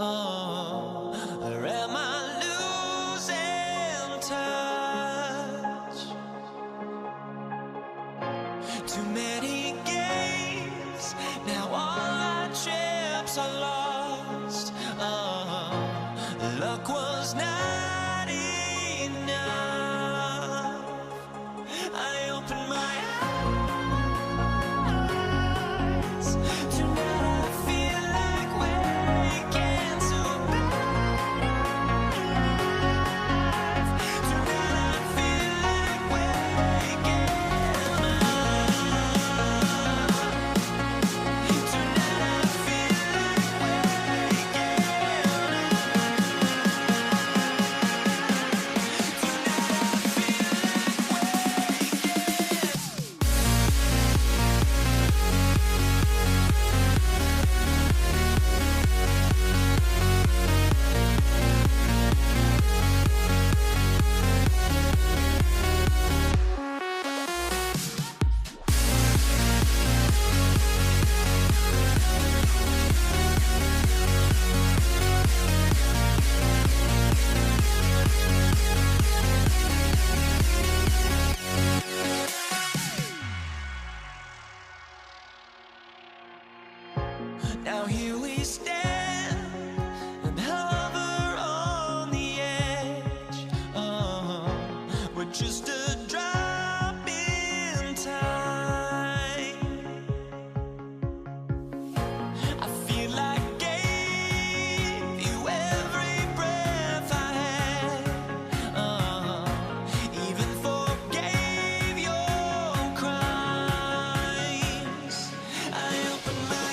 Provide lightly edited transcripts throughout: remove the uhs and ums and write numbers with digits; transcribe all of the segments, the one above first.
Oh, or am I losing touch? Too many games, now all our chips are lost. Oh, luck was not enough. I opened my eyes. Tonight I feel like waking to life. Tonight I feel like waking up. Tonight I feel like waking Now here we stand and hover on the edge. Oh, we're just a drop in time. I feel like I gave you every breath I had. Oh, even forgave your crimes. I opened my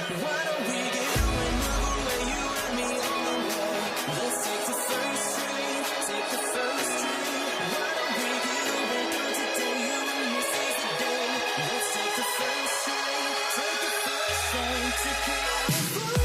Why don't we get away, move away, you and me on the way? Let's take the first street, take the first street. Why don't we get away, go today, you and me seize the day. Let's take the first street, take the first train to California.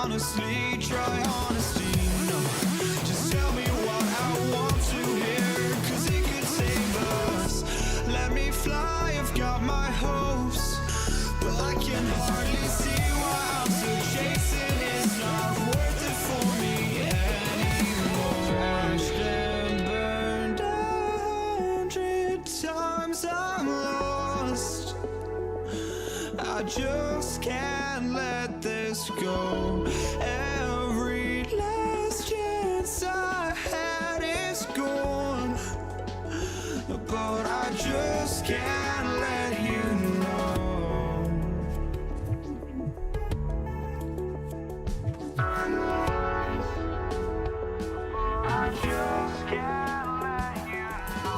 honestly, try honesty. No, just tell me what I want to hear, 'cause it could save us. Let me fly, I've got my hopes, but I can hardly see why I'm still chasing. It's not worth it for me anymore. Crashed and burned 100 times, I'm lost. I just can't let this go. Every last chance I had is gone, but I just can't let you know. I just can't let you know.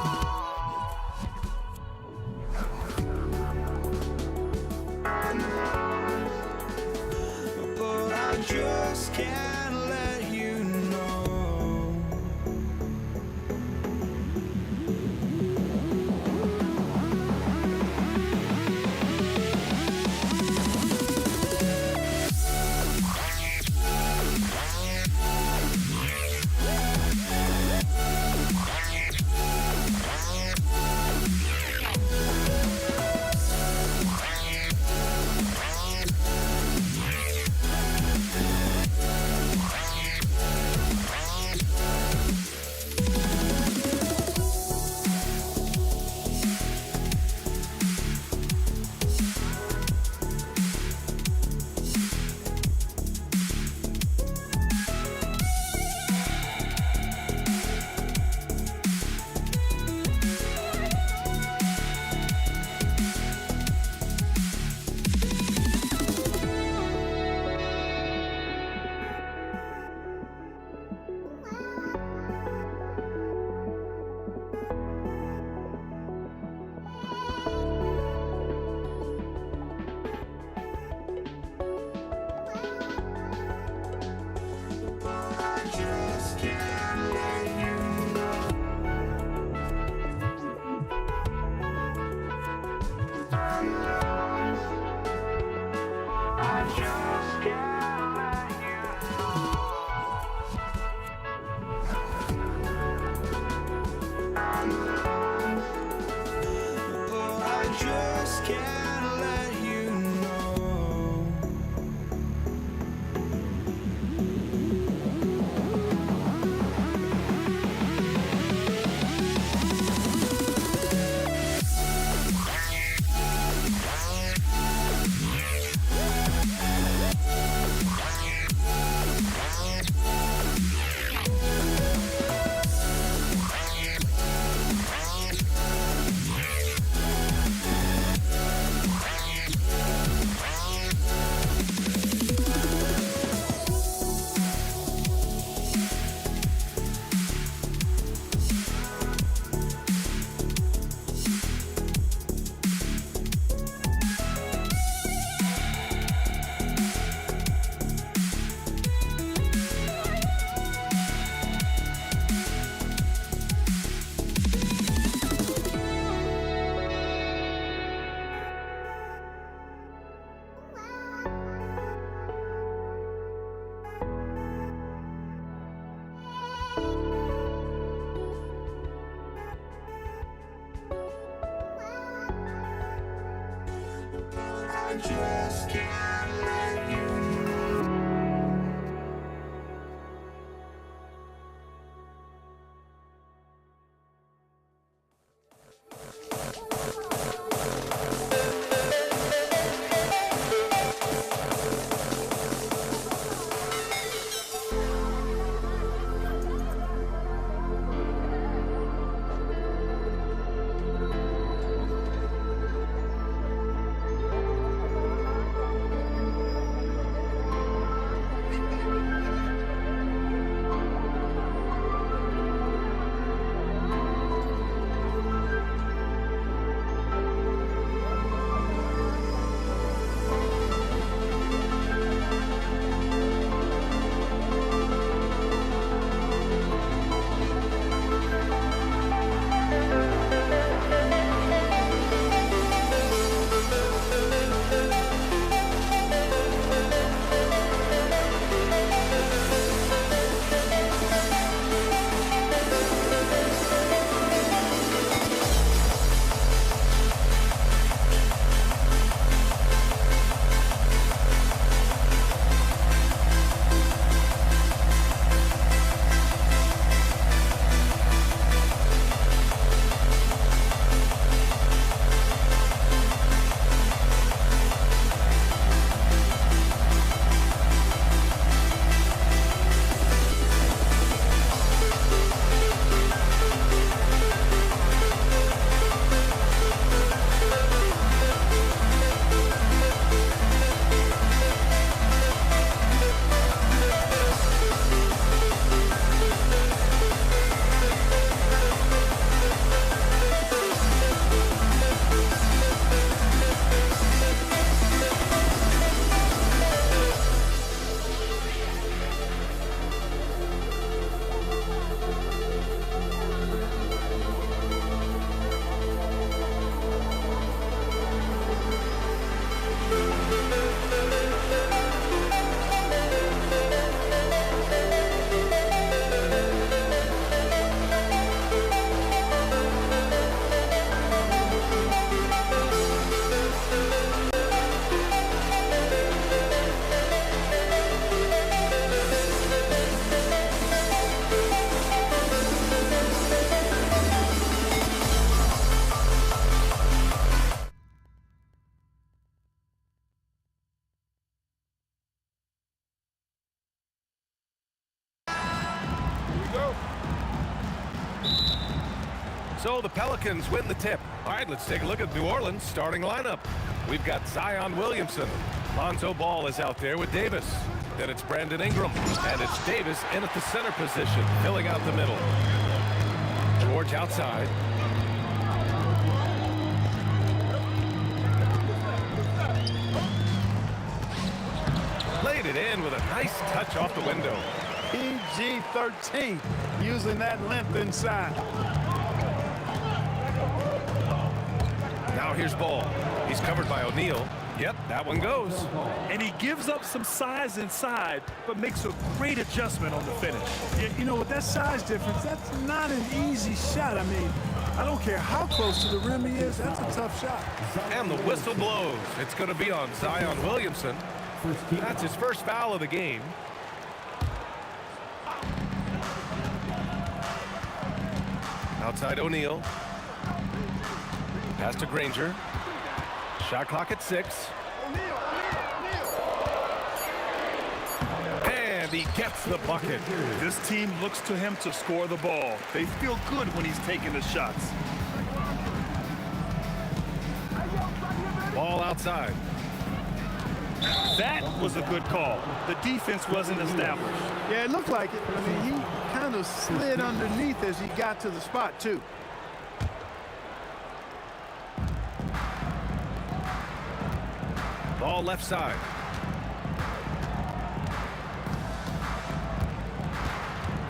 But I just can't let you know. Just can't let you know. So the Pelicans win the tip. All right, let's take a look at New Orleans' starting lineup. We've got Zion Williamson. Lonzo Ball is out there with Davis. Then it's Brandon Ingram. And it's Davis in at the center position, filling out the middle. George outside. Played it in with a nice touch off the window. PG-13, using that length inside. Now here's Ball. He's covered by O'Neal. Yep, that one goes. And he gives up some size inside, but makes a great adjustment on the finish. Yeah, you know, with that size difference, that's not an easy shot. I mean, I don't care how close to the rim he is, that's a tough shot. And the whistle blows. It's going to be on Zion Williamson. That's his first foul of the game. Outside O'Neal. Pass to Granger. Shot clock at 6. And he gets the bucket. This team looks to him to score the ball. They feel good when he's taking the shots. Ball outside. That was a good call. The defense wasn't established. Yeah, it looked like it. I mean, he kind of slid underneath as he got to the spot, too. Ball left side.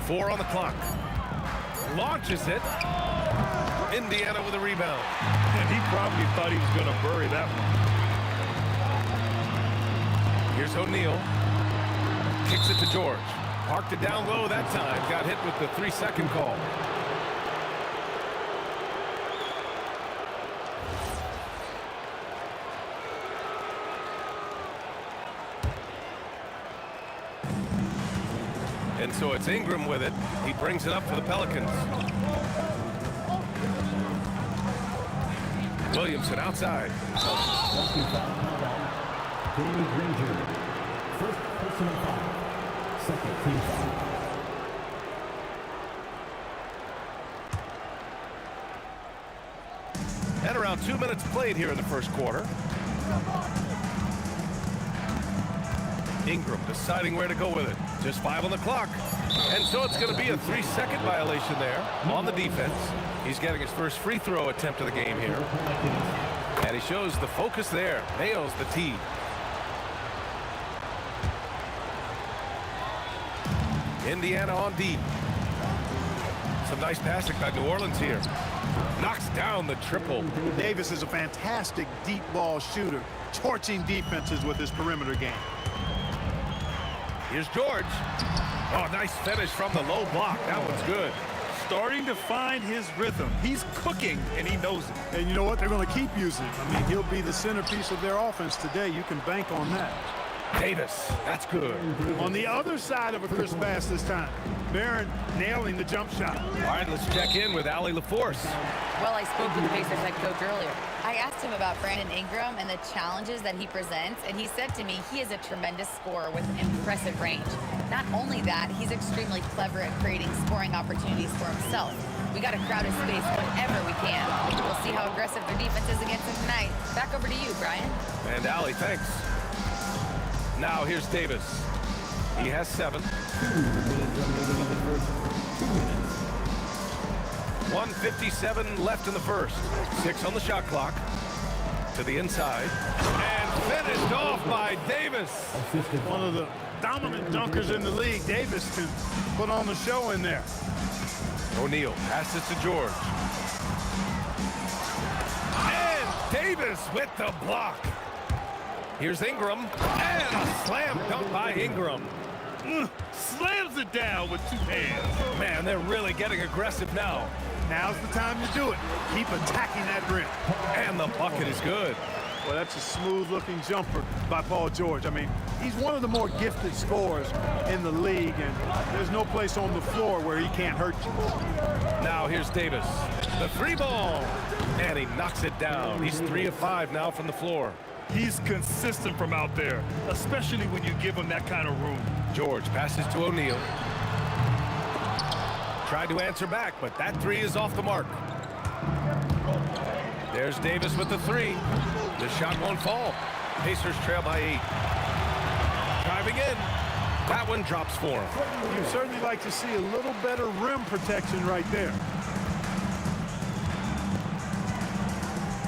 Four on the clock. Launches it. Indiana with a rebound. And he probably thought he was going to bury that one. Here's O'Neal. Kicks it to George. Parked it down low that time. Got hit with the 3-second call. And so it's Ingram with it. He brings it up for the Pelicans. Williamson outside. Granger, first personal foul, second team foul. And around 2 minutes played here in the first quarter. Ingram deciding where to go with it. Just 5 on the clock. And so it's going to be a 3-second violation there on the defense. He's getting his first free throw attempt of the game here. And he shows the focus there. Nails the tee. Indiana on deep. Some nice passing by New Orleans here. Knocks down the triple. Davis is a fantastic deep ball shooter, torching defenses with his perimeter game. Here's George. Oh, nice finish from the low block. That one's good. Starting to find his rhythm. He's cooking, and he knows it. And you know what? They're going to keep using him. I mean, he'll be the centerpiece of their offense today. You can bank on that. Davis, that's good. On the other side of a crisp pass this time. Barron nailing the jump shot. All right, let's check in with Allie LaForce. Well, I spoke with the Pacers head coach earlier. I asked him about Brandon Ingram and the challenges that he presents, and he said to me he is a tremendous scorer with impressive range. Not only that, he's extremely clever at creating scoring opportunities for himself. We got to crowd his space whenever we can. We'll see how aggressive their defense is against him tonight. Back over to you, Brian. And Allie, thanks. Now here's Davis. He has 7. 1:57 left in the first. 6 on the shot clock. To the inside. And finished off by Davis. One of the dominant dunkers in the league. Davis can put on the show in there. O'Neal passes to George. And Davis with the block. Here's Ingram. And a slam dunk by Ingram. Slams it down with 2 hands. Man, they're really getting aggressive now. Now's the time to do it. Keep attacking that rim. And the bucket is good. Well, that's a smooth-looking jumper by Paul George. I mean, he's one of the more gifted scorers in the league, and there's no place on the floor where he can't hurt you. Now here's Davis. The 3 ball. And he knocks it down. He's 3 of 5 now from the floor. He's consistent from out there, especially when you give him that kind of room. George passes to O'Neal. Tried to answer back, but that 3 is off the mark. There's Davis with the three. The shot won't fall. Pacers trail by 8. Driving in. That one drops for him. You'd certainly like to see a little better rim protection right there.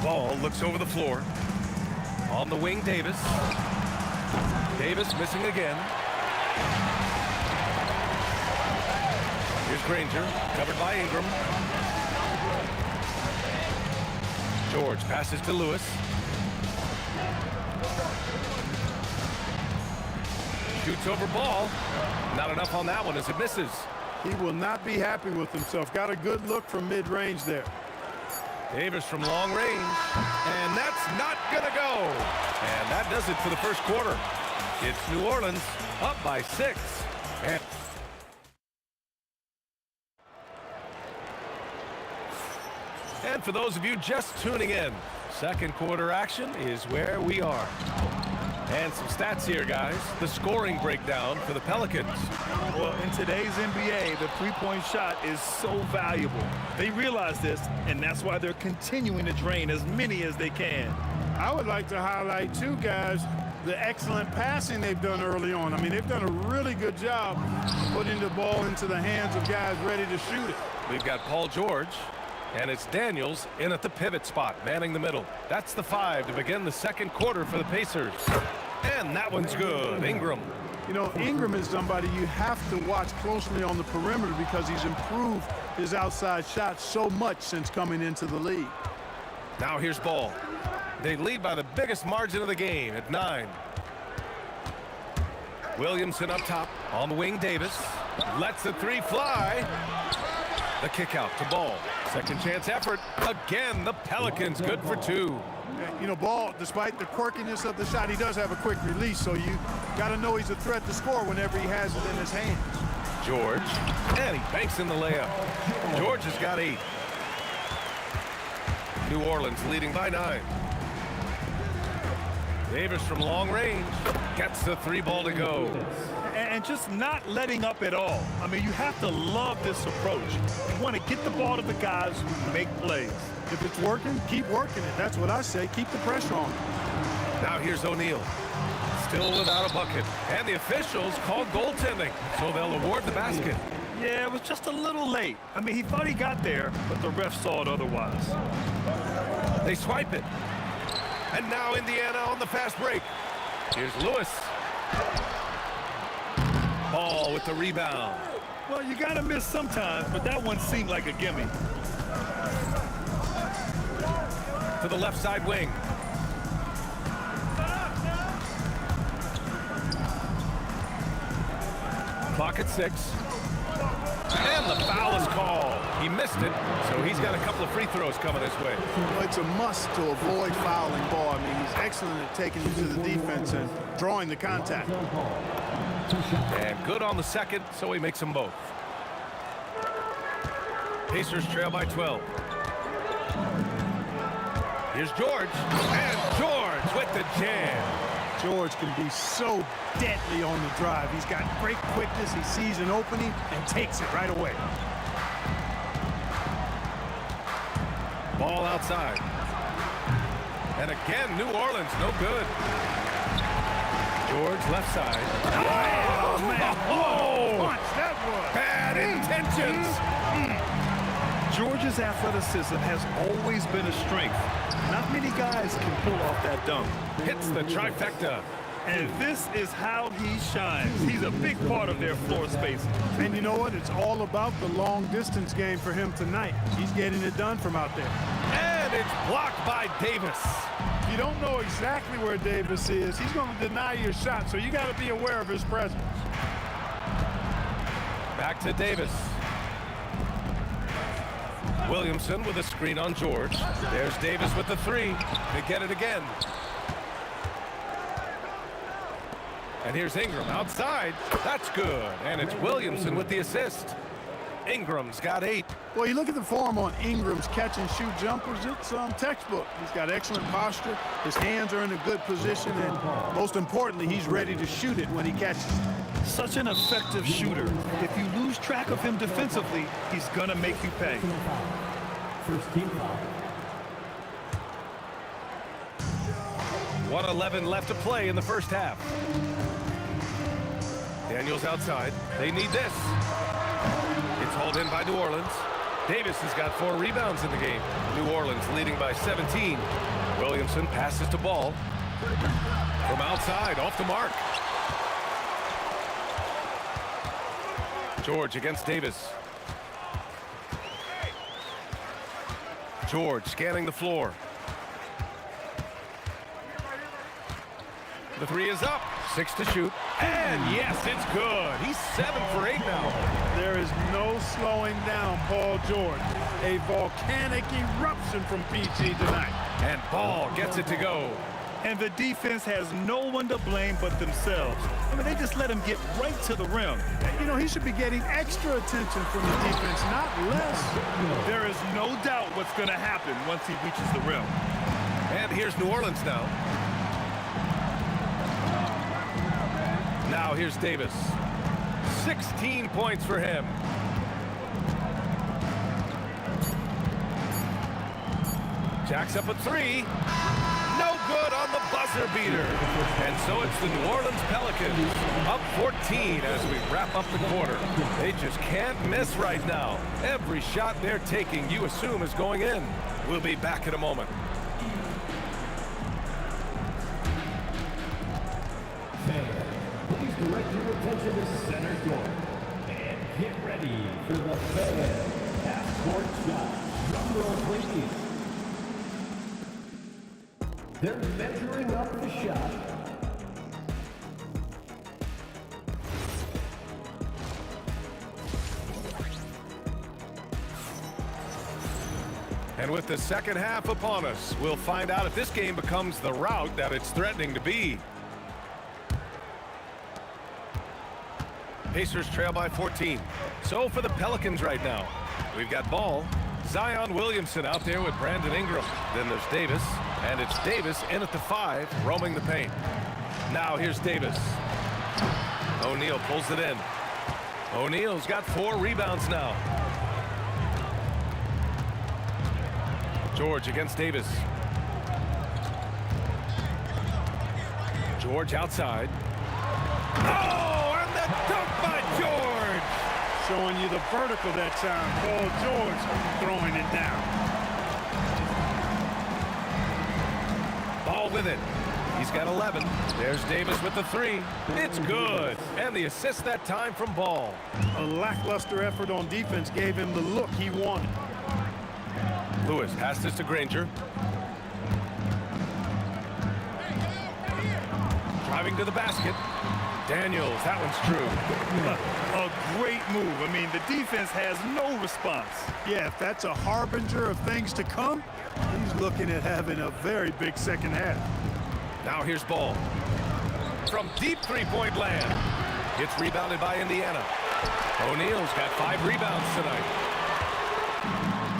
Ball looks over the floor. On the wing, Davis. Davis missing again. Here's Granger, covered by Ingram. George passes to Lewis. Shoots over ball. Not enough on that one as it misses. He will not be happy with himself. Got a good look from mid-range there. Davis from long range. And that's not going to go. And that does it for the first quarter. It's New Orleans up by 6. And for those of you just tuning in, second quarter action is where we are. And some stats here, guys. The scoring breakdown for the Pelicans. Well, in today's NBA, the three-point shot is so valuable. They realize this, and that's why they're continuing to drain as many as they can. I would like to highlight, too, guys, the excellent passing they've done early on. I mean, they've done a really good job putting the ball into the hands of guys ready to shoot it. We've got Paul George, and it's Daniels in at the pivot spot, manning the middle. That's the 5 to begin the second quarter for the Pacers. And that one's good. Ingram. You know, Ingram is somebody you have to watch closely on the perimeter because he's improved his outside shot so much since coming into the league. Now here's Ball. They lead by the biggest margin of the game at 9. Williamson up top. On the wing, Davis. Lets the 3 fly. The kick out to Ball. Second chance effort. Again, the Pelicans good for 2. You know, Ball, despite the quirkiness of the shot, he does have a quick release, so you got to know he's a threat to score whenever he has it in his hands. George, and he banks in the layup. George has got 8. New Orleans leading by 9. Davis from long range gets the 3 ball to go. And just not letting up at all. I mean, you have to love this approach. You want to get the ball to the guys who make plays. If it's working, keep working it. That's what I say. Keep the pressure on. Now here's O'Neal. Still without a bucket. And the officials called goaltending, so they'll award the basket. Yeah, it was just a little late. I mean, he thought he got there, but the ref saw it otherwise. They swipe it. And now Indiana on the fast break. Here's Lewis. Ball with the rebound. Well, you got to miss sometimes, but that one seemed like a gimme. To the left side wing. Clock at 6. And the foul is called. He missed it, so he's got a couple of free throws coming his way. Well, it's a must to avoid fouling Ball. I mean, he's excellent at taking you to the defense and drawing the contact. And good on the second, so he makes them both. Pacers trail by 12. Here's George, and George with the jam. George can be so deadly on the drive. He's got great quickness. He sees an opening and takes it right away. Ball outside. And again, New Orleans, no good. George left side. Oh, man. Oh! Punch, that was. Bad intentions. George's athleticism has always been a strength. Not many guys can pull off that dunk. Hits the trifecta. And this is how he shines. He's a big part of their floor space. And you know what? It's all about the long distance game for him tonight. He's getting it done from out there. And it's blocked by Davis. You don't know exactly where Davis is. He's going to deny your shot, so you got to be aware of his presence. Back to Davis. Williamson with a screen on George. There's Davis with the 3. They get it again. And here's Ingram outside. That's good. And it's Williamson with the assist. Ingram's got 8. Well, you look at the form on Ingram's catch-and-shoot jumpers, it's textbook. He's got excellent posture. His hands are in a good position, and most importantly, he's ready to shoot it when he catches it. Such an effective shooter. If you lose track of him defensively, he's going to make you pay. First team foul. 1:11 left to play in the first half. Daniels outside. They need this. It's hauled in by New Orleans. Davis has got 4 rebounds in the game. New Orleans leading by 17. Williamson passes to Ball. From outside, off the mark. George against Davis. George scanning the floor. The 3 is up. 6 to shoot. And yes, it's good. He's 7 for 8 now. There is no slowing down Paul George. A volcanic eruption from PG tonight. And Ball gets it to go. And the defense has no one to blame but themselves. I mean, they just let him get right to the rim. You know, he should be getting extra attention from the defense, not less. There is no doubt what's going to happen once he reaches the rim. And here's New Orleans now. Now here's Davis. 16 points for him. Jacks up a 3. No good on the buzzer beater. And so it's the New Orleans Pelicans up 14 as we wrap up the quarter. They just can't miss right now. Every shot they're taking, you assume, is going in. We'll be back in a moment. Fans, please direct your attention to center court. And get ready for the fan half-court shot. Drum roll, please. They're measuring up the shot. And with the second half upon us, we'll find out if this game becomes the rout that it's threatening to be. Pacers trail by 14. So for the Pelicans right now, we've got Ball. Zion Williamson out there with Brandon Ingram. Then there's Davis, and it's Davis in at the 5, roaming the paint. Now here's Davis. O'Neal pulls it in. O'Neal's got 4 rebounds now. George against Davis. George outside. Oh, and the dunk by George! Showing you the vertical that time. Paul George throwing it down. Ball with it. He's got 11. There's Davis with the 3. It's good. And the assist that time from Ball. A lackluster effort on defense gave him the look he wanted. Lewis passes to Granger. Driving to the basket. Daniels, that one's true. A great move. I mean, the defense has no response. Yeah, if that's a harbinger of things to come, he's looking at having a very big second half. Now here's Ball. From deep three-point land. It's rebounded by Indiana. O'Neal's got 5 rebounds tonight.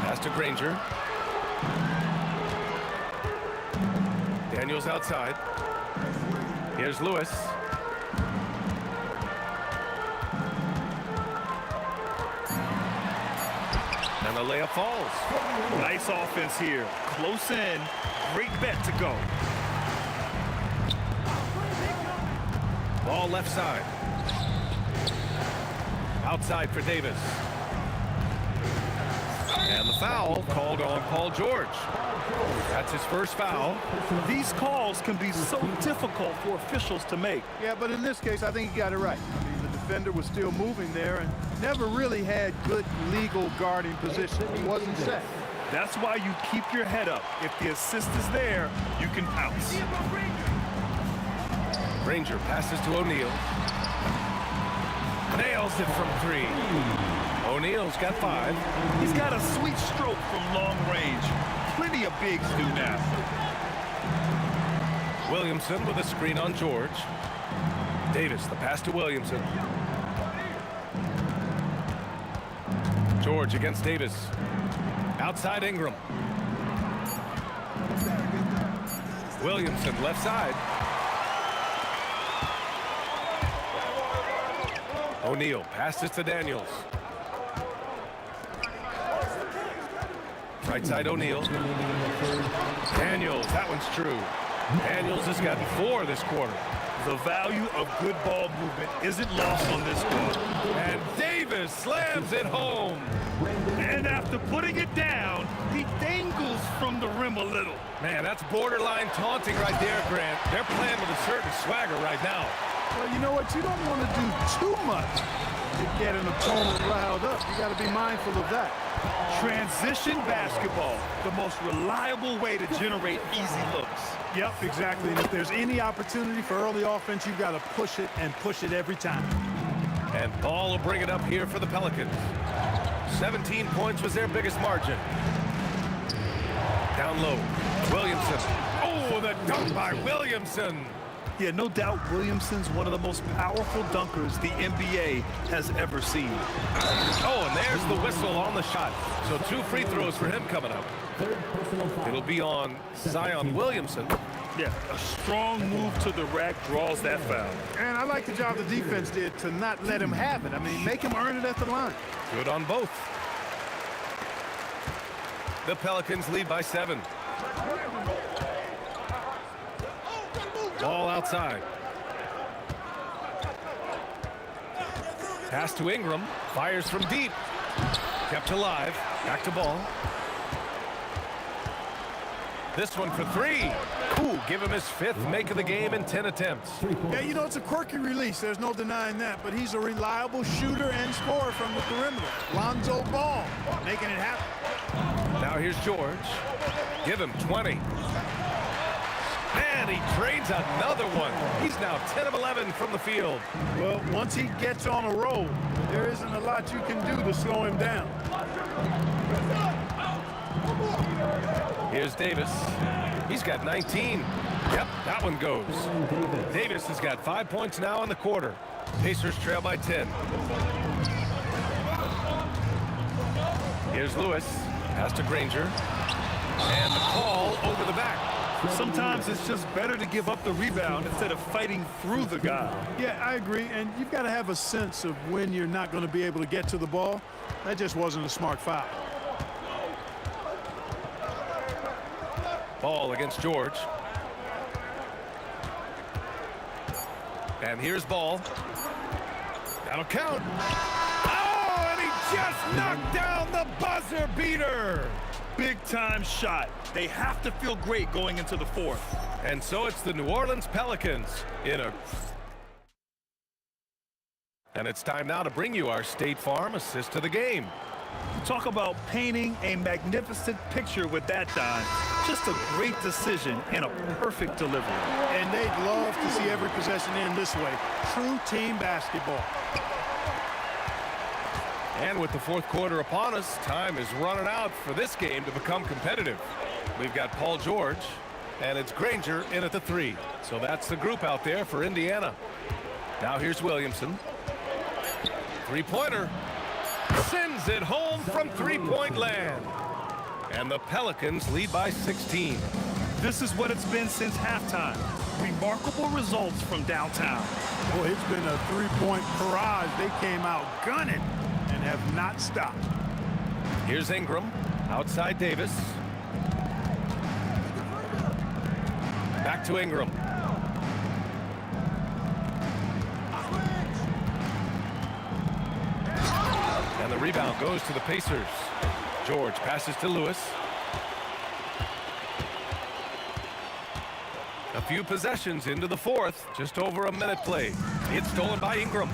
Pass to Granger. Daniels outside. Here's Lewis. And the layup falls. Nice offense here. Close in. Great bet to go. Ball left side. Outside for Davis. And the foul called on Paul George. That's his first foul. These calls can be so difficult for officials to make. Yeah, but in this case, I think he got it right. I mean, the defender was still moving there and never really had good legal guarding position. He wasn't set. That's why you keep your head up. If the assist is there, you can pounce. Granger passes to O'Neal. Nails it from 3. O'Neal's got 5. He's got a sweet stroke from long range. Plenty of bigs do now. Williamson with a screen on George. Davis, the pass to Williamson. George against Davis. Outside Ingram. Williamson left side. O'Neal passes to Daniels. Right side O'Neal. Daniels, that one's true. Daniels has got 4 this quarter. The value of good ball movement isn't lost on this one. And Davis slams it home. And after putting it down, he dangles from the rim a little. Man, that's borderline taunting right there, Grant. They're playing with a certain swagger right now. Well, you know what? You don't want to do too much to get an opponent riled up. You got to be mindful of that. Transition basketball, the most reliable way to generate easy looks. Yep, exactly. And if there's any opportunity for early offense, you've got to push it and push it every time. And Ball will bring it up here for the Pelicans. 17 points was their biggest margin. Down low, Williamson. Oh, the dunk by Williamson. Yeah, no doubt Williamson's one of the most powerful dunkers the NBA has ever seen. Oh, and there's the whistle on the shot. So 2 free throws for him coming up. It'll be on Zion Williamson. Yeah, a strong move to the rack draws that foul. And I like the job the defense did to not let him have it. I mean, make him earn it at the line. Good on both. The Pelicans lead by 7. Ball outside. Pass to Ingram. Fires from deep. Kept alive. Back to Ball. This one for 3. Ooh, give him his 5th make of the game in 10 attempts. Yeah, you know, it's a quirky release. There's no denying that. But he's a reliable shooter and scorer from the perimeter. Lonzo Ball making it happen. Now here's George. Give him 20. And he trades another one. He's now 10 of 11 from the field. Well, once he gets on a roll, there isn't a lot you can do to slow him down. Here's Davis. He's got 19. Yep, that one goes. Davis has got 5 points now in the quarter. Pacers trail by 10. Here's Lewis. Pass to Granger. And the call over the back. Sometimes it's just better to give up the rebound instead of fighting through the guy. Yeah, I agree. And you've got to have a sense of when you're not going to be able to get to the ball. That just wasn't a smart foul. Ball against George. And here's Ball. That'll count. Oh, and he just knocked down the buzzer beater. Big time shot. They have to feel great going into the 4th. And so it's the New Orleans Pelicans in a... And it's time now to bring you our State Farm assist of the game. Talk about painting a magnificent picture with that, Don. Just a great decision and a perfect delivery. And they'd love to see every possession end this way. True team basketball. And with the 4th quarter upon us, time is running out for this game to become competitive. We've got Paul George, and it's Granger in at the 3. So that's the group out there for Indiana. Now here's Williamson. 3-pointer. Sends it home from 3-point land. And the Pelicans lead by 16. This is what it's been since halftime. Remarkable results from downtown. Boy, it's been a 3-point barrage. They came out gunning and have not stopped. Here's Ingram. Outside Davis. Back to Ingram. And the rebound goes to the Pacers. George passes to Lewis. A few possessions into the 4th. Just over a minute played. It's stolen by Ingram.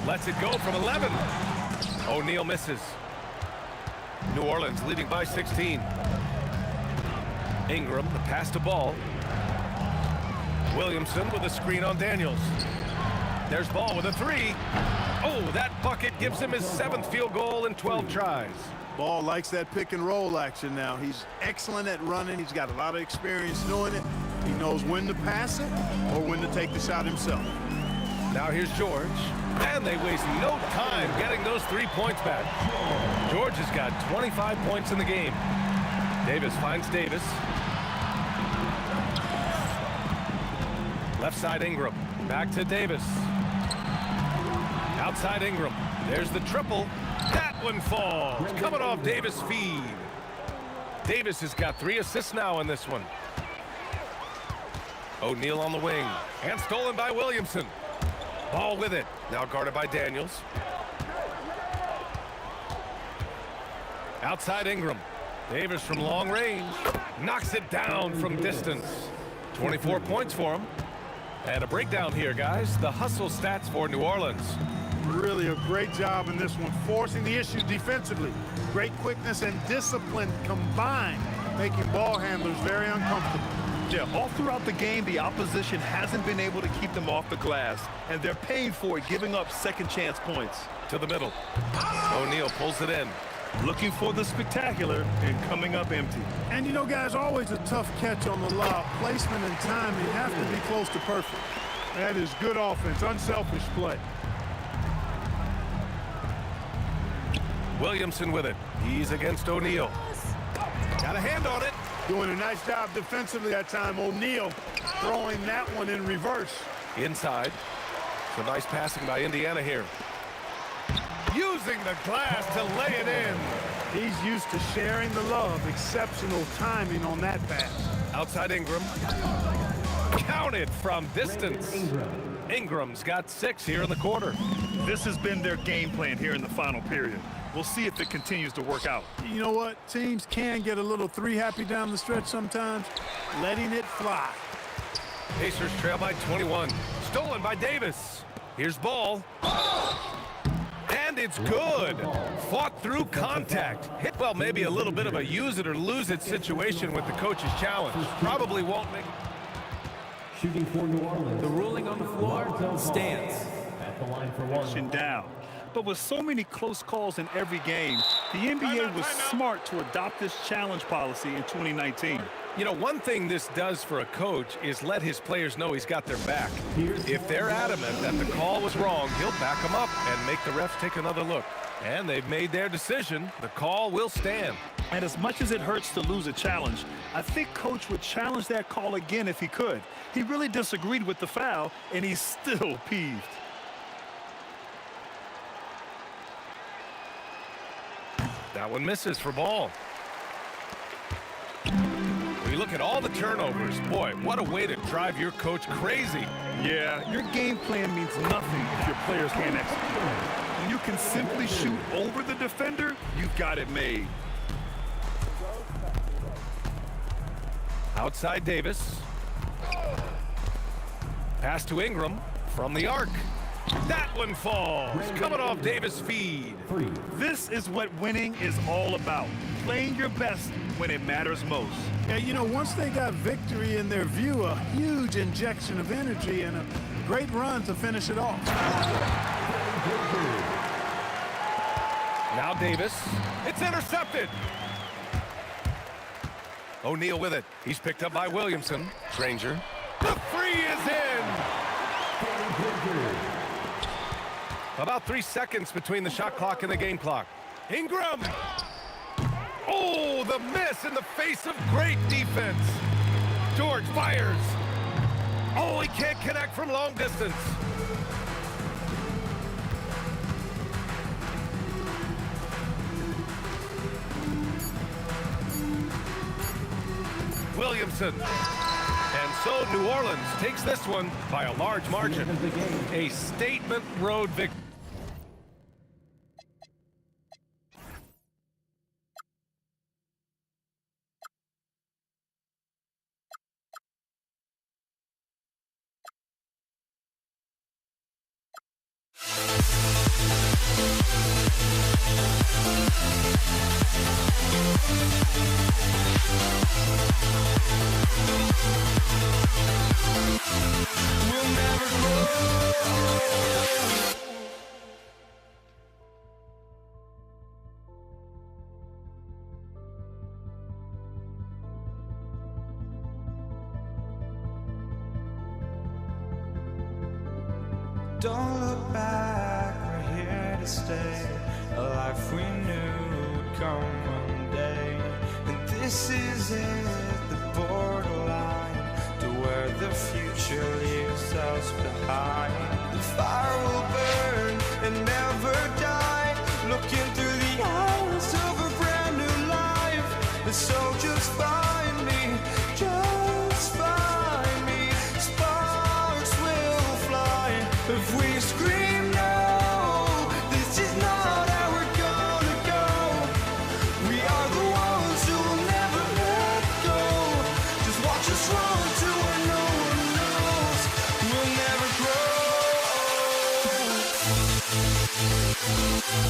Lets it go from 11. O'Neal misses. New Orleans leading by 16. Ingram, the pass to Ball. Williamson with a screen on Daniels. There's Ball with a 3. Oh, that bucket gives him his 7th field goal in 12 tries. Ball likes that pick and roll action now. He's excellent at running. He's got a lot of experience doing it. He knows when to pass it or when to take the shot himself. Now here's George. And they waste no time getting those 3 points back. George has got 25 points in the game. Davis finds Davis. Left side Ingram. Back to Davis. Outside Ingram. There's the triple. That one falls. Coming off Davis' feed. Davis has got 3 assists now in this one. O'Neal on the wing, and stolen by Williamson. Ball with it, now guarded by Daniels. Outside Ingram. Davis from long range knocks it down from distance. 24 points for him. And a breakdown here, guys. The hustle stats for New Orleans. Really a great job in this one, forcing the issue defensively. Great quickness and discipline combined, making ball handlers very uncomfortable. Yeah, all throughout the game, the opposition hasn't been able to keep them off the glass, and they're paying for it, giving up second chance points. To the middle. O'Neal pulls it in. Looking for the spectacular and coming up empty. And you know, guys, always a tough catch on the lob. Placement and timing have to be close to perfect. That is good offense, unselfish play. Williamson with it. He's against O'Neal. Got a hand on it. Doing a nice job defensively that time. O'Neal throwing that one in reverse. Inside. Some nice passing by Indiana here. Using the glass to lay it in. He's used to sharing the love. Exceptional timing on that pass. Outside Ingram. Counted from distance. Ingram's got 6 here in the quarter. This has been their game plan here in the final period. We'll see if it continues to work out. You know what? Teams can get a little three-happy down the stretch sometimes. Letting it fly. Pacers trail by 21. Stolen by Davis. Here's ball. And it's good. Fought through contact. Hit, well, maybe a little bit of a use it or lose it situation with the coach's challenge. Probably won't make. Shooting for New Orleans. The ruling on the floor stands. At the line for one. Down. But with so many close calls in every game, the NBA was smart to adopt this challenge policy in 2019. You know, one thing this does for a coach is let his players know he's got their back. If they're adamant that the call was wrong, he'll back them up and make the refs take another look. And they've made their decision. The call will stand. And as much as it hurts to lose a challenge, I think Coach would challenge that call again if he could. He really disagreed with the foul, and he's still peeved. That one misses for ball. When you look at all the turnovers, boy, what a way to drive your coach crazy. Yeah, your game plan means nothing if your players can't execute. When you can simply shoot over the defender, you've got it made. Outside Davis. Pass to Ingram from the arc. That one falls. Coming off Davis' feed. This is what winning is all about. Playing your best when it matters most. Yeah, you know, once they got victory in their view, a huge injection of energy and a great run to finish it off. Now Davis. It's intercepted. O'Neal with it. He's picked up by Williamson. Granger. The three is in. About 3 seconds between the shot clock and the game clock. Ingram. Oh, the miss in the face of great defense. George fires. Oh, he can't connect from long distance. Williamson. And so New Orleans takes this one by a large margin. A statement road victory. We'll never grow. Don't look back, we're here to stay. A life we knew would come one day. And this is it, the borderline to where the future leaves us behind. The fire will burn and never die. Looking through the eyes of a brand new life. It's so If we scream no, this is not how we're gonna go. We are the ones who will never let go. Just watch us run to where no one knows. We'll never grow. We'll never grow.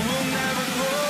We'll never grow.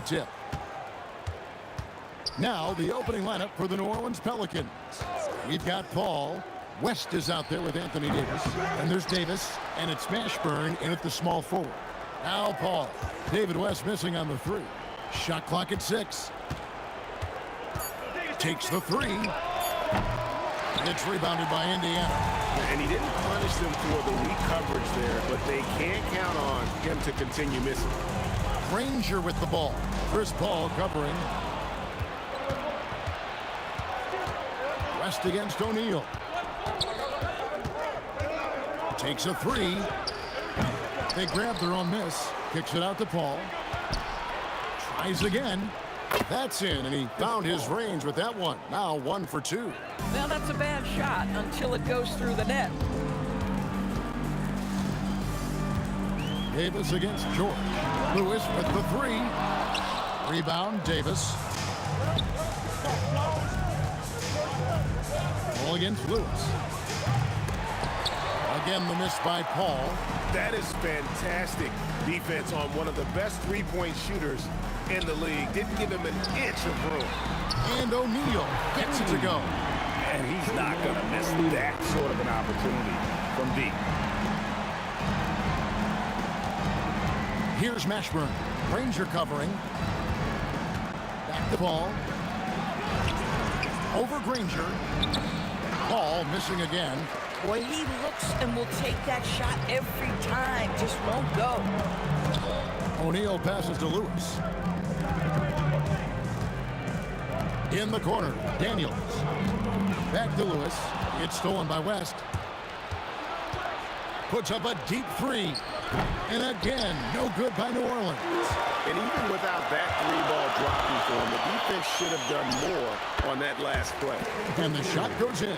tip. Now the opening lineup for the New Orleans Pelicans. We've got Paul. West is out there with Anthony Davis. And there's Davis, and it's Mashburn in at the small forward. Now Paul. David West missing on the three. Shot clock at 6. Takes the three. It's rebounded by Indiana. And he didn't punish them for the weak coverage there, but they can't count on him to continue missing. Granger with the ball. Chris Paul covering. West against O'Neal. Takes a three. They grab their own miss. Kicks it out to Paul. Tries again. That's in, and he found his range with that one. Now 1 for 2. Now that's a bad shot until it goes through the net. Davis against George. Lewis with the three. Rebound, Davis. Ball against Lewis. Again, the miss by Paul. That is fantastic defense on one of the best three-point shooters in the league. Didn't give him an inch of room. And O'Neal gets it to go. And he's not going to miss that sort of an opportunity from deep. Here's Mashburn. Granger covering. Back to Paul. Over Granger. Paul missing again. Boy, he looks and will take that shot every time. Just won't go. O'Neal passes to Lewis. In the corner, Daniels. Back to Lewis. It's stolen by West. Puts up a deep three. And again, no good by New Orleans. And even without that three-ball dropping for him, the defense should have done more on that last play. And the shot goes in.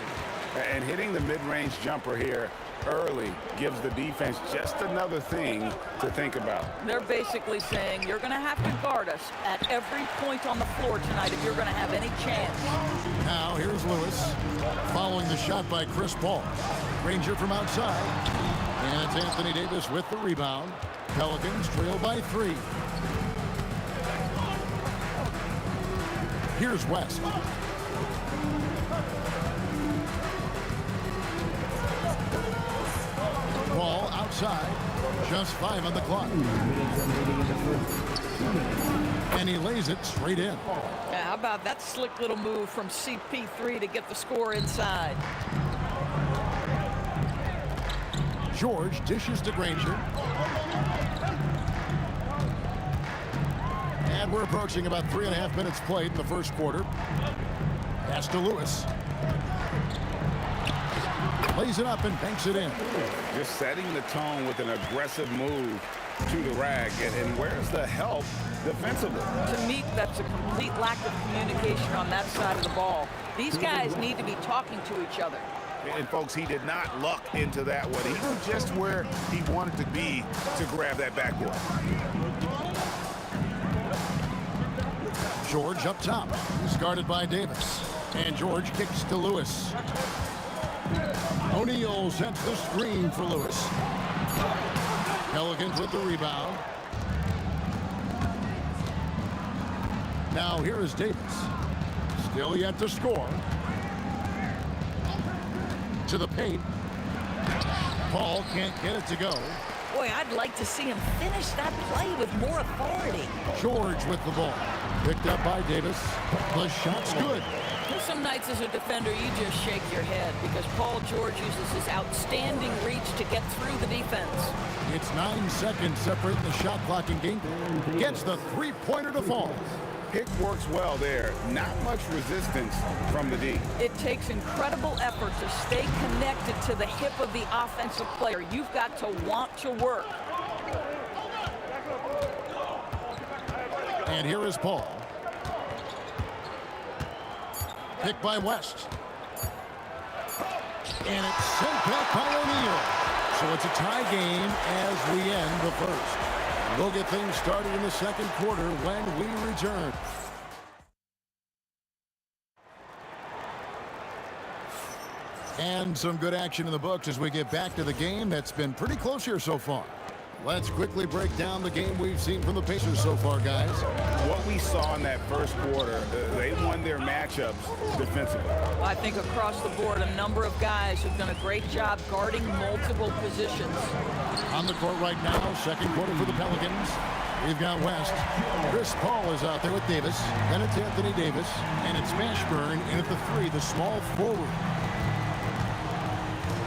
And hitting the mid-range jumper here early gives the defense just another thing to think about. They're basically saying you're going to have to guard us at every point on the floor tonight if you're going to have any chance. Now here's Lewis following the shot by Chris Paul. Granger from outside. And it's Anthony Davis with the rebound. Pelicans trail by 3. Here's West. Ball outside. Just 5 on the clock. And he lays it straight in. Yeah, how about that slick little move from CP3 to get the score inside? George dishes to Granger. And we're approaching about 3.5 minutes played in the first quarter. Pass to Lewis. Lays it up and banks it in. Just setting the tone with an aggressive move to the rack. And where's the help defensively? To me, that's a complete lack of communication on that side of the ball. These guys need to be talking to each other. And, folks, he did not luck into that one. He was just where he wanted to be to grab that backboard. George up top. He's guarded by Davis. And George kicks to Lewis. O'Neal sets the screen for Lewis. Pelicans with the rebound. Now here is Davis. Still yet to score. To the paint. Paul can't get it to go. Boy, I'd like to see him finish that play with more authority. George with the ball. Picked up by Davis. The shot's good. Some nights as a defender, you just shake your head because Paul George uses his outstanding reach to get through the defense. It's 9 seconds separating the shot clock and game. Gets the three-pointer to fall. Pick works well there. Not much resistance from the D. It takes incredible effort to stay connected to the hip of the offensive player. You've got to want to work. And here is Paul. Picked by West. And it's sent back by O'Neal. So it's a tie game as we end the first. We'll get things started in the second quarter when we return. And some good action in the books as we get back to the game that's been pretty close here so far. Let's quickly break down the game we've seen from the Pacers so far, guys. What we saw in that first quarter, they won their matchups defensively. I think across the board, a number of guys have done a great job guarding multiple positions. On the court right now, second quarter for the Pelicans. We've got West. Chris Paul is out there with Davis. Then it's Anthony Davis. And it's Mashburn in at the 3, the small forward.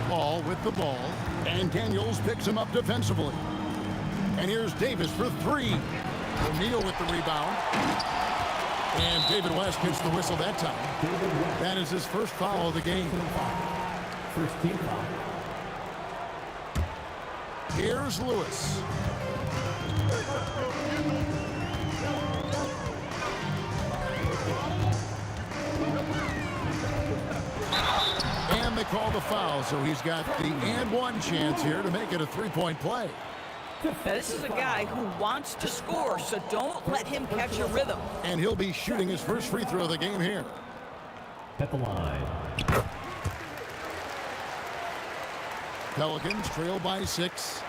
Paul with the ball. And Daniels picks him up defensively. And here's Davis for 3. O'Neal with the rebound. And David West gets the whistle that time. That is his first foul of the game. First team foul. Here's Lewis. And they call the foul, so he's got the and one chance here to make it a three-point play. Now, this is a guy who wants to score, so don't let him catch a rhythm. And he'll be shooting his first free throw of the game here. At the line. Pelicans trail by 6.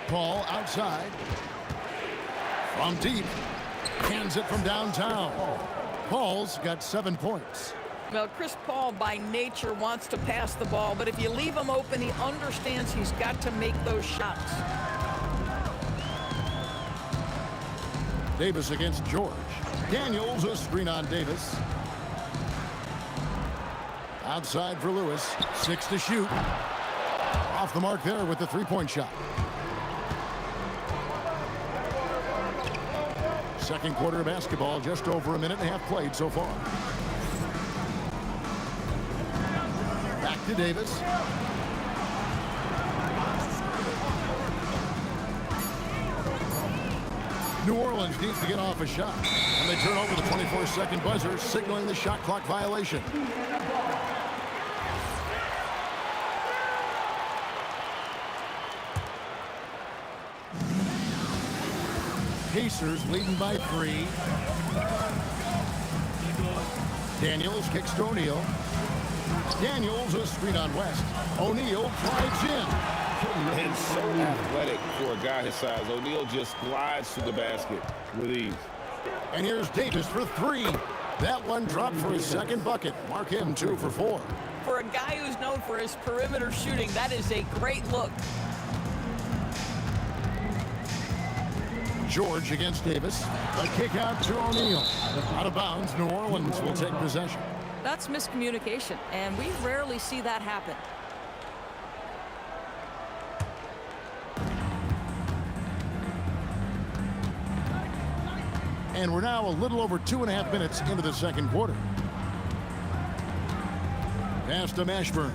Paul outside. From deep. Hands it from downtown. Paul's got 7 points. Well, Chris Paul by nature wants to pass the ball, but if you leave him open, he understands he's got to make those shots. Davis against George. Daniels a screen on Davis. Outside for Lewis. 6 to shoot. Off the mark there with the three-point shot. Second quarter of basketball, just over a minute and a half played so far. Back to Davis. New Orleans needs to get off a shot. And they turn over the 24-second buzzer, signaling the shot clock violation. Pacers leading by 3. Daniels kicks to O'Neal. Daniels a screen on West. O'Neal drives in. And so athletic for a guy his size. O'Neal just glides to the basket with ease. And here's Davis for 3. That one dropped for his second bucket. Mark him 2 for 4. For a guy who's known for his perimeter shooting, that is a great look. George against Davis. A kick out to O'Neal. Out of bounds, New Orleans will take possession. That's miscommunication, and we rarely see that happen. And we're now a little over 2.5 minutes into the second quarter. Pass to Mashburn.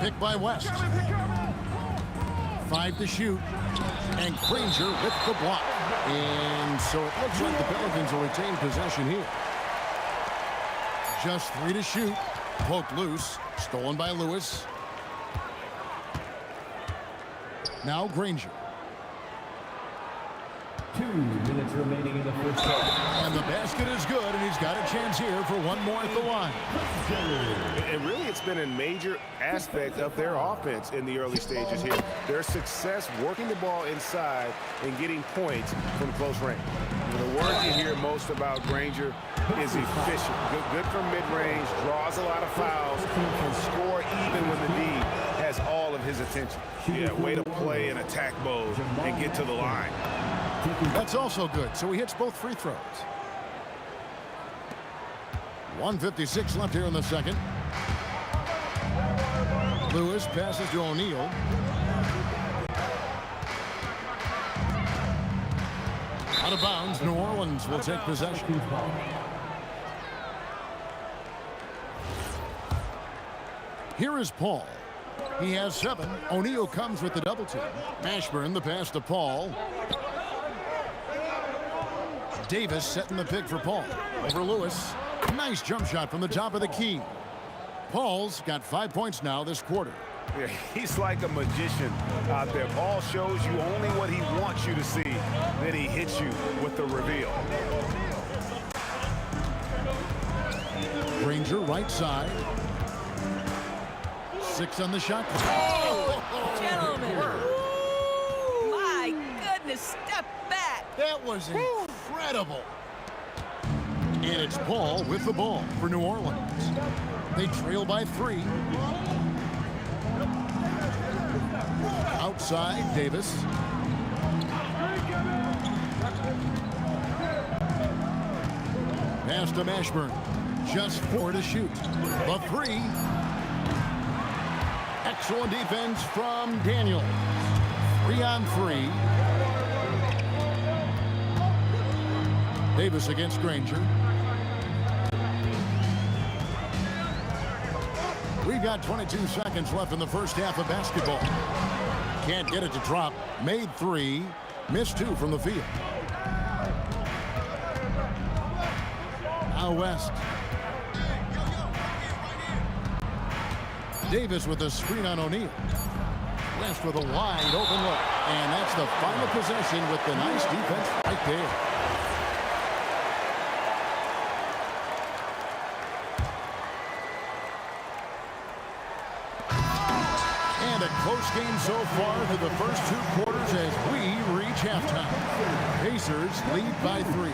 Pick by West. 5 to shoot. And Granger with the block. And so it looks like the Pelicans will retain possession here. Just 3 to shoot. Poked loose. Stolen by Lewis. Now Granger. 2 minutes remaining in the first half. And the basket is good, and he's got a chance here for one more at the line. And really, it's been a major aspect of their offense in the early stages here. Their success working the ball inside and getting points from close range. The word you hear most about Granger is efficient. Good from mid-range, draws a lot of fouls, can score even when the D has all of his attention. Yeah, way to play in attack mode and get to the line. That's also good, so he hits both free throws. 1:56 left here in the second. Lewis passes to O'Neal. Out of bounds, New Orleans will take possession. Here is Paul. He has 7. O'Neal comes with the double team. Mashburn the pass to Paul. Davis setting the pick for Paul. Over Lewis. Nice jump shot from the top of the key. Paul's got 5 points now this quarter. Yeah, he's like a magician out there. Paul shows you only what he wants you to see. Then he hits you with the reveal. Granger right side. 6 on the shot clock. Oh, gentlemen. Ooh, my goodness, step back. That was incredible. And it's Paul with the ball for New Orleans. They trail by 3. Outside, Davis. Pass to Mashburn. Just 4 to shoot. The 3. Excellent defense from Daniel. 3 on 3. Davis against Granger. We've got 22 seconds left in the first half of basketball. Can't get it to drop. Made 3. Missed 2 from the field. Now West. Davis with a screen on O'Neal. West with a wide open look. And that's the final possession with the nice defense right there. And a close game so far through the first 2 quarters as we reach halftime. Pacers lead by 3.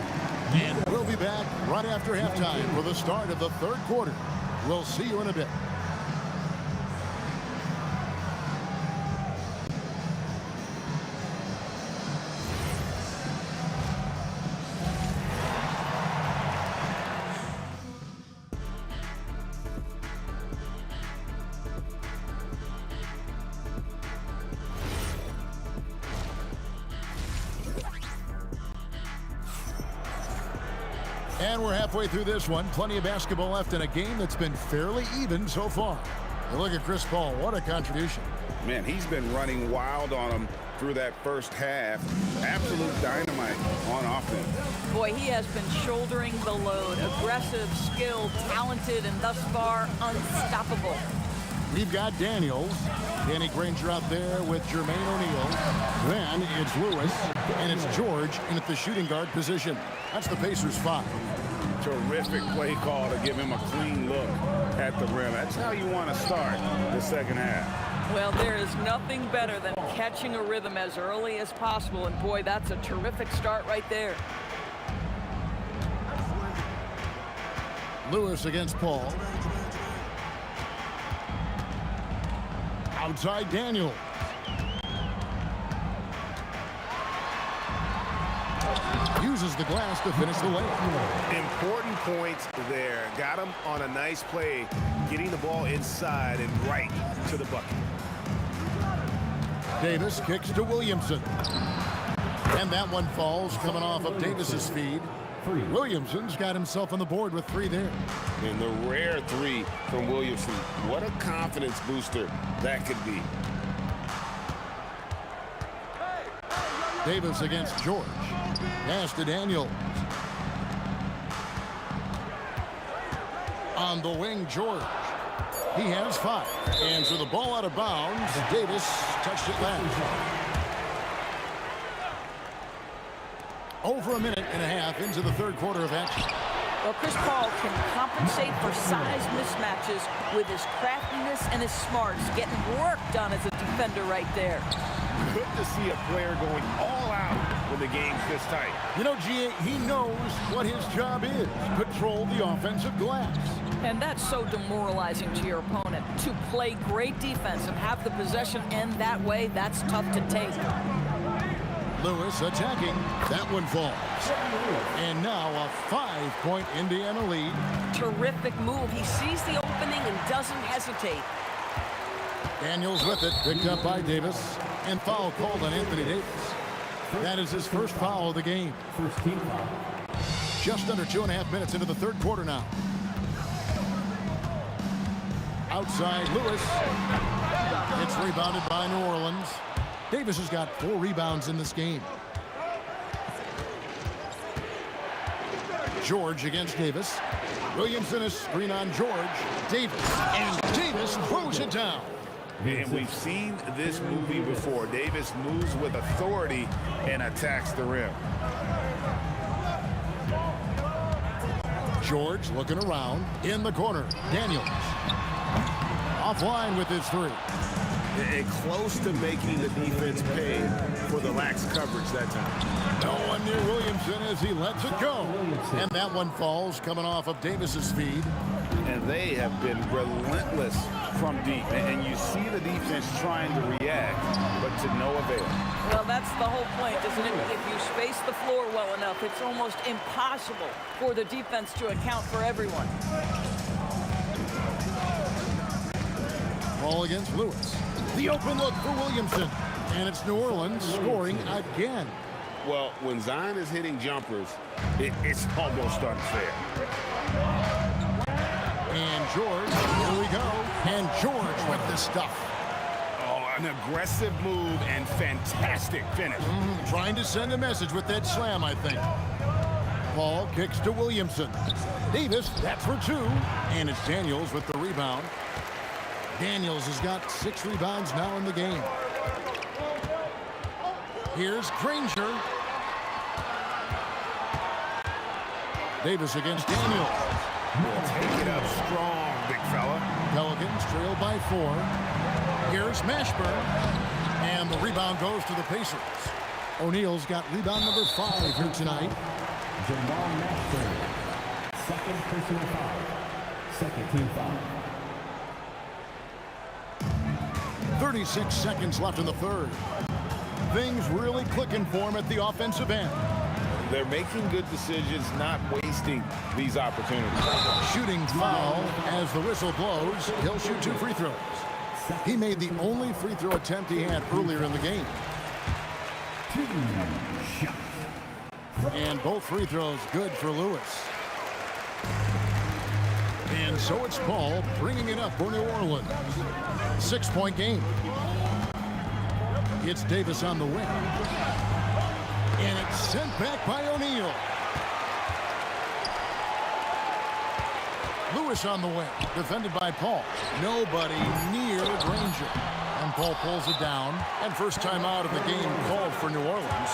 And we'll be back right after halftime for the start of the 3rd quarter. We'll see you in a bit. And we're halfway through this one. Plenty of basketball left in a game that's been fairly even so far. And look at Chris Paul. What a contribution. Man, he's been running wild on him through that first half. Absolute dynamite on offense. Boy, he has been shouldering the load. Aggressive, skilled, talented, and thus far unstoppable. We've got Daniels. Danny Granger out there with Jermaine O'Neal. Then it's Lewis. And it's George in at the shooting guard position. That's the Pacers 5. Terrific play call to give him a clean look at the rim. That's how you want to start the second half. Well, there is nothing better than catching a rhythm as early as possible. And boy, that's a terrific start right there. Lewis against Paul. Outside Daniel. Uses the glass to finish the layup. Important points there. Got him on a nice play, getting the ball inside and right to the bucket. Davis kicks to Williamson. And that one falls coming off of Davis's feed. Williamson's got himself on the board with 3 there. And the rare 3 from Williamson. What a confidence booster that could be. Davis against George. Pass to Daniels. On the wing, George. He has 5. And so the ball out of bounds. Davis touched it last. Over a minute and a half into the 3rd quarter of action. Well, Chris Paul can compensate for size mismatches with his craftiness and his smarts, getting work done as a defender right there. Good to see a player going all out when the game's this tight. You know, G.A., he knows what his job is. Control the offensive glass. And that's so demoralizing to your opponent. To play great defense and have the possession end that way, that's tough to take. Lewis attacking. That one falls. And now a 5-point Indiana lead. Terrific move. He sees the opening and doesn't hesitate. Daniels with it. Picked up by Davis. And foul called on Anthony Davis. That is his first foul of the game. First team foul. Just under 2.5 minutes into the 3rd quarter now. Outside Lewis. It's rebounded by New Orleans. Davis has got 4 rebounds in this game. George against Davis. Williamson is screen on George. Davis. And Davis throws it down. And we've seen this movie before. Davis moves with authority and attacks the rim. George looking around in the corner. Daniels. Off offline with his three. And close to making the defense pay for the lax coverage that time. No one near Williamson as he lets it go. And that one falls coming off of Davis's feed. And they have been relentless from deep. And you see the defense trying to react, but to no avail. Well, that's the whole point, isn't it? If you space the floor well enough, it's almost impossible for the defense to account for everyone. Ball against Lewis. The open look for Williamson. And it's New Orleans scoring again. Well, when Zion is hitting jumpers, it's almost unfair. And George, here we go. And George with the stuff. Oh, an aggressive move and fantastic finish. Trying to send a message with that slam, I think. Paul kicks to Williamson. Davis, that's for two. And it's Daniels with the rebound. Daniels has got 6 rebounds now in the game. Here's Granger. Davis against Daniels. Take it up strong, big fella. Pelicans trail by 4. Here's Mashburn. And the rebound goes to the Pacers. O'Neal's got rebound number 5 here tonight. Jamal Mashburn, second personal foul. Second team foul. 36 seconds left in the third. Things really clicking for him at the offensive end. They're making good decisions, not wasting these opportunities. Shooting foul as the whistle blows. He'll shoot 2 free throws. He made the only free throw attempt he had earlier in the game. And both free throws good for Lewis. And so it's Paul bringing it up for New Orleans. 6-point game. It's Davis on the wing. And it's sent back by O'Neal. Lewis on the wing, defended by Paul. Nobody near Granger. And Paul pulls it down. And first time out of the game called for New Orleans.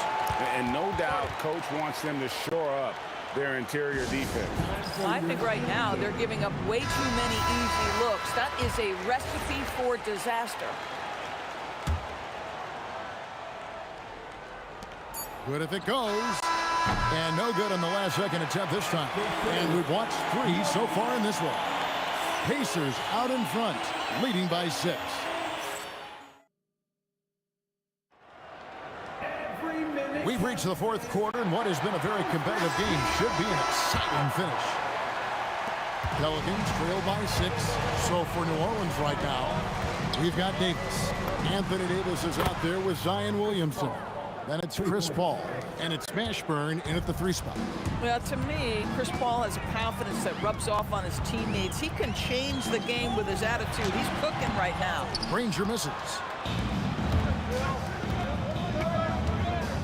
And no doubt, coach wants them to shore up their interior defense. Well, I think right now they're giving up way too many easy looks. That is a recipe for disaster. Good if it goes. And no good on the last second attempt this time. And we've watched 3 so far in this one. Pacers out in front, leading by 6. We've reached the 4th quarter, and what has been a very competitive game should be an exciting finish. Pelicans trail by 6. So for New Orleans right now, we've got Davis. Anthony Davis is out there with Zion Williamson. Then it's Chris Paul, and it's Mashburn in at the 3 spot. Well, to me, Chris Paul has a confidence that rubs off on his teammates. He can change the game with his attitude. He's cooking right now. Granger misses.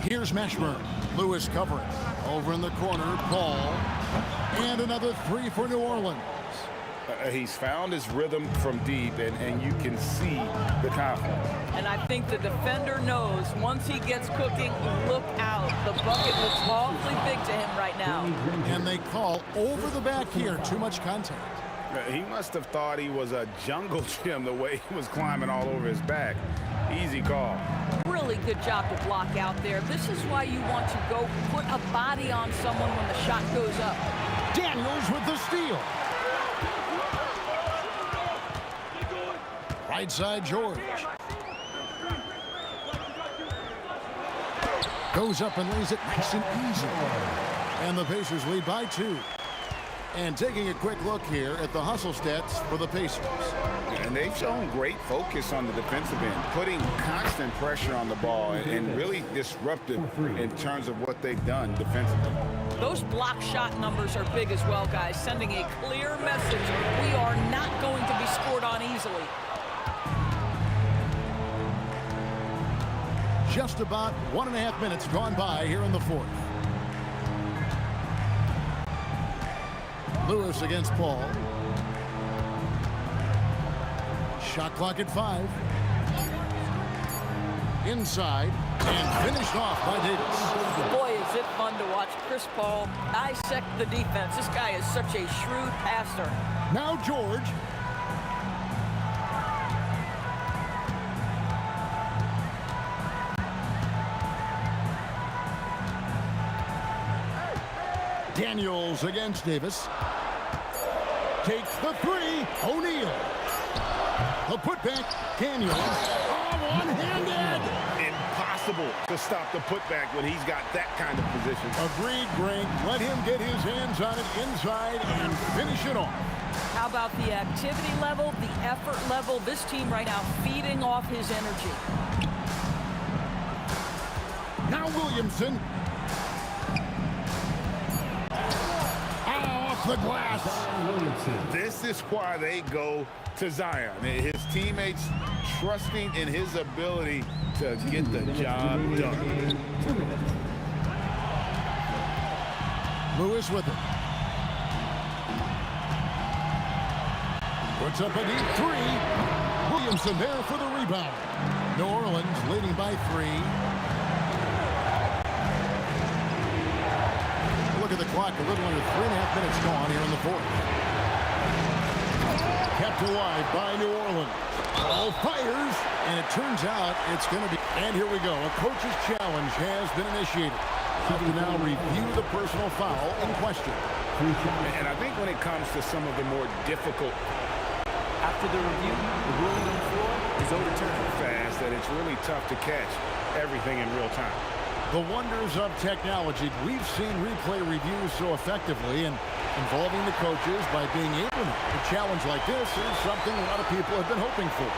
Here's Mashburn. Lewis covering. Over in the corner, Paul. And another 3 for New Orleans. He's found his rhythm from deep, and you can see the confidence. And I think the defender knows once he gets cooking, look out. The bucket looks awfully big to him right now. And they call over the back here. Too much contact. He must have thought he was a jungle gym the way he was climbing all over his back. Easy call. Really good job to block out there. This is why you want to go put a body on someone when the shot goes up. Daniels with the steal. Right side, George. Goes up and lays it nice and easy. And the Pacers lead by 2. And taking a quick look here at the hustle stats for the Pacers. And they've shown great focus on the defensive end, putting constant pressure on the ball and really disruptive in terms of what they've done defensively. Those block shot numbers are big as well, guys, sending a clear message. We are not going to be scored on easily. Just about 1.5 minutes gone by here in the 4th. Lewis against Paul. Shot clock at 5. Inside and finished off by Davis. Boy, is it fun to watch Chris Paul dissect the defense. This guy is such a shrewd passer. Now George. Daniels against Davis. Takes the three. O'Neal. The putback. Daniels. Oh, one-handed. Impossible to stop the putback when he's got that kind of position. Agreed, Greg. Let him get his hands on it inside and finish it off. How about the activity level, the effort level? This team right now feeding off his energy. Now Williamson. Off the glass. This is why they go to Zion. His teammates trusting in his ability to get the job done. Lewis with it. Puts up a deep three. Williamson there for the rebound. New Orleans leading by 3. Look at the clock. A little under 3.5 minutes gone here in the fourth. Kept alive by New Orleans. Ball fires, and it turns out it's going to be... And here we go. A coach's challenge has been initiated. Have to now review the personal foul in question. And I think when it comes to some of the more difficult... After the review, the ruling on the floor is overturned. Fast that it's really tough to catch everything in real time. The wonders of technology. We've seen replay reviews so effectively and involving the coaches by being able to. A challenge like this is something a lot of people have been hoping for.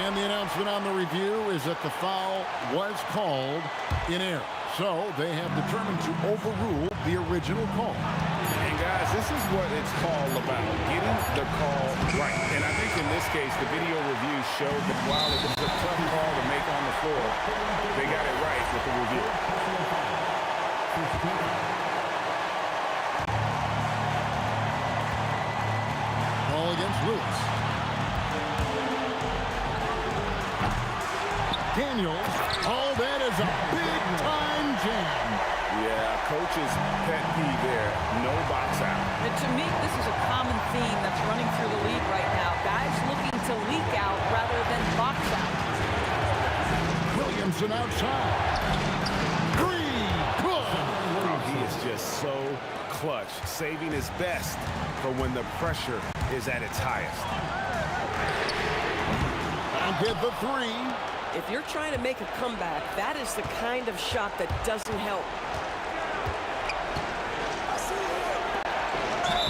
And the announcement on the review is that the foul was called in error. So they have determined to overrule the original call. And guys, this is what it's all about, getting the call right. And I think in this case, the video review showed that while it was a tough call to make on the floor, they got it right with the review. Ball against Lewis. Daniels. Oh, that is a big-time jam. Yeah, coach's pet peeve there. No box out. And to me, this is a common theme that's running through the league right now. Guys looking to leak out rather than box out. Williamson outside. 3. Good. He is just so clutch, saving his best for when the pressure is at its highest. And get the 3. If you're trying to make a comeback, that is the kind of shot that doesn't help.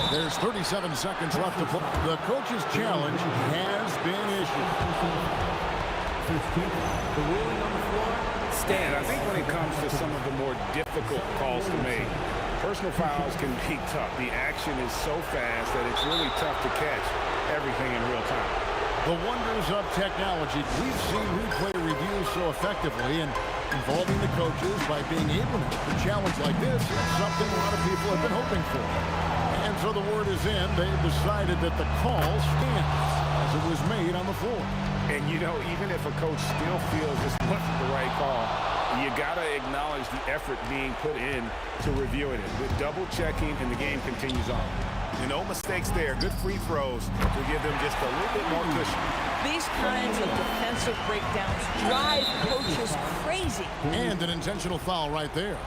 There's 37 seconds left to play. The coach's challenge has been issued. The ruling on the floor stands. And I think when it comes to some of the more difficult calls to make, personal fouls can be tough. The action is so fast that it's really tough to catch everything in real time. The wonders of technology. We've seen replay reviews so effectively and involving the coaches by being able to. A challenge like this is something a lot of people have been hoping for. And so the word is in. They've decided that the call stands as it was made on the floor. And, you know, even if a coach still feels this wasn't the right call, you got to acknowledge the effort being put in to reviewing it. With double checking, and the game continues on. And no mistakes there. Good free throws to give them just a little bit more cushion. These kinds of defensive breakdowns drive coaches crazy. And an intentional foul right there.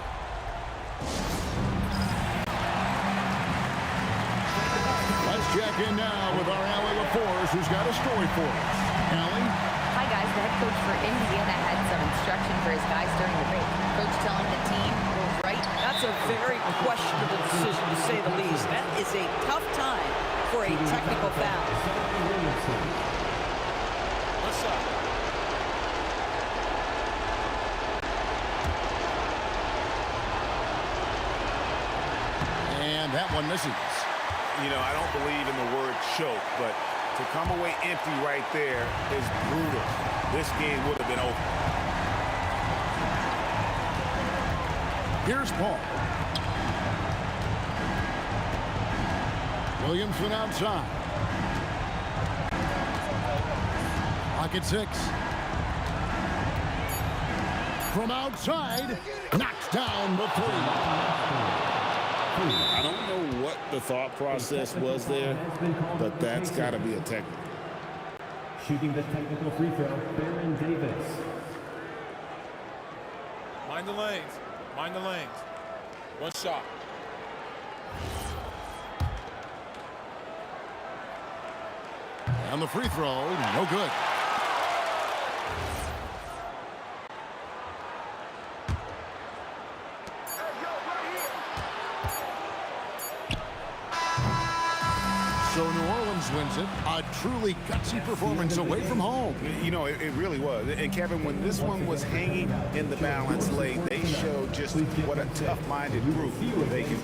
Let's check in now with our Allie LaForce, who's got a story for us. Allie? Hi, guys. The head coach for Indiana had some instruction for his guys during the break. Coach telling the team, "We're right." That's a very questionable decision, to say the least. That is a tough time for a technical foul. What's up? And that one misses. You know, I don't believe in the word choke, but to come away empty right there is brutal. This game would have been over. Here's Paul. Williamson outside. Clock at 6. From outside, knocks down the 3. I don't know what the thought process was there, but that's got to be a technical. Shooting the technical free throw, Baron Davis. Mind the lanes. Mind the lanes. One shot. And the free throw, no good. So New Orleans wins it. A truly gutsy performance away from home. You know, it really was. And Kevin, when this one was hanging in the balance late, they showed just what a tough-minded group they can.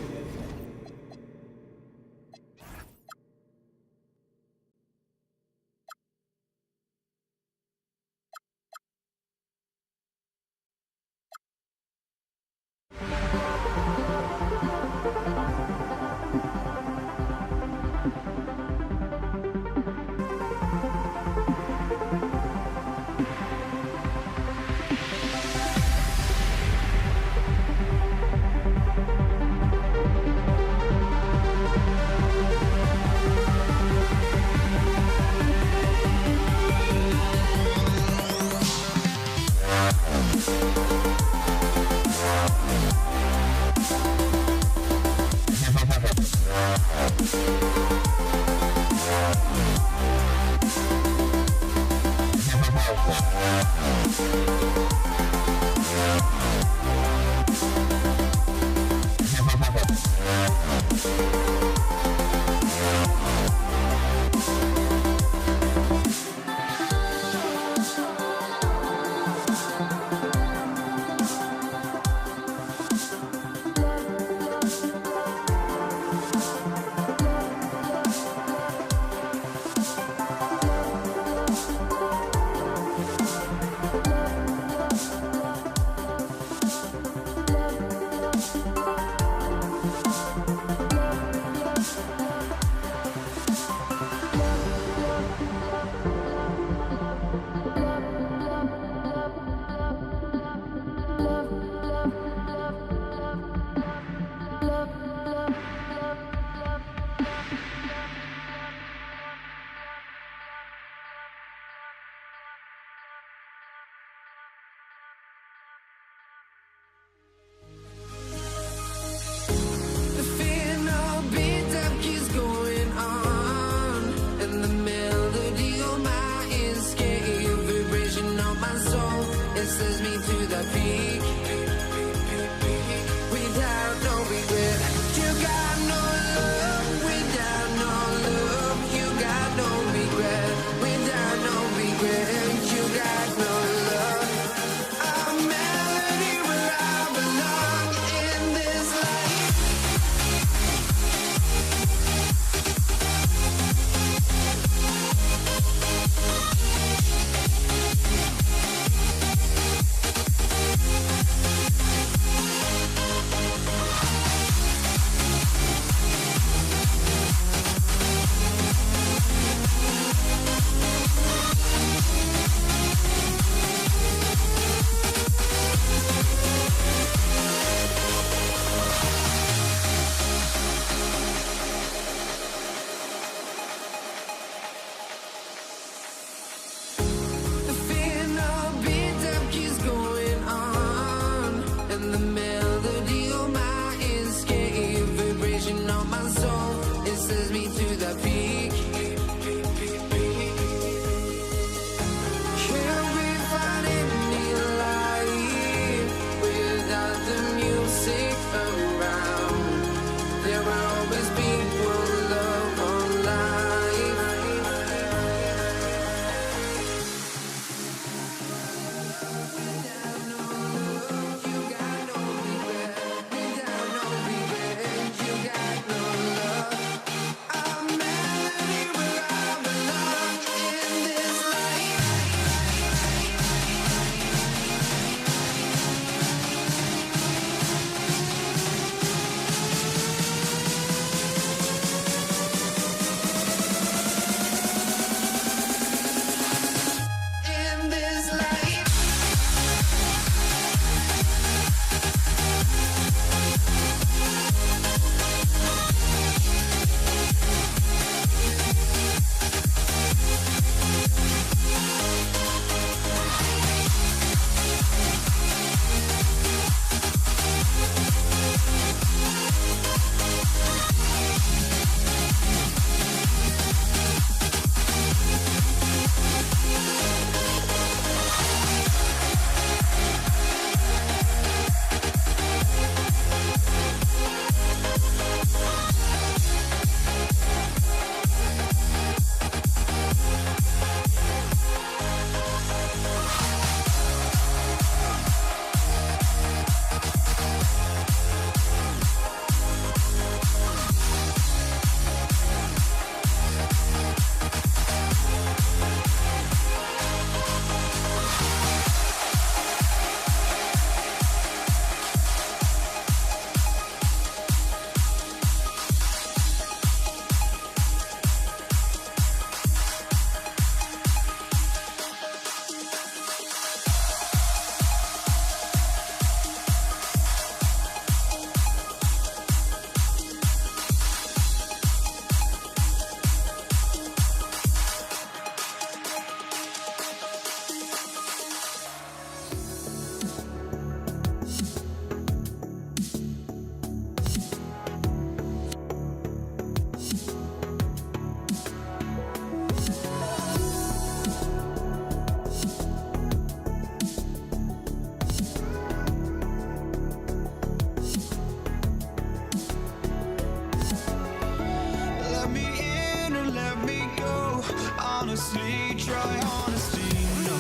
try honesty. No,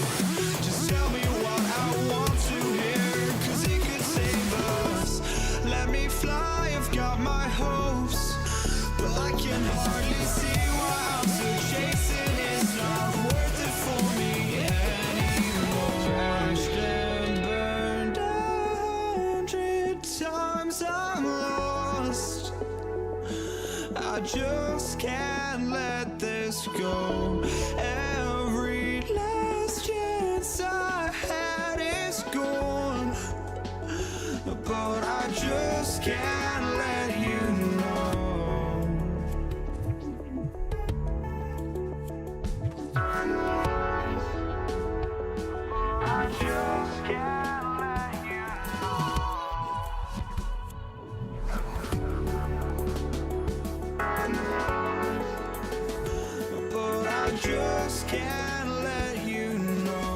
just tell me what I want to hear, 'cause it could save us. Let me fly, I've got my hopes, but I can hardly see why I'm still chasing. It's not worth it for me anymore. Crashed and burned 100 times, I'm lost. I just can't let this go. Every last chance I had is gone, but I just can't let you know. I just can't let you know. But I just can't let you know.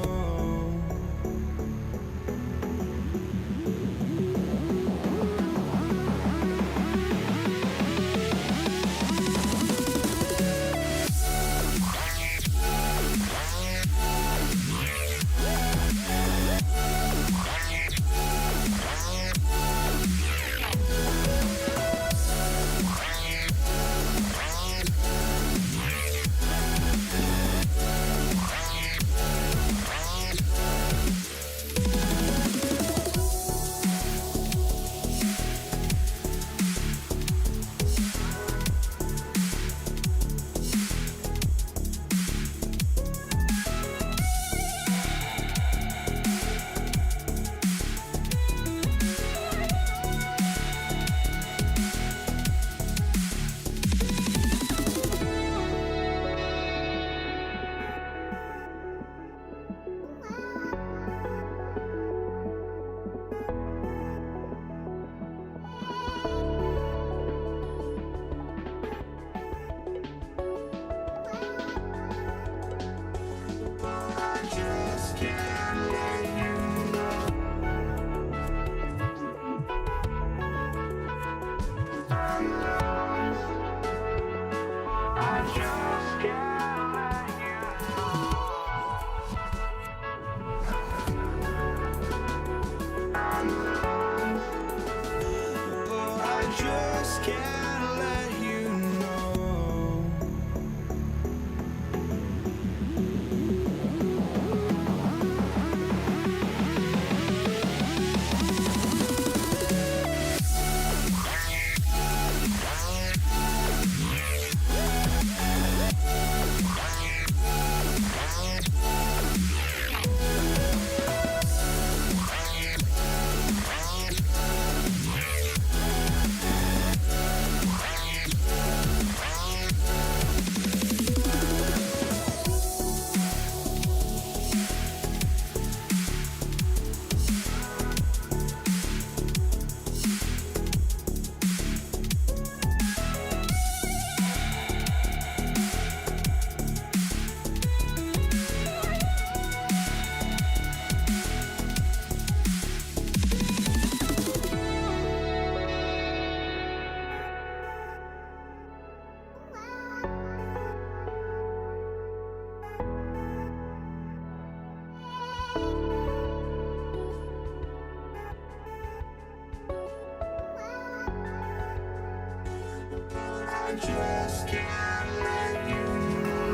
Just can't let you know.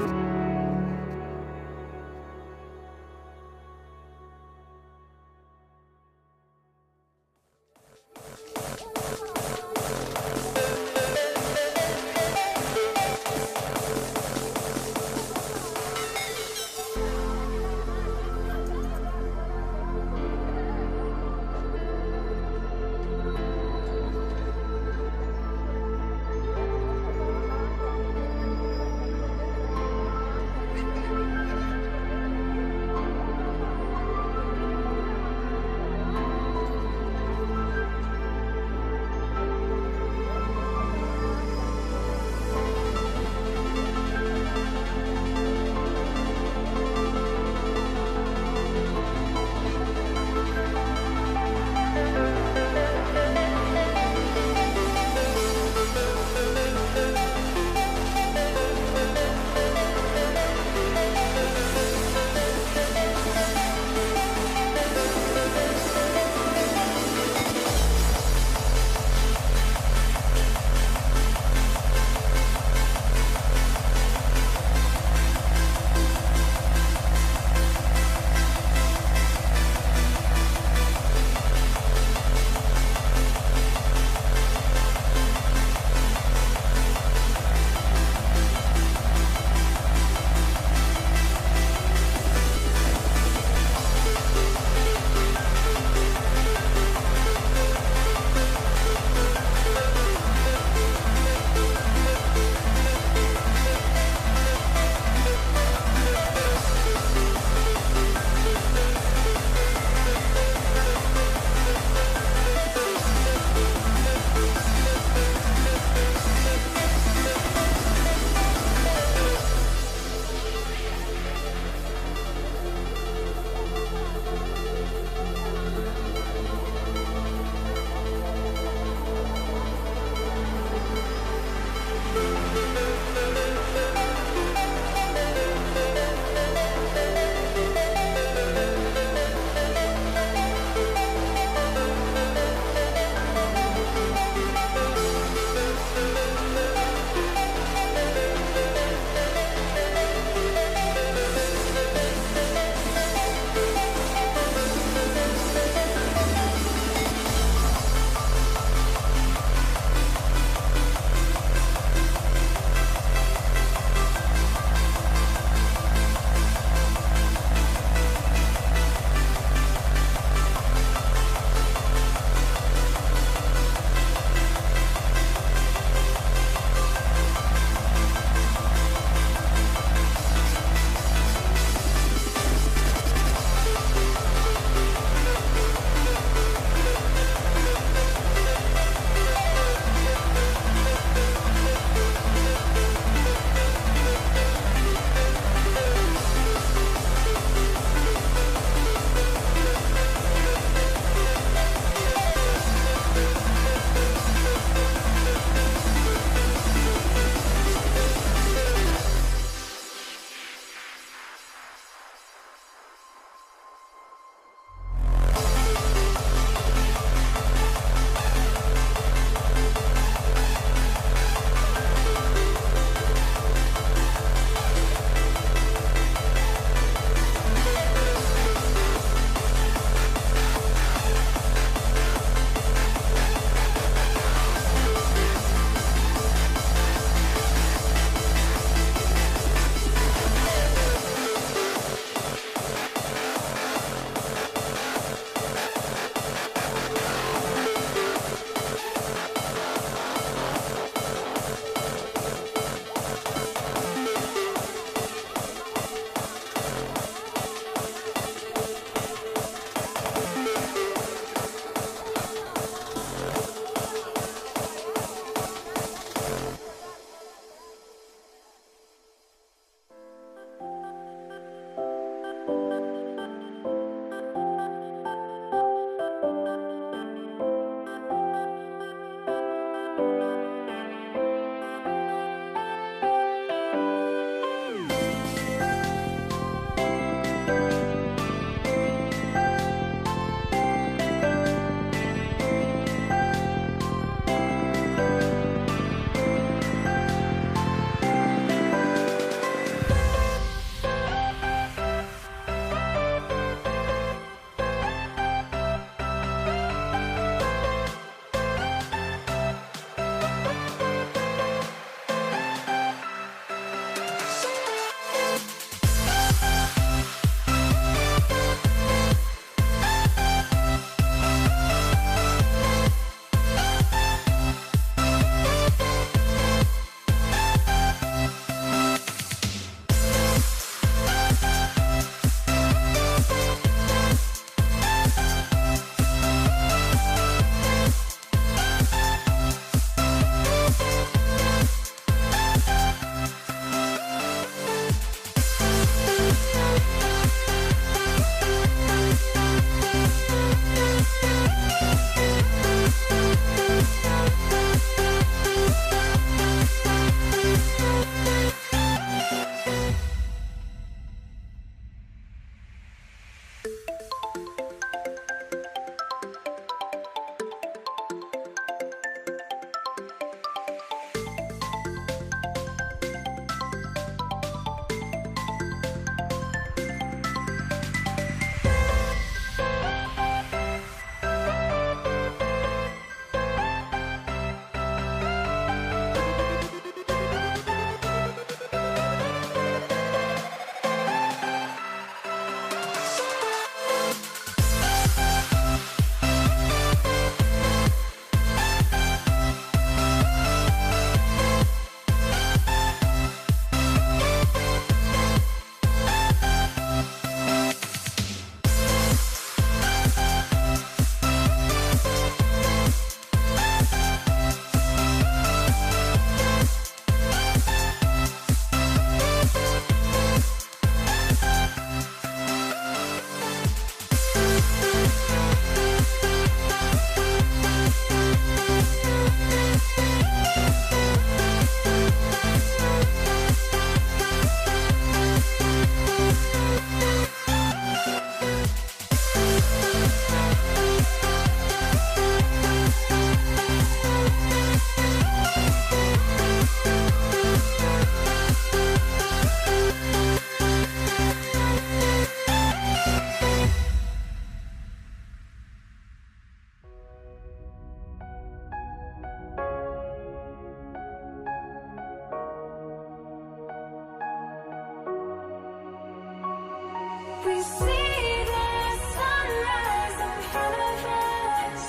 We see the sunrise in front of us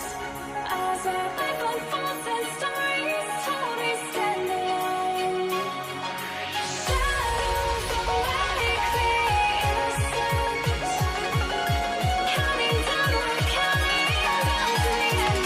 as our life unfolds and stories told. We stand alone. Shadows awake the innocence, counting down, we're counting down to the end.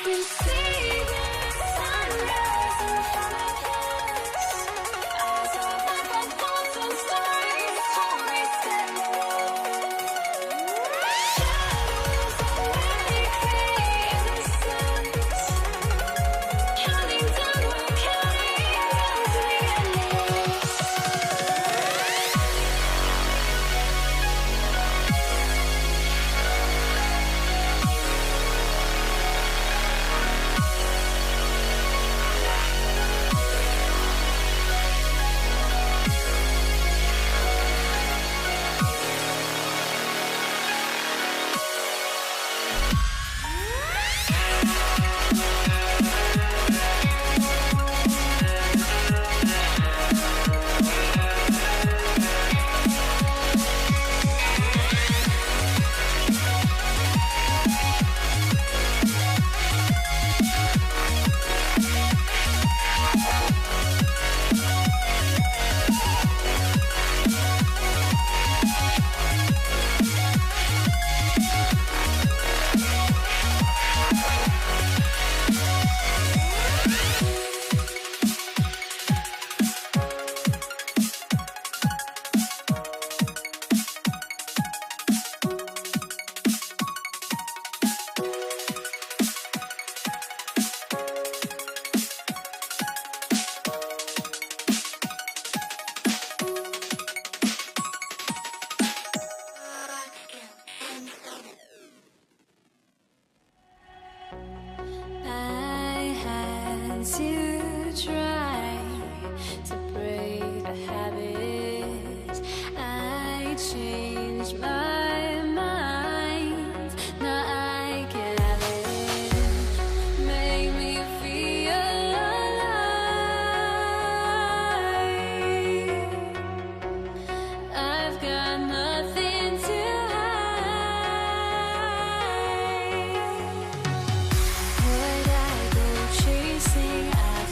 We see the sunrise in front of us as our life unfolds and stories told. We stand alone. Shadows awake the innocence, counting down, we're counting down to the endless. I had to try to break the habit. I changed my mind. Now I can have it. Make me feel alive. I've got nothing to hide. Would I go chasing after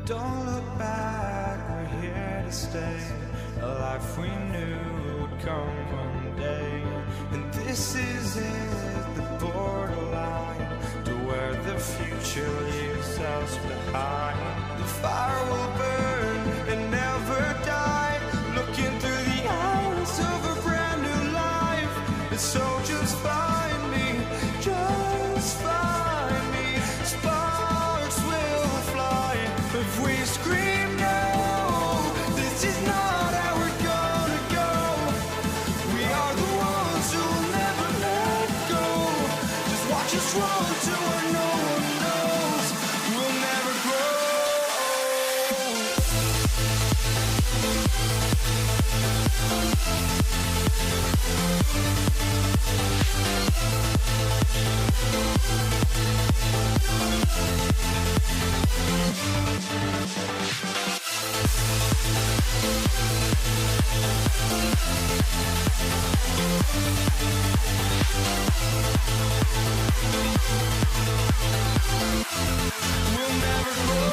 Don't look back, we're here to stay. A life we knew would come one day. And this is it, the borderline to where the future leaves us behind. The fire will burn and never die, looking through the eyes of a brand new life. And so just find me, just find me. Sparks will fly if we scream no. This is not how we're gonna go. We are the ones who'll never let go. Just watch us run to where no one knows. We'll never grow. We'll never grow.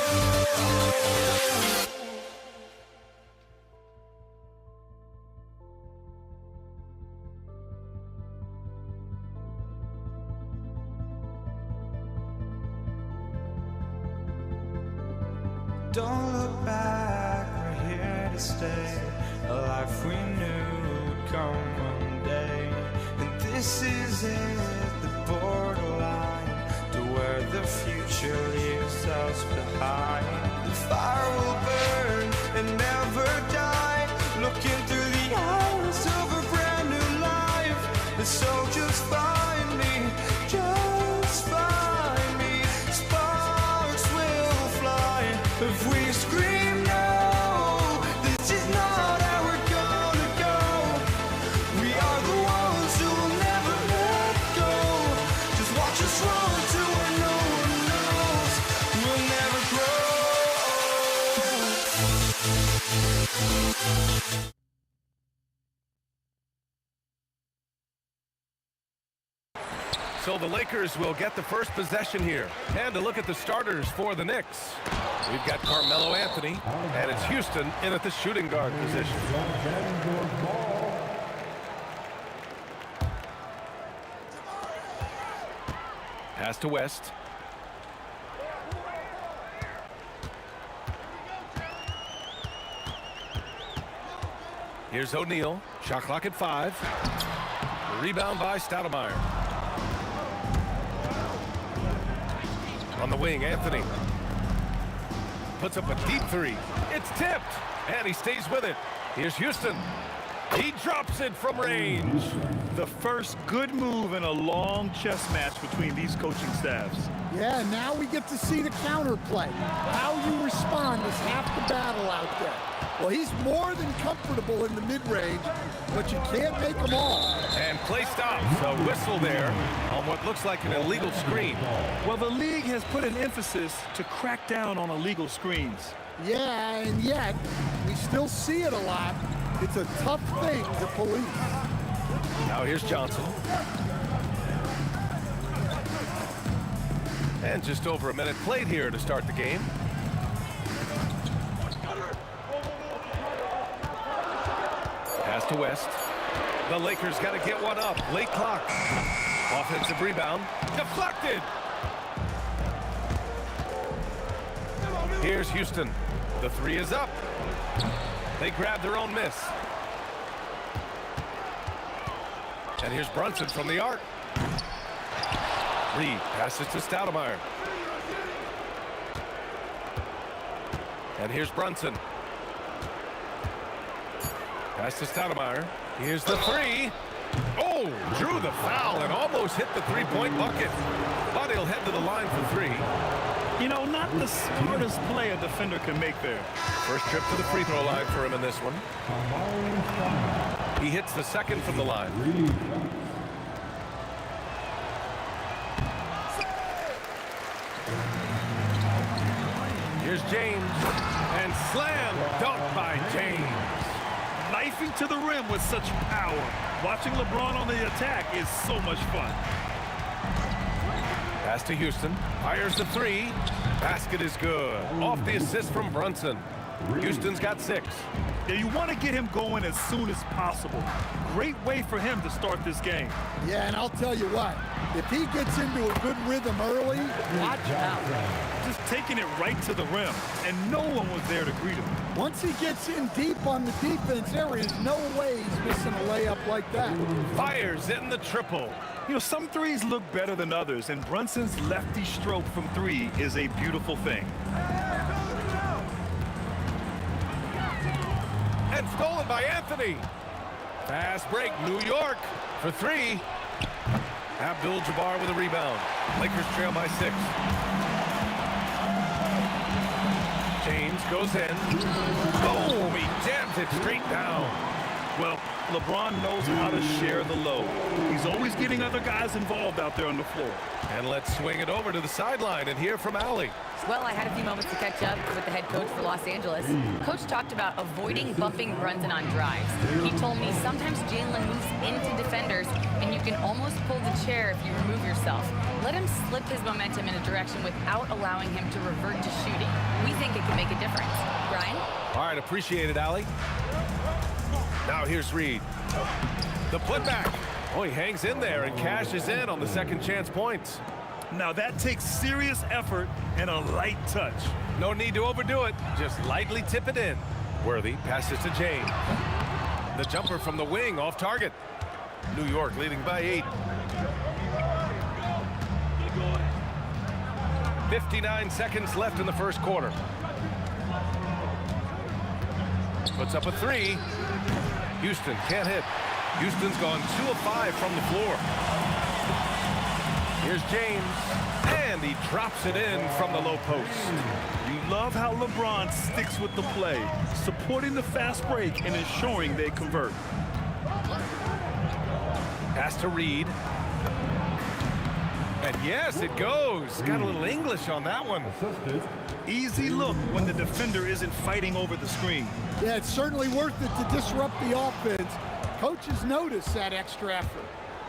Don't look back, we're here to stay. A life we knew would come one day. And this is it, the borderline to where the future leaves us behind. The fire will burn and never die, looking through the eyes of a brand new life. And so just find me, just find me. Sparks will fly if we scream no. This is not how we're gonna go. We are the ones who will never let go. Just watch us run to where no one knows. We'll never grow. So the Lakers will get the first possession here. And to look at the starters for the Knicks. We've got Carmelo Anthony, and it's Houston in at the shooting guard position. Pass to West. Here's O'Neal. Shot clock at 5. Rebound by Stoudemire. On the wing, Anthony. Puts up a deep three. It's tipped, and he stays with it. Here's Houston. He drops it from range. The first good move in a long chess match between these coaching staffs. Yeah, now we get to see the counterplay. How you respond is half the battle out there. Well, he's more than comfortable in the mid-range, but you can't make them all. And play stops. A whistle there on what looks like an illegal screen. Well, the league has put an emphasis to crack down on illegal screens. Yeah, and yet, we still see it a lot. It's a tough thing to police. Now here's Johnson. And just over a minute played here to start the game. Pass to West. The Lakers got to get one up. Late clock. Offensive rebound. Deflected. Here's Houston. The three is up. They grab their own miss. And here's Brunson from the arc. Reed passes to Stoudemire. And here's Brunson. Pass to Stoudemire. Here's the three. Oh, drew the foul and almost hit the three-point bucket. But he'll head to the line for three. You know, not the smartest play a defender can make there. First trip to the free throw line for him in this one. He hits the second from the line. Here's James. And slam dunk by James. Knifing to the rim with such power. Watching LeBron on the attack is so much fun. Pass to Houston. Fires the three. Basket is good. Off the assist from Brunson. Houston's got 6. Yeah, you want to get him going as soon as possible. Great way for him to start this game. Yeah, and I'll tell you what, if he gets into a good rhythm early, watch out. Just taking it right to the rim, and no one was there to greet him. Once he gets in deep on the defense, there is no way he's missing a layup like that. Fires in the triple. You know, some threes look better than others, and Brunson's lefty stroke from 3 is a beautiful thing. And stolen by Anthony. Fast break, New York for 3. Abdul-Jabbar with a rebound. Lakers trail by 6. James goes in. Boom! He jams it straight down. Well, LeBron knows how to share the load. He's always getting other guys involved out there on the floor. And let's swing it over to the sideline and hear from Allie. Well, I had a few moments to catch up with the head coach for Los Angeles. Coach talked about avoiding bumping Brunson on drives. He told me sometimes Jalen moves into defenders, and you can almost pull the chair if you remove yourself. Let him slip his momentum in a direction without allowing him to revert to shooting. We think it can make a difference. Brian? All right, appreciate it, Allie. Now here's Reed. The putback. Oh, he hangs in there and cashes in on the second chance points. Now that takes serious effort and a light touch. No need to overdo it. Just lightly tip it in. Worthy passes to James. The jumper from the wing off target. New York leading by 8. 59 seconds left in the first quarter. Puts up a 3. Houston can't hit. Houston's gone 2 of 5 from the floor. Here's James, and he drops it in from the low post. You love how LeBron sticks with the play, supporting the fast break and ensuring they convert. Pass to Reed. And yes, it goes. Got a little English on that one. Easy look when the defender isn't fighting over the screen. Yeah, it's certainly worth it to disrupt the offense. Coaches notice that extra effort.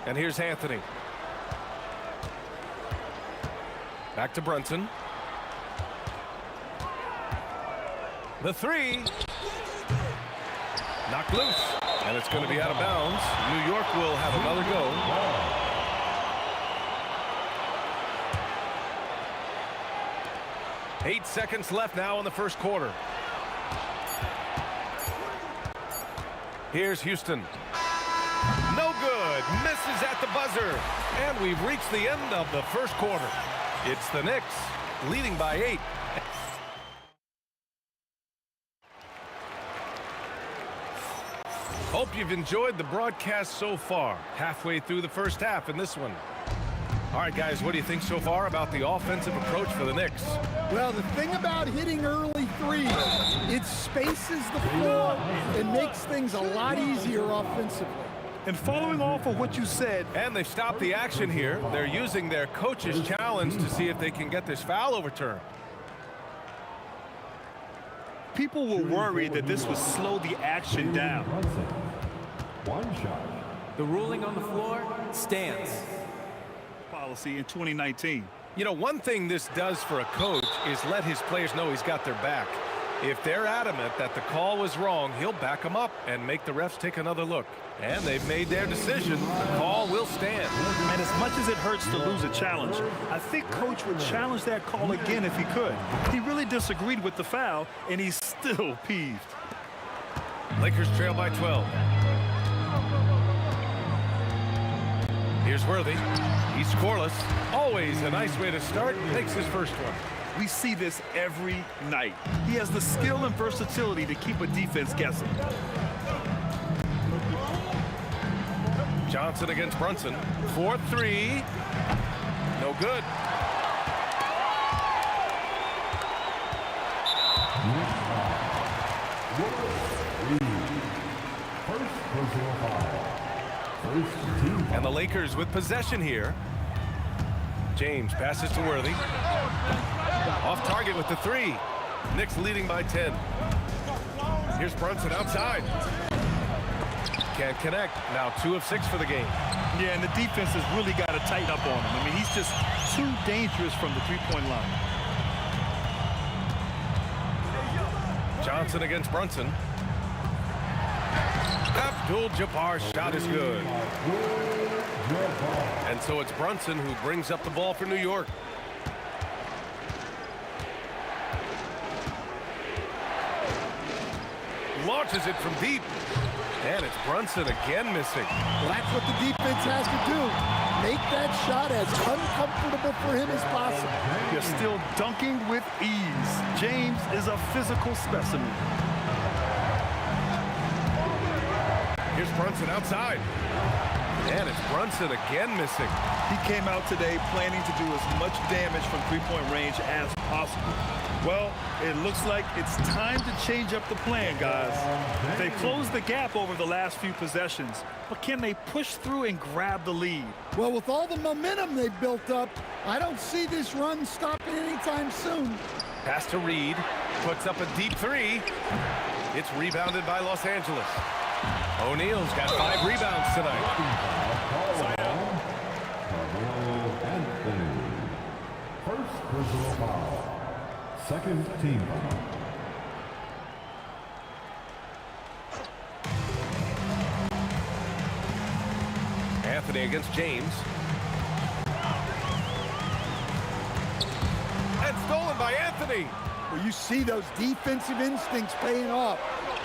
And here's Anthony. Back to Brunson. The 3. Knocked loose. And it's going to be out of bounds. New York will have another go. Eight seconds left now in the first quarter. Here's Houston. No good. Misses at the buzzer. And we've reached the end of the first quarter. It's the Knicks leading by 8. Hope you've enjoyed the broadcast so far. Halfway through the first half in this one. All right, guys, what do you think so far about the offensive approach for the Knicks? Well, the thing about hitting early threes, it spaces the floor and makes things a lot easier offensively. And following off of what you said, and they've stopped the action here. They're using their coach's challenge to see if they can get this foul overturned. people were worried that this would slow the action down. One shot. The ruling on the floor stands. Policy in 2019. You know, one thing this does for a coach is let his players know he's got their back. If they're adamant that the call was wrong, he'll back them up and make the refs take another look. And they've made their decision. The call will stand. And as much as it hurts to lose a challenge, I think Coach would challenge that call again if he could. He really disagreed with the foul, and he's still peeved. Lakers trail by 12. Here's Worthy. He's scoreless. Always a nice way to start. Makes his first one. We see this every night. He has the skill and versatility to keep a defense guessing. Johnson against Brunson. 4-3. No good. And the Lakers with possession here. James passes to Worthy. Off target with the three. Knicks leading by 10. Here's Brunson outside. Can't connect. Now 2 of 6 for the game. Yeah, and the defense has really got to tighten up on him. I mean, he's just too dangerous from the three-point line. Johnson against Brunson. Abdul-Jabbar's shot is good. And so it's Brunson who brings up the ball for New York. Launches it from deep. And it's Brunson again missing. Well, that's what the defense has to do. Make that shot as uncomfortable for him as possible. You're still dunking with ease. James is a physical specimen. Here's Brunson outside. And it's Brunson again missing. He came out today planning to do as much damage from three-point range as possible. Well, it looks like it's time to change up the plan, guys. They closed the gap over the last few possessions, but can they push through and grab the lead? Well, with all the momentum they've built up, I don't see this run stopping anytime soon. Pass to Reed. Puts up a deep three. It's rebounded by Los Angeles. O'Neal's got 5 rebounds tonight. Anthony. First personal foul. Second team foul. Anthony against James. And stolen by Anthony. Well, you see those defensive instincts paying off.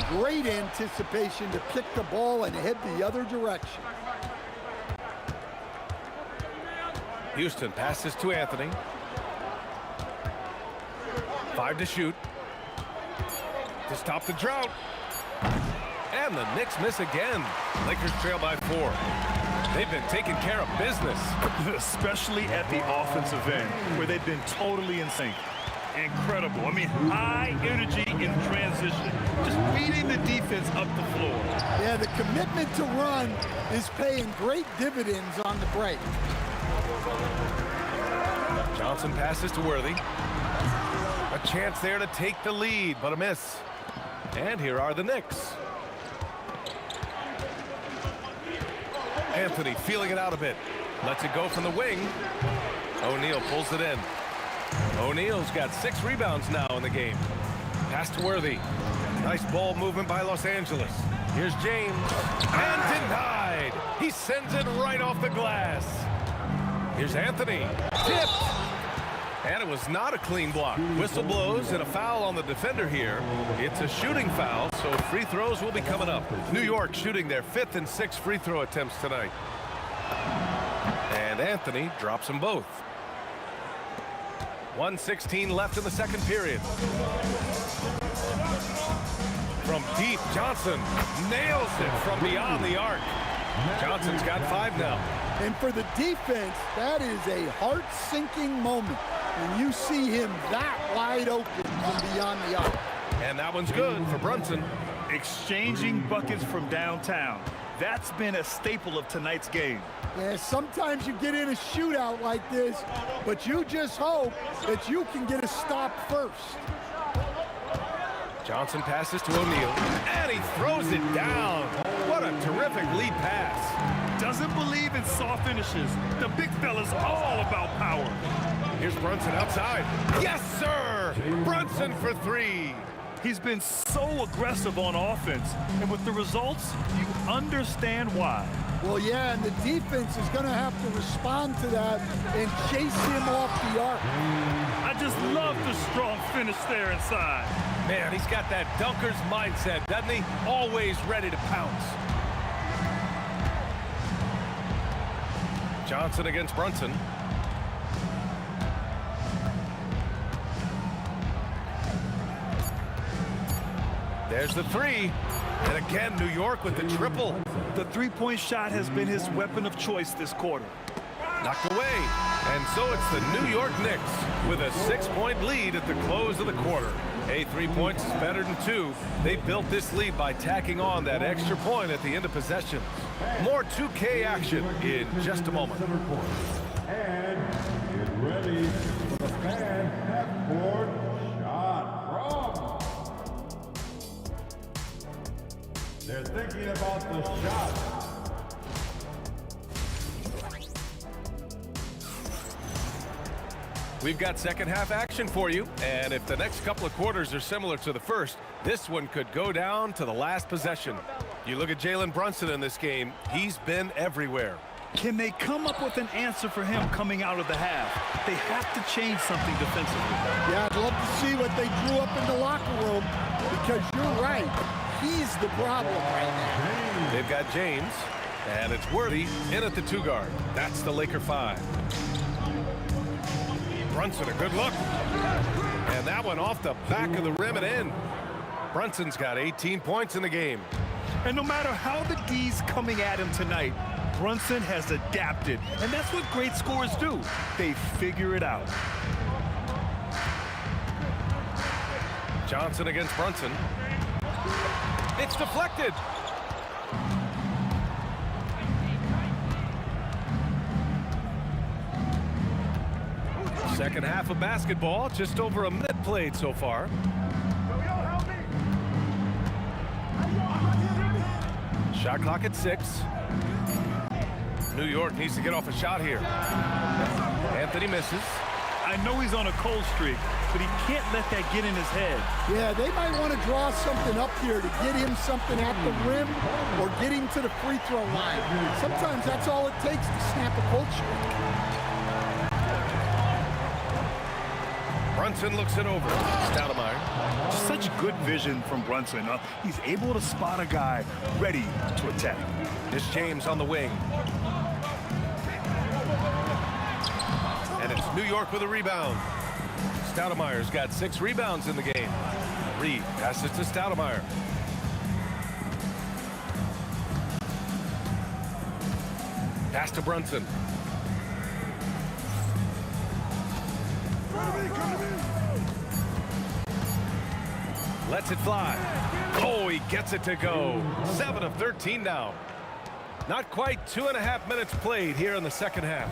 Great anticipation to pick the ball and head the other direction. Houston passes to Anthony. 5 to shoot. To stop the drought. And the Knicks miss again. Lakers trail by 4. They've been taking care of business. Especially at the offensive end, where they've been totally in sync. Incredible. I mean, high energy in transition. Just beating the defense up the floor. Yeah, the commitment to run is paying great dividends on the break. Johnson passes to Worthy. A chance there to take the lead, but a miss. And here are the Knicks. Anthony feeling it out a bit. Lets it go from the wing. O'Neal pulls it in. O'Neal's got 6 rebounds now in the game. Pass to Worthy. Nice ball movement by Los Angeles. Here's James. And denied. He sends it right off the glass. Here's Anthony. Tipped. And it was not a clean block. Whistle blows and a foul on the defender here. It's a shooting foul, so free throws will be coming up. New York shooting their 5th and 6th free throw attempts tonight. And Anthony drops them both. 1:16 left in the second period. From deep, Johnson nails it from beyond the arc. Johnson's got 5 now. And for the defense, that is a heart-sinking moment when you see him that wide open from beyond the arc. And that one's good for Brunson. Exchanging buckets from downtown. That's been a staple of tonight's game. Yeah, sometimes you get in a shootout like this, but you just hope that you can get a stop first. Johnson passes to O'Neal, and he throws it down. What a terrific lead pass. Doesn't believe in soft finishes. The big fella's all about power. Here's Brunson outside. Yes, sir! Brunson for 3. He's been so aggressive on offense, and with the results, you understand why. Well, yeah, and the defense is going to have to respond to that and chase him off the arc. I just love the strong finish there inside. Man, he's got that dunker's mindset, doesn't he? Always ready to pounce. Johnson against Brunson. There's the 3. And again, New York with the triple. The three-point shot has been his weapon of choice this quarter. Knocked away. And so it's the New York Knicks with a 6-point lead at the close of the quarter. Hey, 3 points is better than 2. They built this lead by tacking on that extra point at the end of possession. More 2K action in just a moment. And get ready for the fan half-court shot from. They're thinking about the shot. We've got second half action for you, and if the next couple of quarters are similar to the first, this one could go down to the last possession. You look at Jalen Brunson in this game, he's been everywhere. Can they come up with an answer for him coming out of the half? They have to change something defensively. Yeah, I'd love to see what they drew up in the locker room, because you're right. He's the problem right now. They've got James, and it's Worthy in at the 2-guard. That's the Laker 5. Brunson, a good look. And that one off the back of the rim and in. Brunson's got 18 points in the game. And no matter how the D's coming at him tonight, Brunson has adapted. And that's what great scorers do. They figure it out. Johnson against Brunson. It's deflected. Second half of basketball, just over a minute played so far. Shot clock at 6. New York needs to get off a shot here. Anthony misses. I know he's on a cold streak, but he can't let that get in his head. Yeah, they might want to draw something up here to get him something at the rim or get him to the free throw line. Sometimes that's all it takes to snap a cold streak. Brunson looks it over. Stoudemire. Such good vision from Brunson. He's able to spot a guy ready to attack. This James on the wing. And it's New York with a rebound. Stoudemire's got 6 rebounds in the game. Reed passes to Stoudemire. Pass to Brunson. Lets it fly. Oh, he gets it to go. 7 of 13 now. Not quite 2.5 minutes played here in the second half.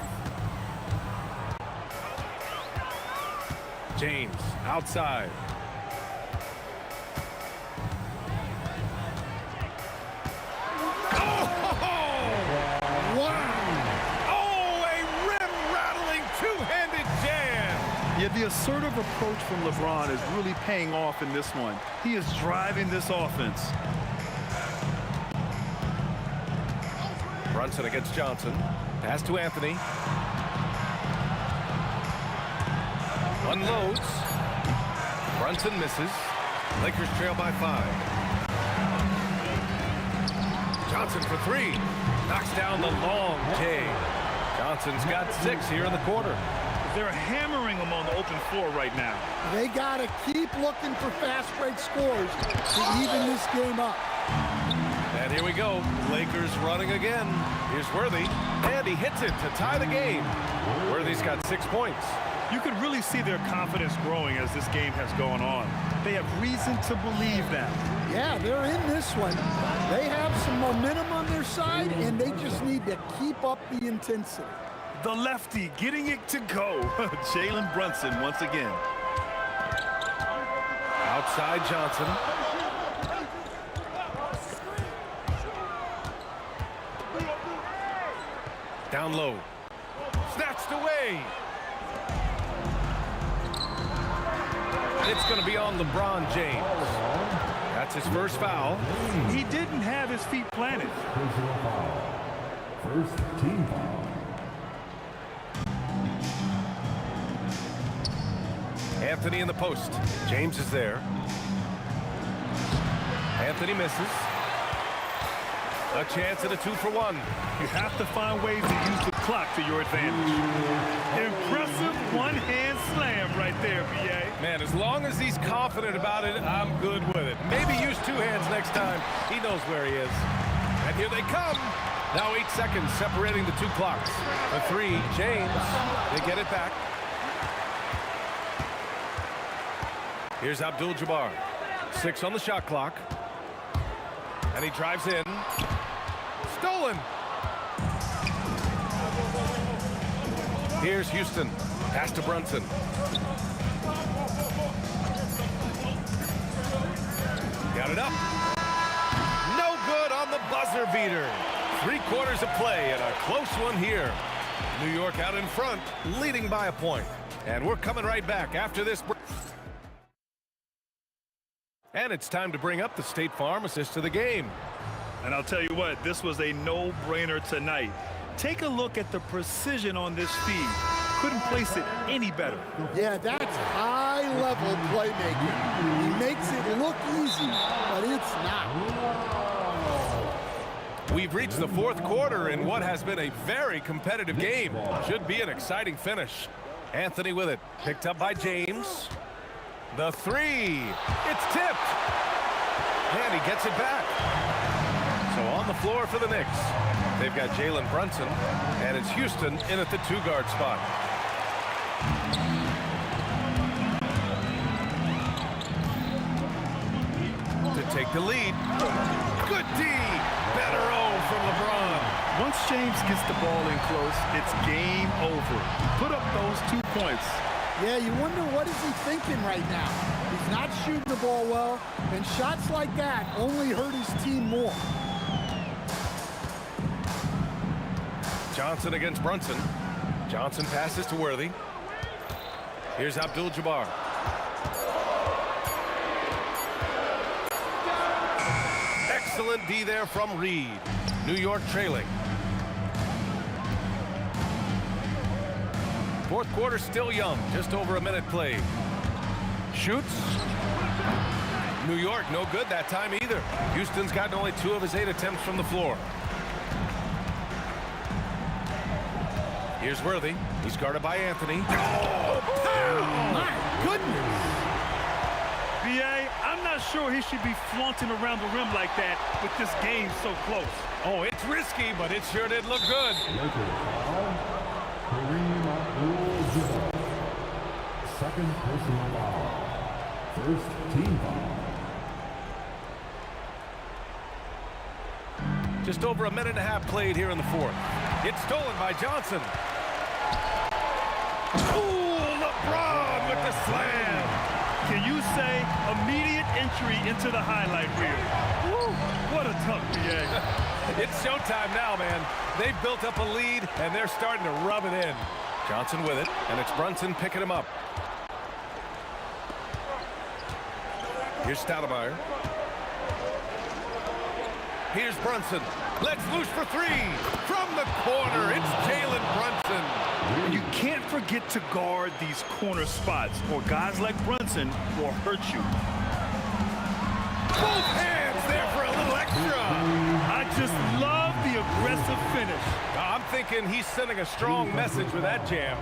James outside. Yeah, the assertive approach from LeBron is really paying off in this one. He is driving this offense. Brunson against Johnson. Pass to Anthony. Unloads. Brunson misses. Lakers trail by 5. Johnson for 3. Knocks down the long J. Johnson's got 6 here in the quarter. They're hammering him on the open floor right now. They got to keep looking for fast break scores to even this game up. And here we go. Lakers running again. Here's Worthy. And he hits it to tie the game. Worthy's got 6 points. You could really see their confidence growing as this game has gone on. They have reason to believe that. Yeah, they're in this one. They have some momentum on their side, and they just need to keep up the intensity. The lefty getting it to go. Jalen Brunson once again. Outside Johnson. Down low. Snatched away. It's going to be on LeBron James. That's his first foul. He didn't have his feet planted. First team foul. Anthony in the post. James is there. Anthony misses. A chance at a 2-for-1. You have to find ways to use the clock to your advantage. Impressive one-hand slam right there, B.A. Man, as long as he's confident about it, I'm good with it. Maybe use 2 hands next time. He knows where he is. And here they come. Now 8 seconds separating the 2 clocks. The 3, James. They get it back. Here's Abdul-Jabbar. 6 on the shot clock. And he drives in. Stolen. Here's Houston. Pass to Brunson. Got it up. No good on the buzzer beater. 3 quarters of play and a close one here. New York out in front, leading by a point. And we're coming right back after this break. And it's time to bring up the State Farm assist to the game. And I'll tell you what, this was a no-brainer tonight. Take a look at the precision on this feed. Couldn't place it any better. Yeah, that's high-level playmaking. He makes it look easy, but it's not. We've reached the fourth quarter in what has been a very competitive game. Should be an exciting finish. Anthony with it, picked up by James. The three, it's tipped. And he gets it back. So on the floor for the Knicks. They've got Jalen Brunson, and it's Houston in at the two-guard spot. To take the lead. Good D. Better O from LeBron. Once James gets the ball in close, it's game over. Put up those 2 points. Yeah, you wonder what is he thinking right now. He's not shooting the ball well, and shots like that only hurt his team more. Johnson against Brunson. Johnson passes to Worthy. Here's Abdul-Jabbar. Excellent D there from Reed. New York trailing. Fourth quarter still young. Just over a minute played. Shoots. New York no good that time either. Houston's gotten only 2 of his 8 attempts from the floor. Here's Worthy. He's guarded by Anthony. Oh, my goodness. B.A., I'm not sure he should be flaunting around the rim like that with this game so close. Oh, it's risky, but it sure did look good. Second personal foul. First team foul. Just over a minute and a half played here in the fourth. It's stolen by Johnson. Ooh, LeBron with the slam. Can you say immediate entry into the highlight reel? Woo, what a dunk, B.A. It's showtime now, man. They've built up a lead, and they're starting to rub it in. Johnson with it, and it's Brunson picking him up. Here's Stoudemire. Here's Brunson. Let's loose for three. From the corner, it's Jalen Brunson. You can't forget to guard these corner spots, or guys like Brunson will hurt you. Both hands there for a little extra. I just love the aggressive finish. I'm thinking he's sending a strong message with that jam.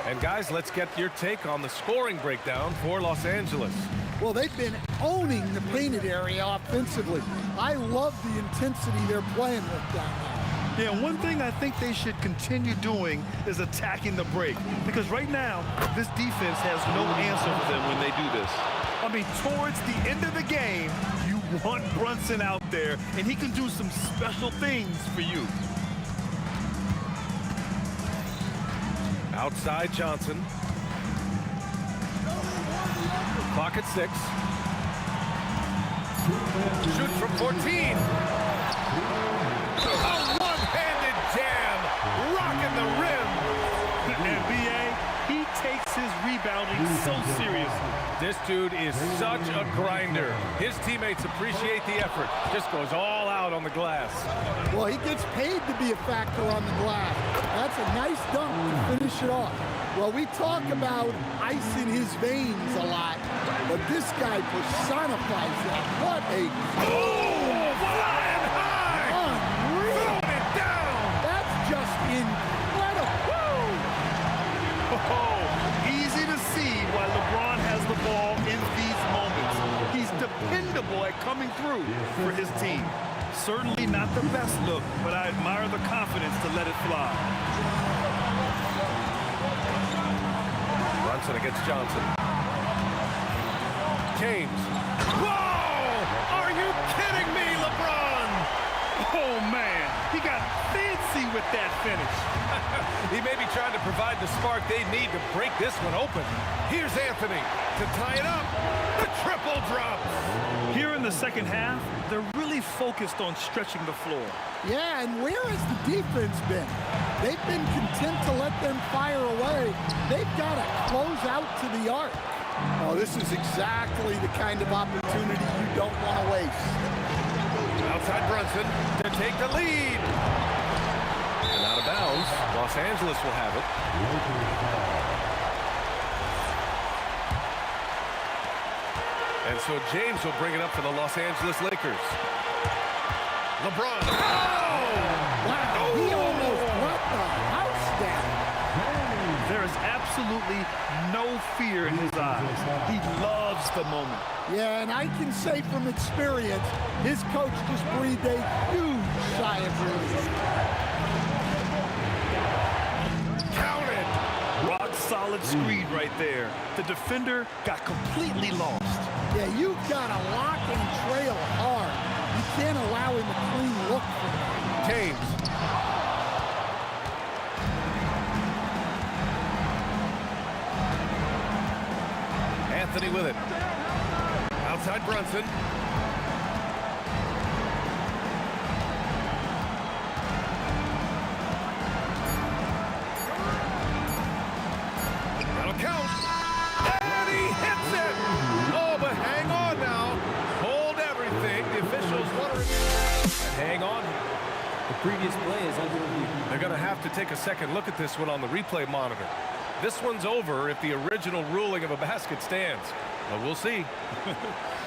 And guys, let's get your take on the scoring breakdown for Los Angeles. Well, they've been owning the painted area offensively. I love the intensity they're playing with down there. Yeah, one thing I think they should continue doing is attacking the break. Because right now, this defense has no answer for them when they do this. I mean, towards the end of the game, you want Brunson out there, and he can do some special things for you. Outside Johnson. Clock at 6. Shoots from 14. A one-handed jam. Rocking the rim. And B.A., he takes his rebounding so seriously. This dude is such a grinder. His teammates appreciate the effort. Just goes all out on the glass. Well, he gets paid to be a factor on the glass. That's a nice dunk to finish it off. Well, we talk about ice in his veins a lot, but this guy personifies that. What a... Oh, flying high! Unreal! Throwing it down! That's just incredible! Oh, easy to see why LeBron has the ball in these moments. He's dependable at coming through for his team. Certainly not the best look, but I admire the confidence to let it fly. Brunson against Johnson. James. Whoa! Are you kidding me, LeBron? Oh, man. He got fancy with that finish. He may be trying to provide the spark they need to break this one open. Here's Anthony to tie it up. The triple drop. Here in the second half, they're really really focused on stretching the floor. Yeah, and where has the defense been? They've been content to let them fire away. They've got to close out to the arc. Oh, this is exactly the kind of opportunity you don't want to waste. Outside Brunson to take the lead. And out of bounds. Los Angeles will have it. And so James will bring it up for the Los Angeles Lakers. LeBron. Oh! Wow, he almost brought the house down. There is absolutely no fear in his eyes. He loves the moment. Yeah, and I can say from experience, his coach just breathed a huge sigh of relief. Counted. Rock solid screen right there. The defender got completely lost. Yeah, you've got to lock and trail hard. You can't allow him a clean look from that. James. Anthony with it. Outside Brunson. That'll count. And he hits it. Oh, but hang on now. Hold everything. The officials wondering. Hang on. The previous play is under review. They're going to have to take a second look at this one on the replay monitor. This one's over if the original ruling of a basket stands. But we'll see.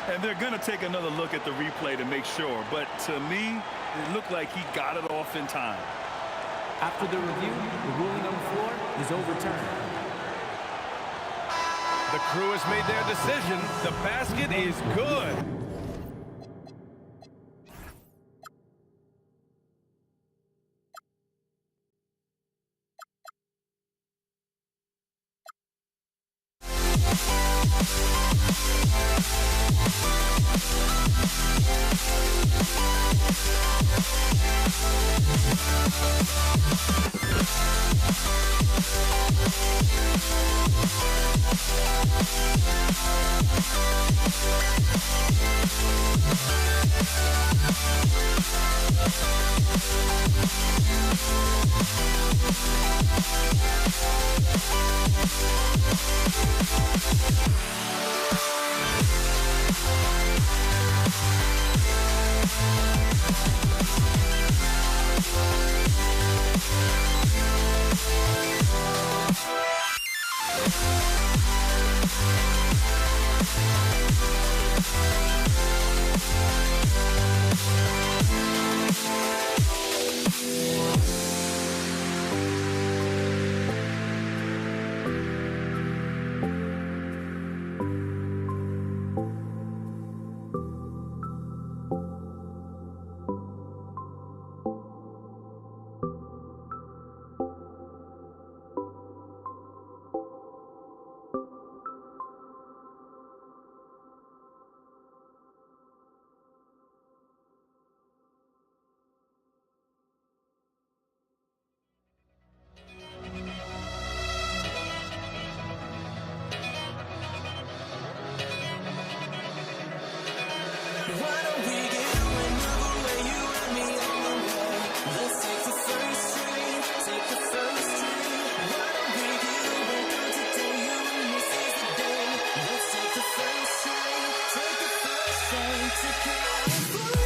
And they're going to take another look at the replay to make sure. But to me, it looked like he got it off in time. After the review, the ruling on the floor is overturned. The crew has made their decision. The basket is good. Why don't we get away, move away, you and me on the way? Let's take the first train, take the first train. Why don't we get away, go today, you and me seize the day. Let's take the first train, take the first train to California.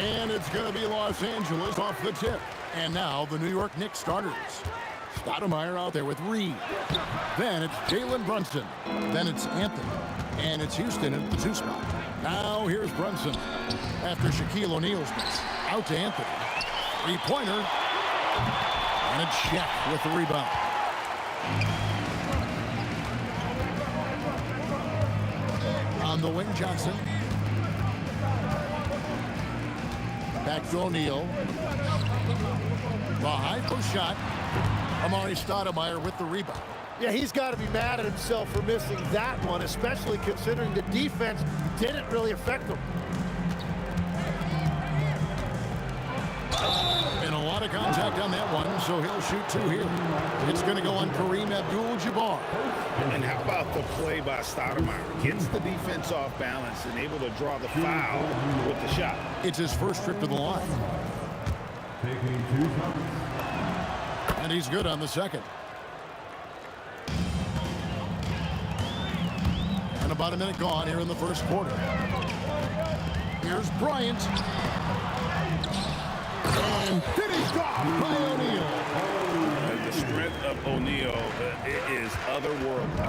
And it's going to be Los Angeles off the tip. And now the New York Knicks starters. Stoudemire out there with Reed. Then it's Jalen Brunson. Then it's Anthony. And it's Houston at the 2 spot. Now here's Brunson. After Shaquille O'Neal's miss. Out to Anthony. 3-pointer. And it's Shaq with the rebound. On the wing, Johnson. Back to O'Neal. The high post shot. Amari Stoudemire with the rebound. Yeah, he's got to be mad at himself for missing that one, especially considering the defense didn't really affect him. And a lot of contact on that one, so he'll shoot 2 here. It's going to go on Kareem Abdul-Jabbar. And how about the play by Stoudemire? Gets the defense off balance and able to draw the foul with the shot. It's his first trip to the line. And he's good on the second. And about a minute gone here in the first quarter. Here's Bryant. And finished off by O'Neal. The strength of O'Neal is otherworldly.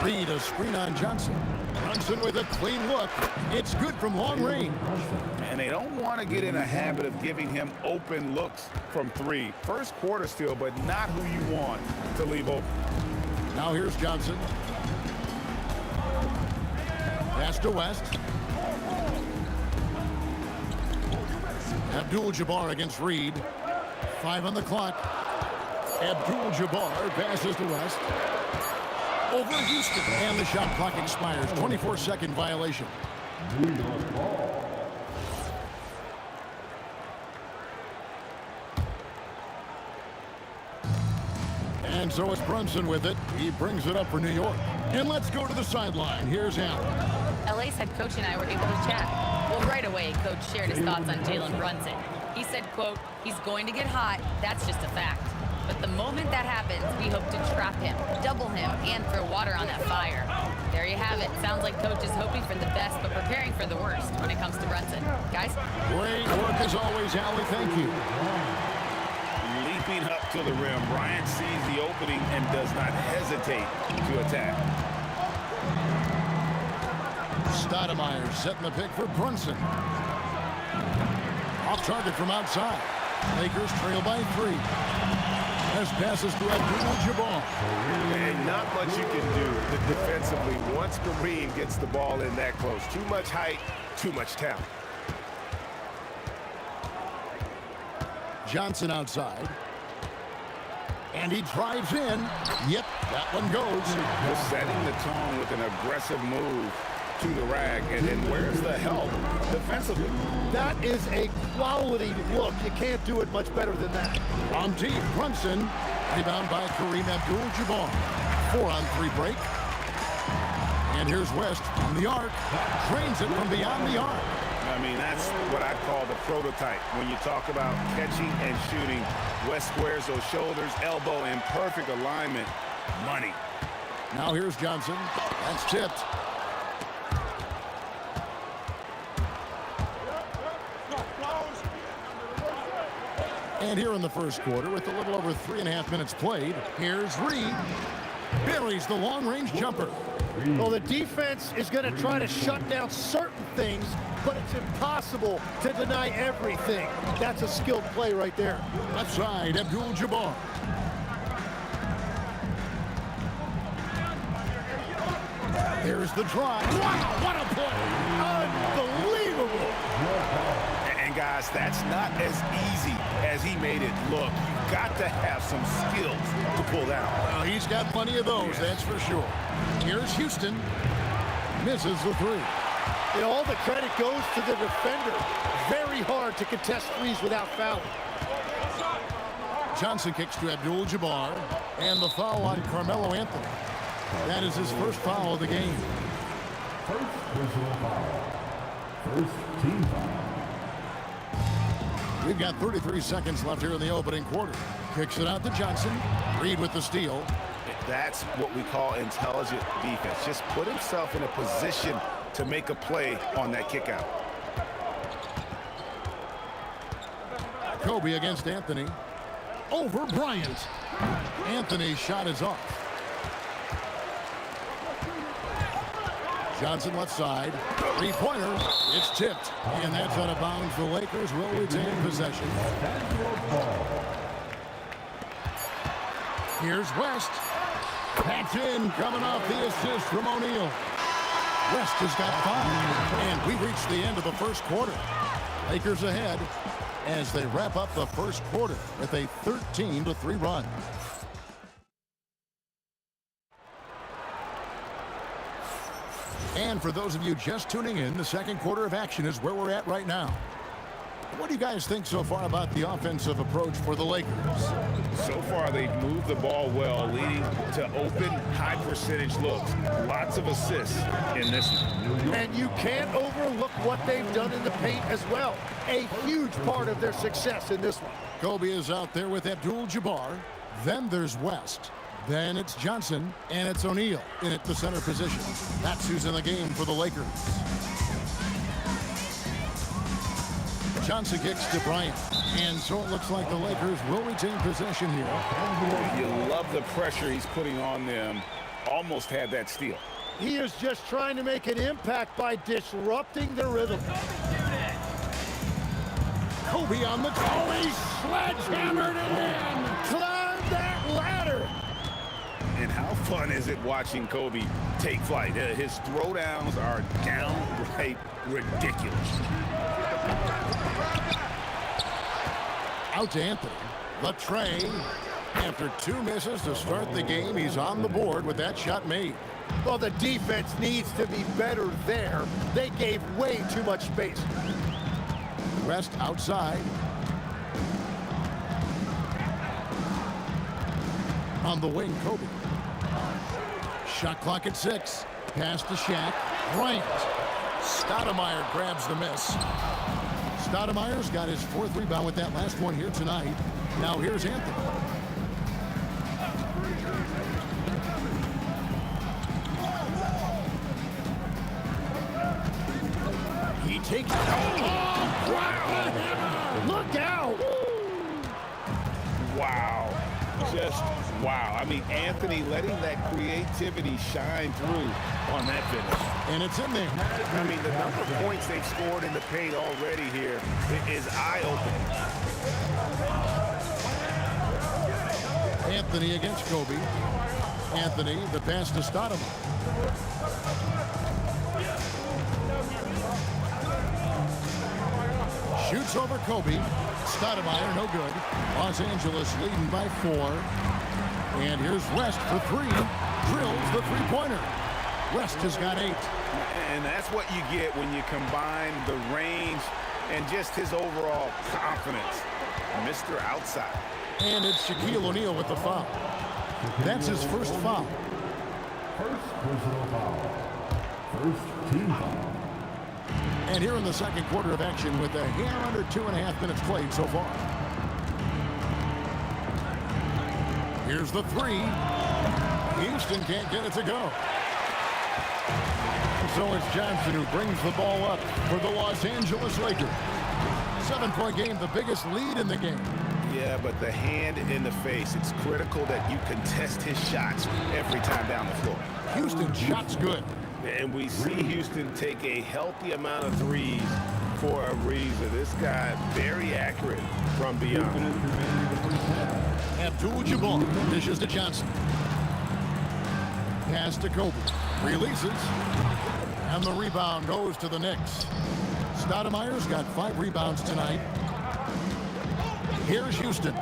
Reed, a screen on Johnson. Brunson with a clean look. It's good from long range. And they don't want to get in a habit of giving him open looks from 3. First quarter still, but not who you want to leave open. Now here's Johnson. Pass to West. Abdul-Jabbar against Reed. 5 on the clock. Abdul-Jabbar passes to West. Over Houston. And the shot clock expires. 24-second violation. And so it's Brunson with it. He brings it up for New York. And let's go to the sideline. Here's Allen. LA's head coach and I were able to chat. Well, right away, Coach shared his thoughts on Jalen Brunson. He said, quote, he's going to get hot. That's just a fact. But the moment that happens, we hope to trap him, double him, and throw water on that fire. There you have it. Sounds like Coach is hoping for the best, but preparing for the worst when it comes to Brunson. Guys? Great work as always, Allie. Thank you. Leaping up to the rim, Bryant sees the opening and does not hesitate to attack. Stoudemire setting the pick for Brunson. Off target from outside. Lakers trail by 3. As passes to Abdul-Jabbar. And not much you can do defensively once Kareem gets the ball in that close. Too much height, too much talent. Johnson outside. And he drives in. Yep, that one goes. Just setting the tone with an aggressive move to the rag. And then where's the help defensively? That is a quality look. You can't do it much better than that. On deep, Brunson. Rebound by Kareem Abdul-Jabbar. 4-on-3 break. And here's West on the arc. Drains it from beyond the arc. I mean, that's what I call the prototype. When you talk about catching and shooting, West squares those shoulders, elbow in perfect alignment. Money. Now here's Johnson. That's tipped. And here in the first quarter, with a little over 3.5 minutes played, here's Reed. Buries the long-range jumper. Well, the defense is going to try to shut down certain things, but it's impossible to deny everything. That's a skilled play right there. Left side, Abdul-Jabbar. There's the drive. Wow, what a play! Unbelievable! And guys, that's not as easy as he made it look. You've got to have some skills to pull that off. Well, he's got plenty of those, that's for sure. Here's Houston. Misses the 3. You know, all the credit goes to the defender. Very hard to contest threes without fouling. Johnson kicks to Abdul-Jabbar. And the foul on Carmelo Anthony. That is his first foul of the game. First personal foul. First team foul. We've got 33 seconds left here in the opening quarter. Kicks it out to Johnson. Reed with the steal. That's what we call intelligent defense. Just put himself in a position to make a play on that kick out. Kobe against Anthony. Over Bryant. Anthony's shot is off. Johnson left side. Three-pointer. It's tipped. And that's out of bounds. The Lakers will retain possession. Here's West. That's in. Coming off the assist from O'Neal. West has got 5. And we reached the end of the first quarter. Lakers ahead as they wrap up the first quarter with a 13-3 run. And for those of you just tuning in, the second quarter of action is where we're at right now. What do you guys think so far about the offensive approach for the Lakers? So far, they've moved the ball well, leading to open, high-percentage looks. Lots of assists in this one. And you can't overlook what they've done in the paint as well. A huge part of their success in this one. Kobe is out there with Abdul-Jabbar. Then there's West. Then it's Johnson, and it's O'Neal in at the center position. That's who's in the game for the Lakers. Johnson kicks to Bryant. And so it looks like the Lakers will retain possession here. You love the pressure he's putting on them. Almost had that steal. He is just trying to make an impact by disrupting the rhythm. Kobe on the goal. He sledgehammered it in. Climb that ladder. And how fun is it watching Kobe take flight? His throwdowns are downright ridiculous. Out to Anthony. The tray. After 2 misses to start the game, he's on the board with that shot made. Well, the defense needs to be better there. They gave way too much space. West outside. On the wing, Kobe. Shot clock at 6. Pass to Shaq. Bryant. Stoudemire grabs the miss. Stoudemire's got his 4th rebound with that last one here tonight. Now here's Anthony. He takes it. Oh, wow. Look out. Wow. Just wow. I mean, Anthony letting that creativity shine through on that finish. And it's in there. I mean, the number of points they've scored in the paint already here is eye-opening. Anthony against Kobe. Anthony, the pass to Stoudemire. Shoots over Kobe. Stoudemire, no good. Los Angeles leading by 4. And here's West for 3. Drills the three-pointer. West has got 8. And that's what you get when you combine the range and just his overall confidence. Mr. Outside. And it's Shaquille O'Neal with the foul. That's his first foul. First personal foul. First team foul. And here in the second quarter of action with a hair under 2.5 minutes played so far. Here's the 3. Houston can't get it to go. So it's Johnson who brings the ball up for the Los Angeles Lakers. 7-point game, the biggest lead in the game. Yeah, but the hand in the face, it's critical that you contest his shots every time down the floor. Houston shot's good. And we see Houston take a healthy amount of threes for a reason. This guy very accurate from beyond. Abdul-Jabbar dishes to Johnson. Pass to Kobe. Releases. And the rebound goes to the Knicks. Stoudemire's got 5 rebounds tonight. Here's Houston.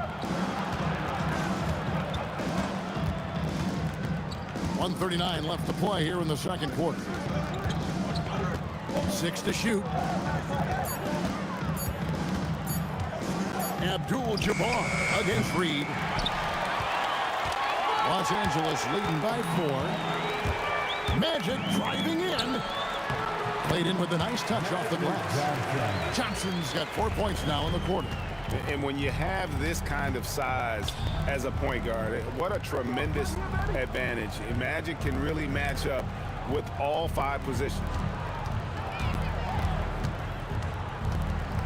1:39 left to play here in the second quarter. 6 to shoot. Abdul-Jabbar against Reed. Los Angeles leading by 4. Magic driving in. Played in with a nice touch off the glass. Johnson's got 4 points now in the quarter. And when you have this kind of size as a point guard, what a tremendous advantage. Magic can really match up with all 5 positions.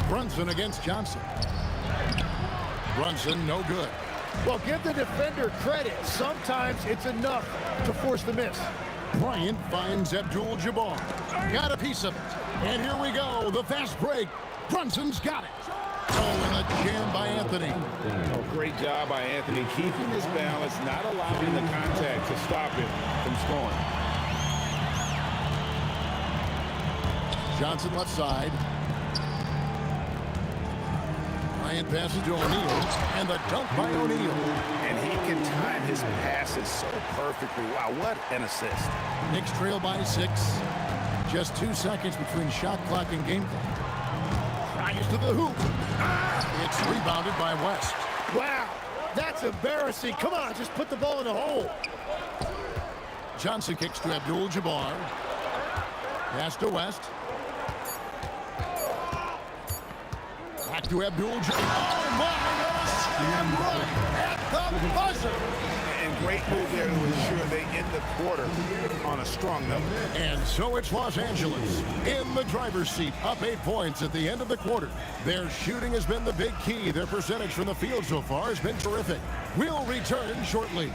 Brunson against Johnson. Brunson, no good. Well, give the defender credit. Sometimes it's enough to force the miss. Bryant finds Abdul-Jabbar. Got a piece of it. And here we go, the fast break. Brunson's got it. Oh, and a jam by Anthony. Oh, great job by Anthony, keeping his balance, not allowing the contact to stop him from scoring. Johnson left side. Bryant passes to O'Neal, and the dunk by O'Neal. And he can time his passes so perfectly. Wow, what an assist. Knicks trail by 6. Just 2 seconds between shot clock and game clock. Tries to the hoop. It's rebounded by West. Wow, that's embarrassing. Come on, just put the ball in the hole. Johnson kicks to Abdul-Jabbar. Pass to West. Back to Abdul-Jabbar. Oh, my, slam right at the buzzer. And great move there to ensure they end the quarter on a strong note. And so it's Los Angeles in the driver's seat, up 8 points at the end of the quarter. Their shooting has been the big key. Their percentage from the field so far has been terrific. We'll return shortly.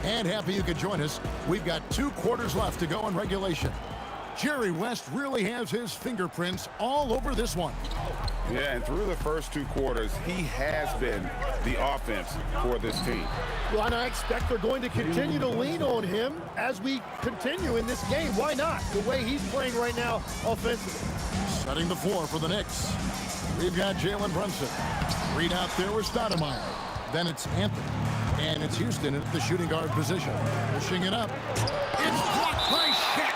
And happy you could join us. We've got 2 quarters left to go in regulation. Jerry West really has his fingerprints all over this one. Yeah, and through the first 2 quarters, he has been the offense for this team. Well, and I expect they're going to continue to lean on him as we continue in this game. Why not? The way he's playing right now offensively. Setting the floor for the Knicks. We've got Jalen Brunson. Read out there with Stoudemire. Then it's Anthony. And it's Houston at the shooting guard position. Pushing it up. It's blocked by Shaq.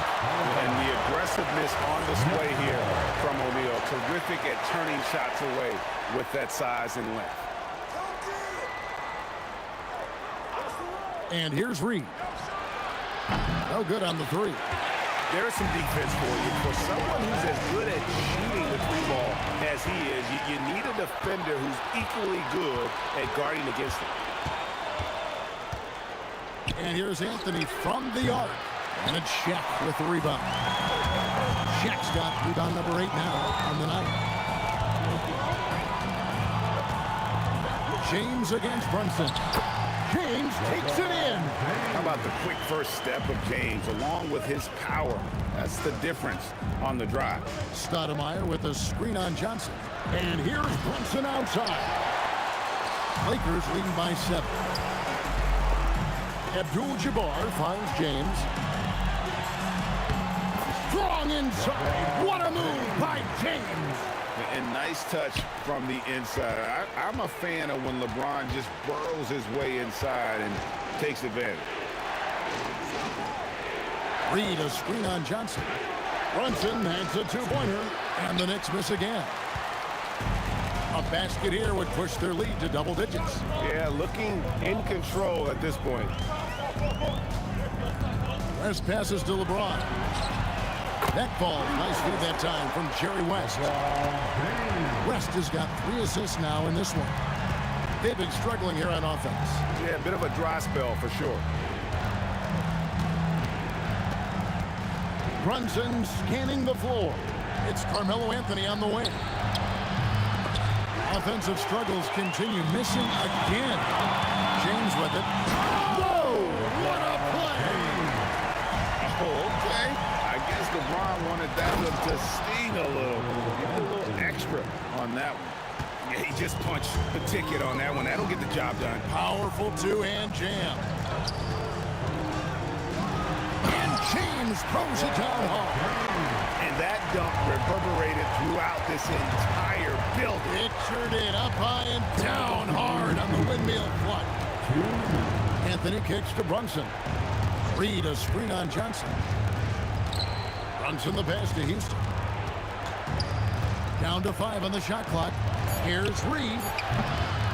And the aggressiveness on display here from O'Neal. Terrific at turning shots away with that size and length. And here's Reed. No good on the 3. There's some defense for you. For someone who's as good at shooting the 3 ball as he is, you need a defender who's equally good at guarding against him. And here's Anthony from the arc. And it's Shaq with the rebound. Shaq's got rebound number 8 now on the night. James against Brunson. James takes it in. How about the quick first step of James along with his power? That's the difference on the drive. Stoudemire with a screen on Johnson. And here's Brunson outside. Lakers leading by 7. Abdul-Jabbar finds James. Strong inside. What a move by James. And nice touch from the inside. I'm a fan of when LeBron just burrows his way inside and takes advantage. Reed a screen on Johnson. Brunson hands a 2-pointer. And the Knicks miss again. A basket here would push their lead to double digits. Yeah, looking in control at this point. West passes to LeBron. That ball, nice feed that time from Jerry West. West has got 3 assists now in this one. They've been struggling here on offense. Yeah, a bit of a dry spell for sure. Brunson scanning the floor. It's Carmelo Anthony on the wing. Offensive struggles continue, missing again. James with it. Whoa! What a play! Oh, okay. I guess LeBron wanted that one to sting a little extra on that one. Yeah, he just punched the ticket on that one. That'll get the job done. Powerful 2-hand jam. And James throws it down hard. And that dunk reverberated throughout this entire building. It turned it up high and down hard on the windmill front. Anthony kicks to Brunson. Reed a screen on Johnson. Brunson the pass to Houston. Down to 5 on the shot clock. Here's Reed.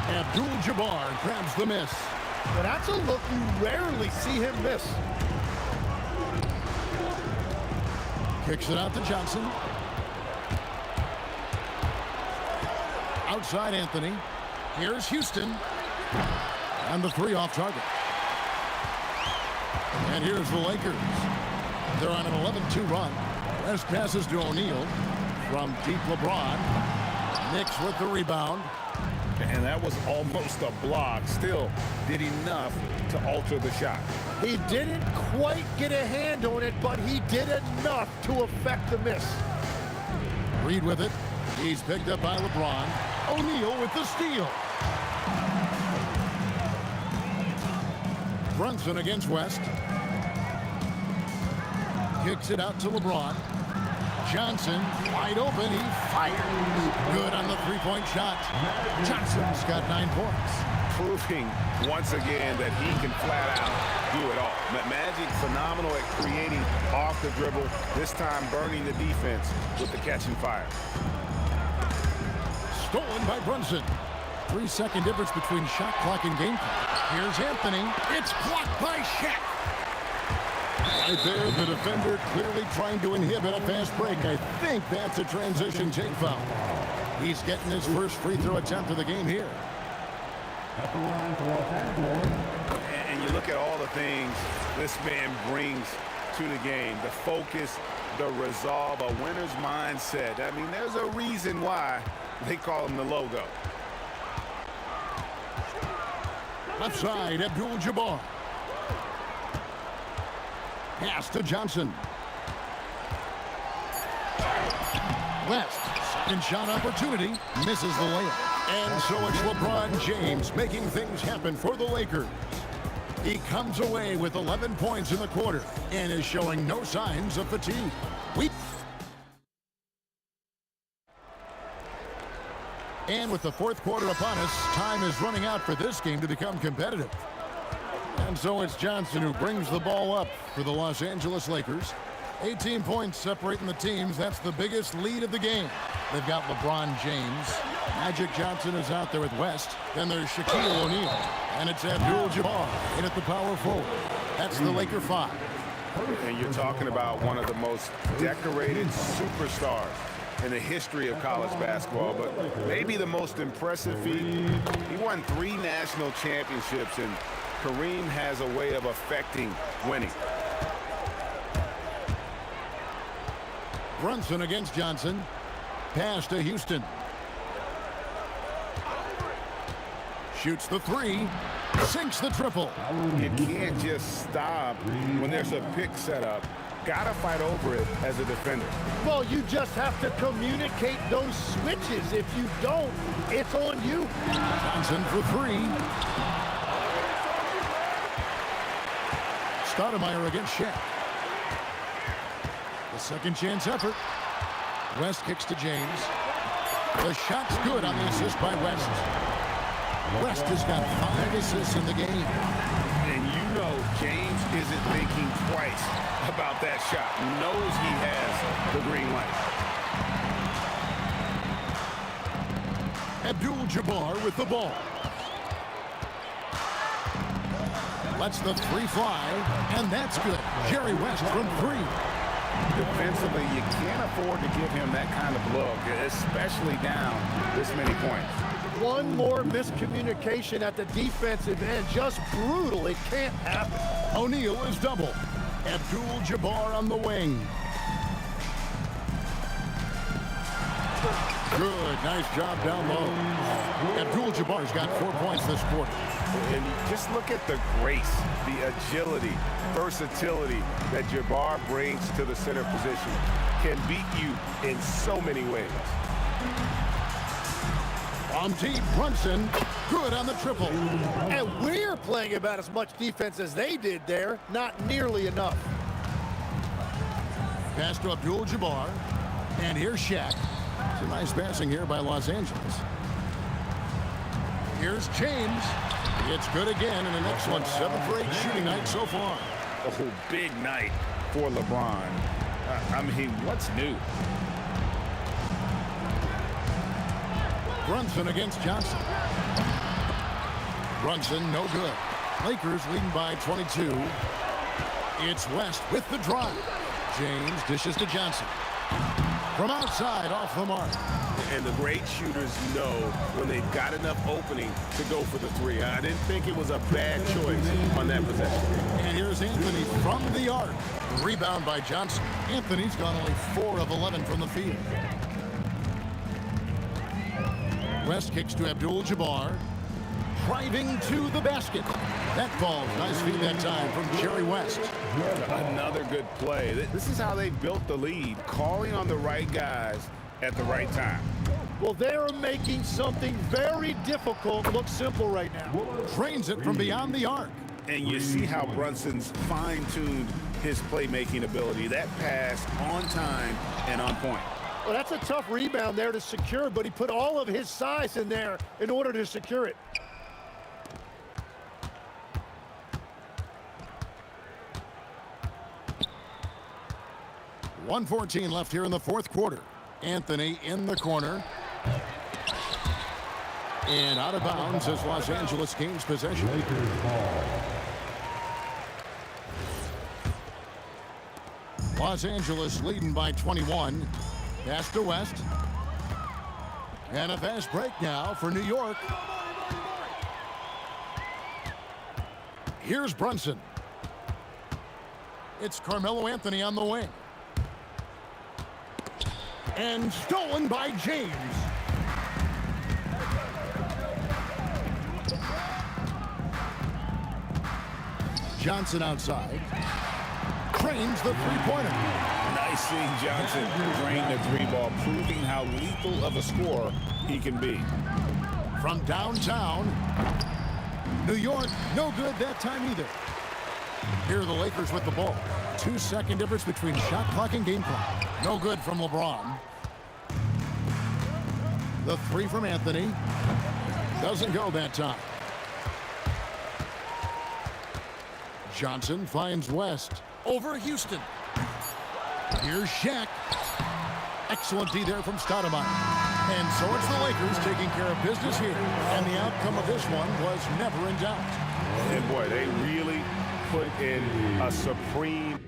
Abdul-Jabbar grabs the miss. But that's a look you rarely see him miss. Kicks it out to Johnson. Outside Anthony. Here's Houston. And the 3 off target. And here's the Lakers. They're on an 11-2 run. West passes to O'Neal. From deep, LeBron. Knicks with the rebound. And that was almost a block. Still did enough to alter the shot. He didn't quite get a hand on it, but he did enough to affect the miss. Reed with it. He's picked up by LeBron. O'Neal with the steal. Brunson against West. Kicks it out to LeBron. Johnson wide open. He fires. Good on the 3-point shot. Johnson's got 9 points. Proving once again that he can flat out do it all. Magic phenomenal at creating off the dribble. This time burning the defense with the catch and fire. Stolen by Brunson. 3-second difference between shot clock and game clock. Here's Anthony. It's blocked by Shaq. Right there, the defender clearly trying to inhibit a fast break. I think that's a transition take foul. He's getting his first free throw attempt of the game here. And you look at all the things this man brings to the game. The focus, the resolve, a winner's mindset. I mean, there's a reason why they call him the logo. Left side, Abdul-Jabbar. Pass to Johnson. West, second shot opportunity, misses the layup. And so it's LeBron James making things happen for the Lakers. He comes away with 11 points in the quarter and is showing no signs of fatigue. And with the fourth quarter upon us, time is running out for this game to become competitive. And so it's Johnson who brings the ball up for the Los Angeles Lakers. 18 points separating the teams. That's the biggest lead of the game. They've got LeBron James. Magic Johnson is out there with West. Then there's Shaquille O'Neal. And it's Abdul-Jabbar in at the power forward. That's the Laker 5. And you're talking about one of the most decorated superstars in the history of college basketball, but maybe the most impressive feat. He won 3 national championships, and Kareem has a way of affecting winning. Brunson against Johnson. Pass to Houston. Shoots the 3. Sinks the triple. You can't just stop when there's a pick set up. Gotta fight over it as a defender. Well, you just have to communicate those switches. If you don't, it's on you. Johnson for 3. Stoudemire against Shaq. The second chance effort. West kicks to James. The shot's good on the assist by West. West has got 5 assists in the game. And you know James isn't thinking twice about that shot. He knows he has the green light. Abdul-Jabbar with the ball. Lets the 3 fly, and that's good. Jerry West from 3. Defensively, you can't afford to give him that kind of look, especially down this many points. One more miscommunication at the defensive end. Just brutal. It can't happen. O'Neal is double. Abdul-Jabbar on the wing. Good. Nice job down low. Abdul-Jabbar's got 4 points this quarter. And just look at the grace, the agility, versatility that Jabbar brings to the center position. Can beat you in so many ways. On deep, Brunson, good on the triple. And we're playing about as much defense as they did there. Not nearly enough. Pass to Abdul-Jabbar. And here's Shaq. Some nice passing here by Los Angeles. Here's James. It's good again, and an excellent 7 for 8 shooting night so far. Oh, big night for LeBron. I mean, what's new? Brunson against Johnson. Brunson, no good. Lakers leading by 22. It's West with the drive. James dishes to Johnson. From outside, off the mark. And the great shooters know when they've got enough opening to go for the three. I didn't think it was a bad choice on that possession. And here's Anthony from the arc. Rebound by Johnson. Anthony's gone only 4 of 11 from the field. West kicks to Abdul-Jabbar. Driving to the basket. That falls. Nice feed that time from Jerry West. Another good play. This is how they built the lead, calling on the right guys at the right time. Well, they're making something very difficult look simple right now. Trains it from beyond the arc. And you see how Brunson's fine-tuned his playmaking ability. That pass on time and on point. Well, that's a tough rebound there to secure, but he put all of his size in there in order to secure it. .114 left here in the fourth quarter. Anthony in the corner. And out of bounds as Los Angeles gains possession. Los Angeles leading by 21. Pass to West. And a fast break now for New York. Here's Brunson. It's Carmelo Anthony on the wing. And stolen by James. Johnson outside. Cranes the three-pointer. Nice seeing Johnson drain the three ball, proving how lethal of a scorer he can be. From downtown, New York, no good that time either. Here are the Lakers with the ball. 2-second difference between shot clock and game clock. No good from LeBron. The three from Anthony. Doesn't go that time. Johnson finds West. Over Houston. Here's Shaq. Excellent D there from Stoudemire. And so it's the Lakers taking care of business here. And the outcome of this one was never in doubt. And boy, they really put in a supreme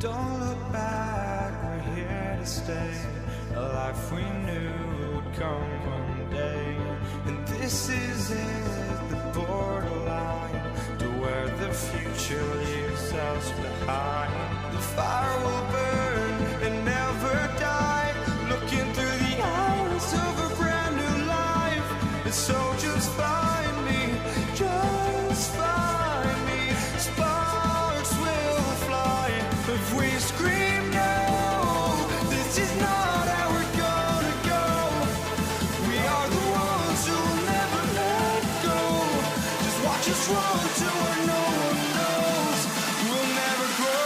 Don't look back, we're here to stay. A life we knew would come one day. And this is it, the borderline to where the future leaves us behind. The fire will burn and never die, looking through the eyes of a brand new life. And so just find me, just find me. Sparks will fly if we scream no. This is not how we're gonna go. We are the ones who'll never let go. Just watch us run to where no one knows. We'll never grow.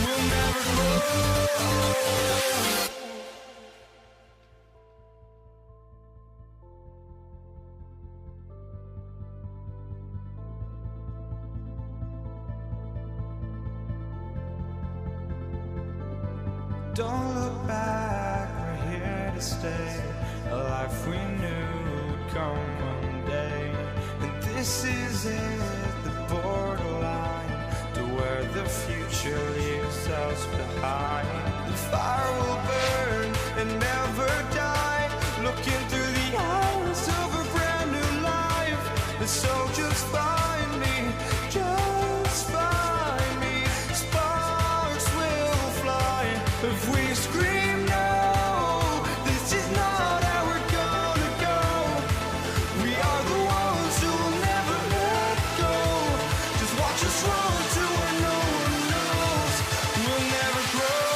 We'll never grow. Don't look back, we're here to stay. A life we knew would come one day. And this is it, the borderline to where the future leaves us behind. The fire will burn and never die, looking through the eyes of a brand new life. And so just find me, just find me. Sparks will fly if we scream no. This is not how we're gonna go. We are the ones who'll never let go. Just watch us run to where no one knows. We'll never grow.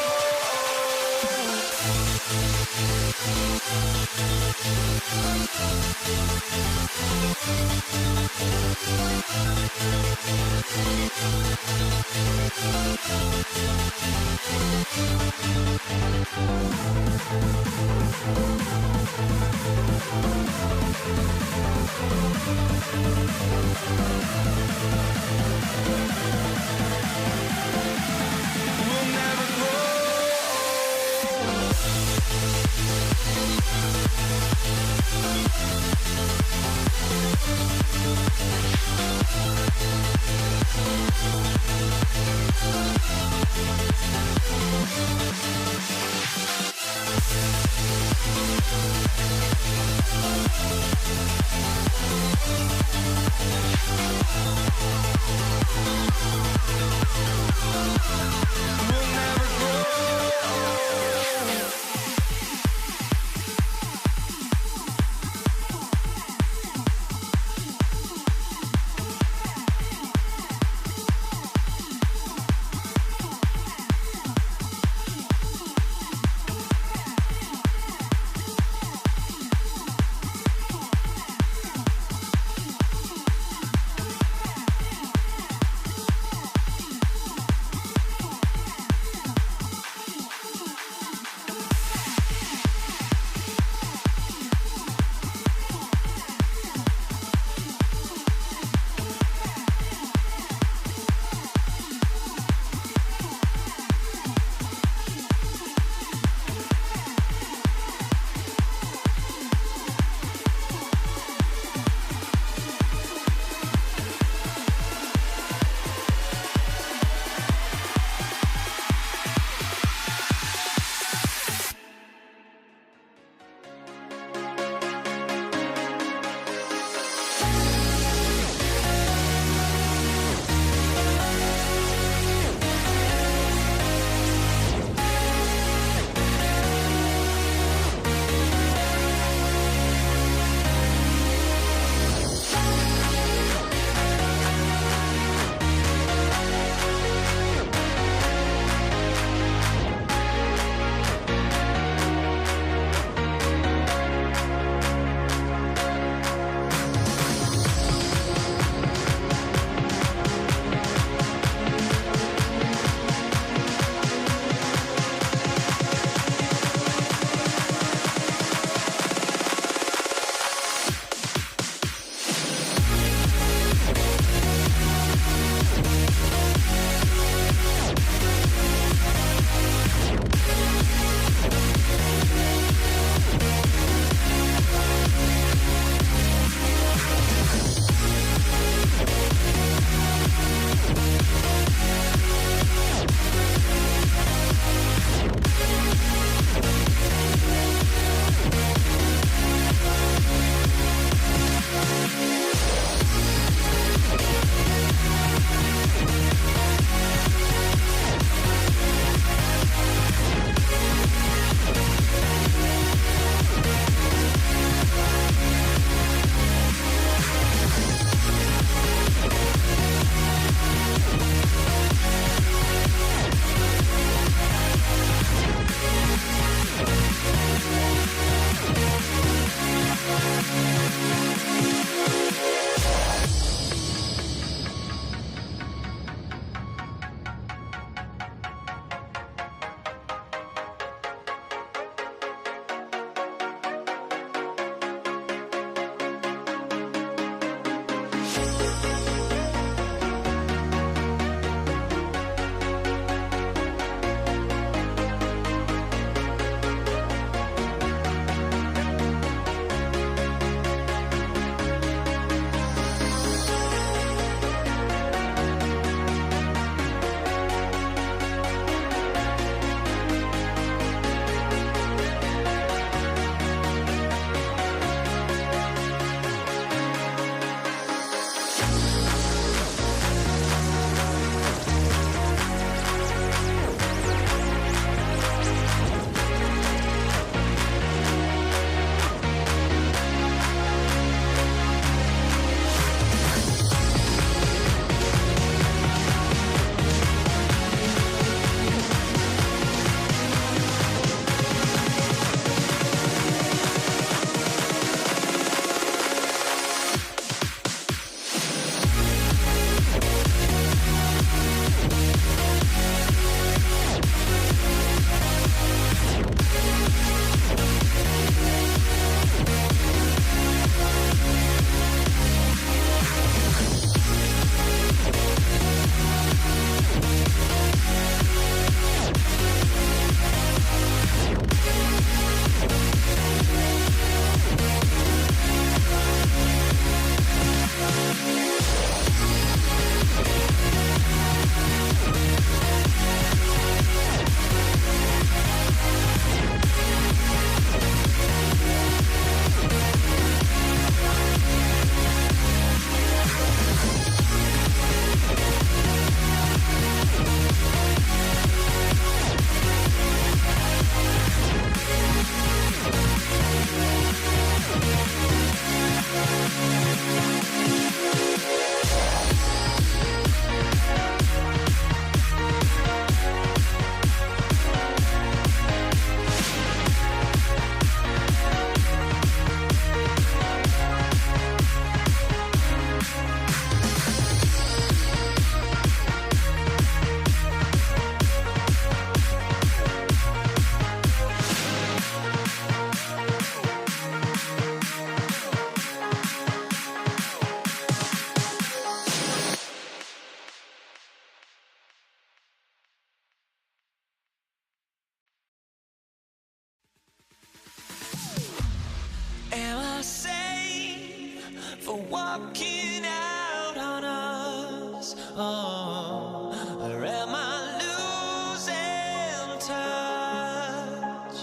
walking out on us. Oh, or am I losing touch?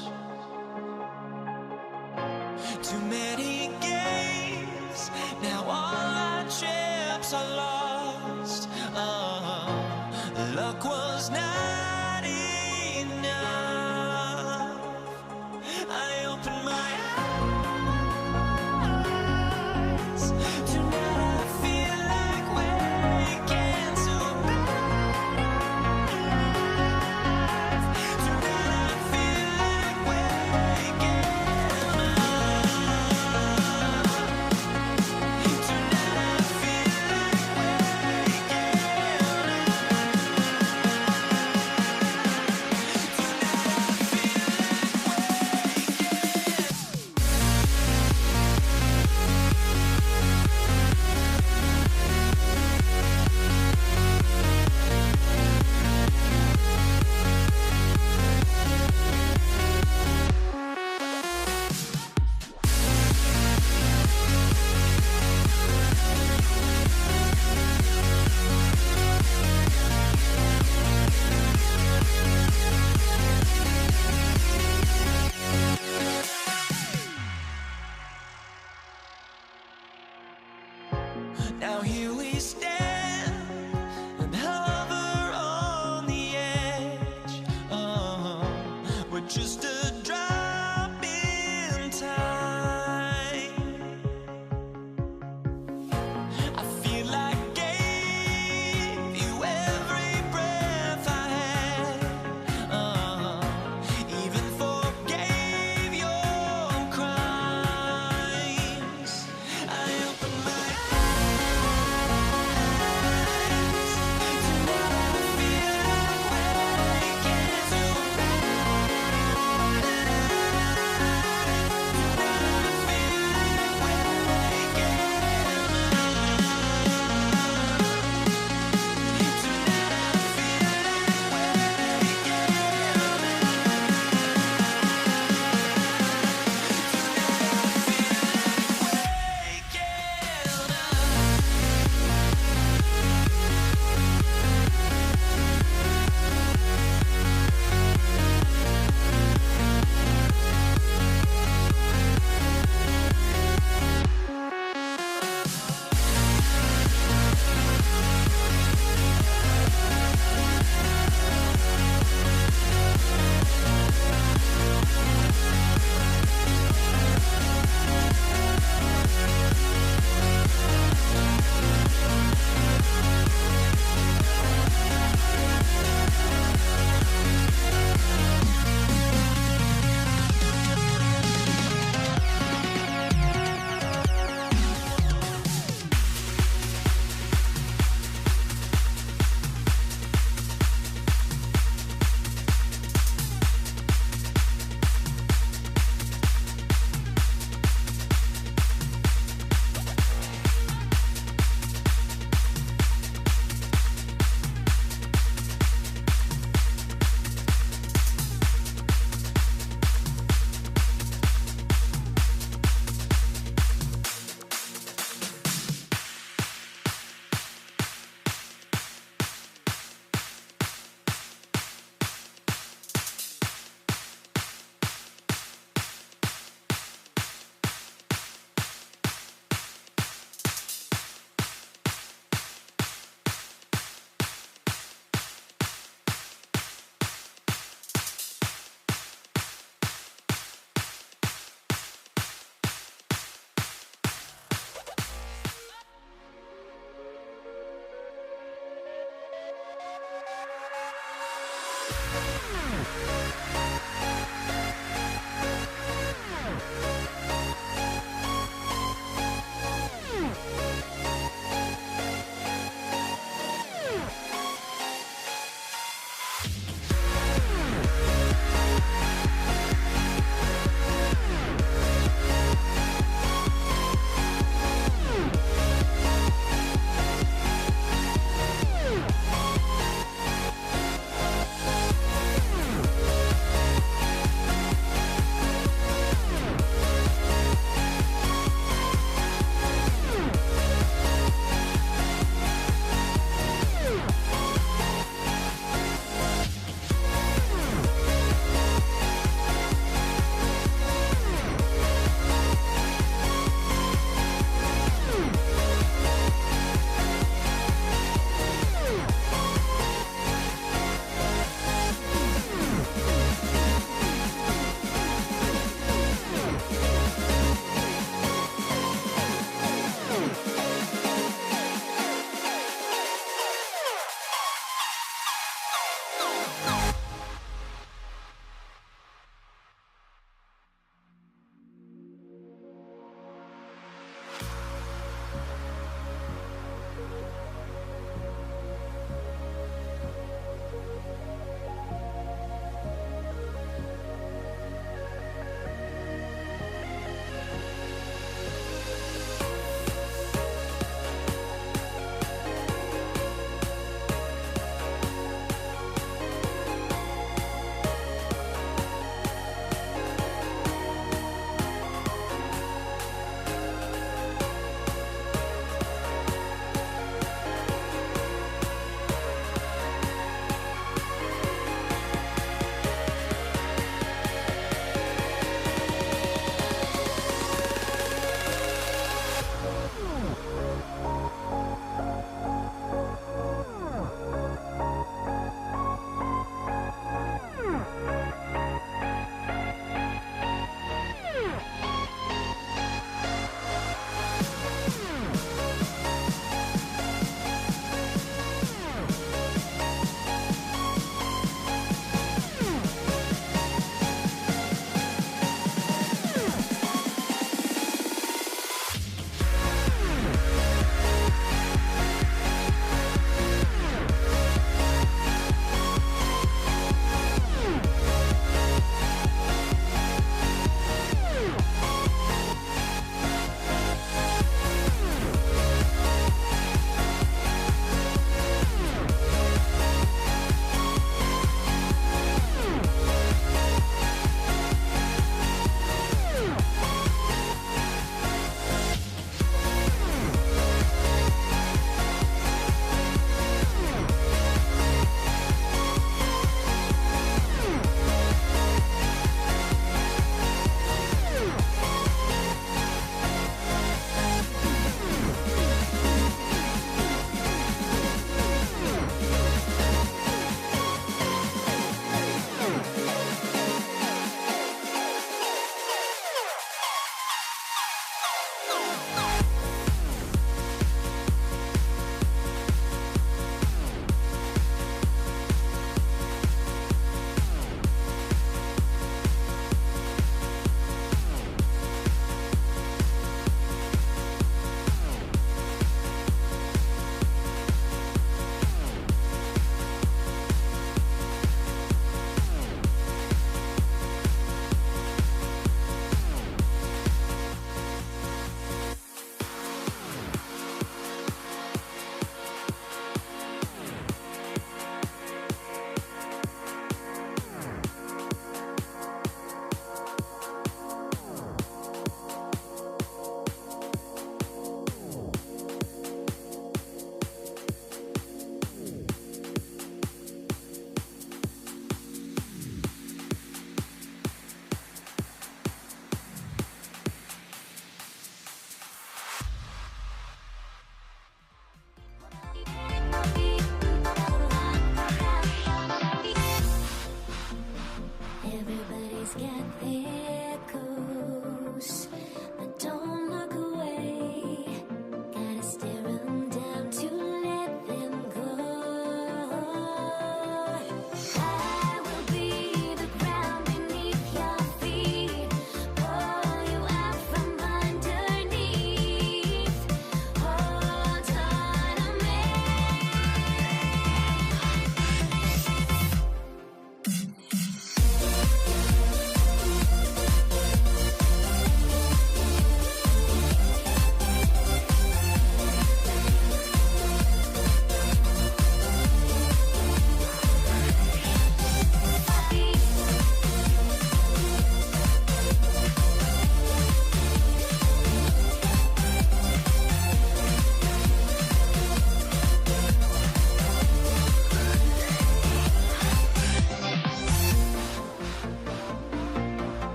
Too many games, now all our chips are lost. Oh, luck was not enough. I opened my eyes. Tonight I feel like waking to life. Tonight I feel like waking up. Tonight I feel like waking up.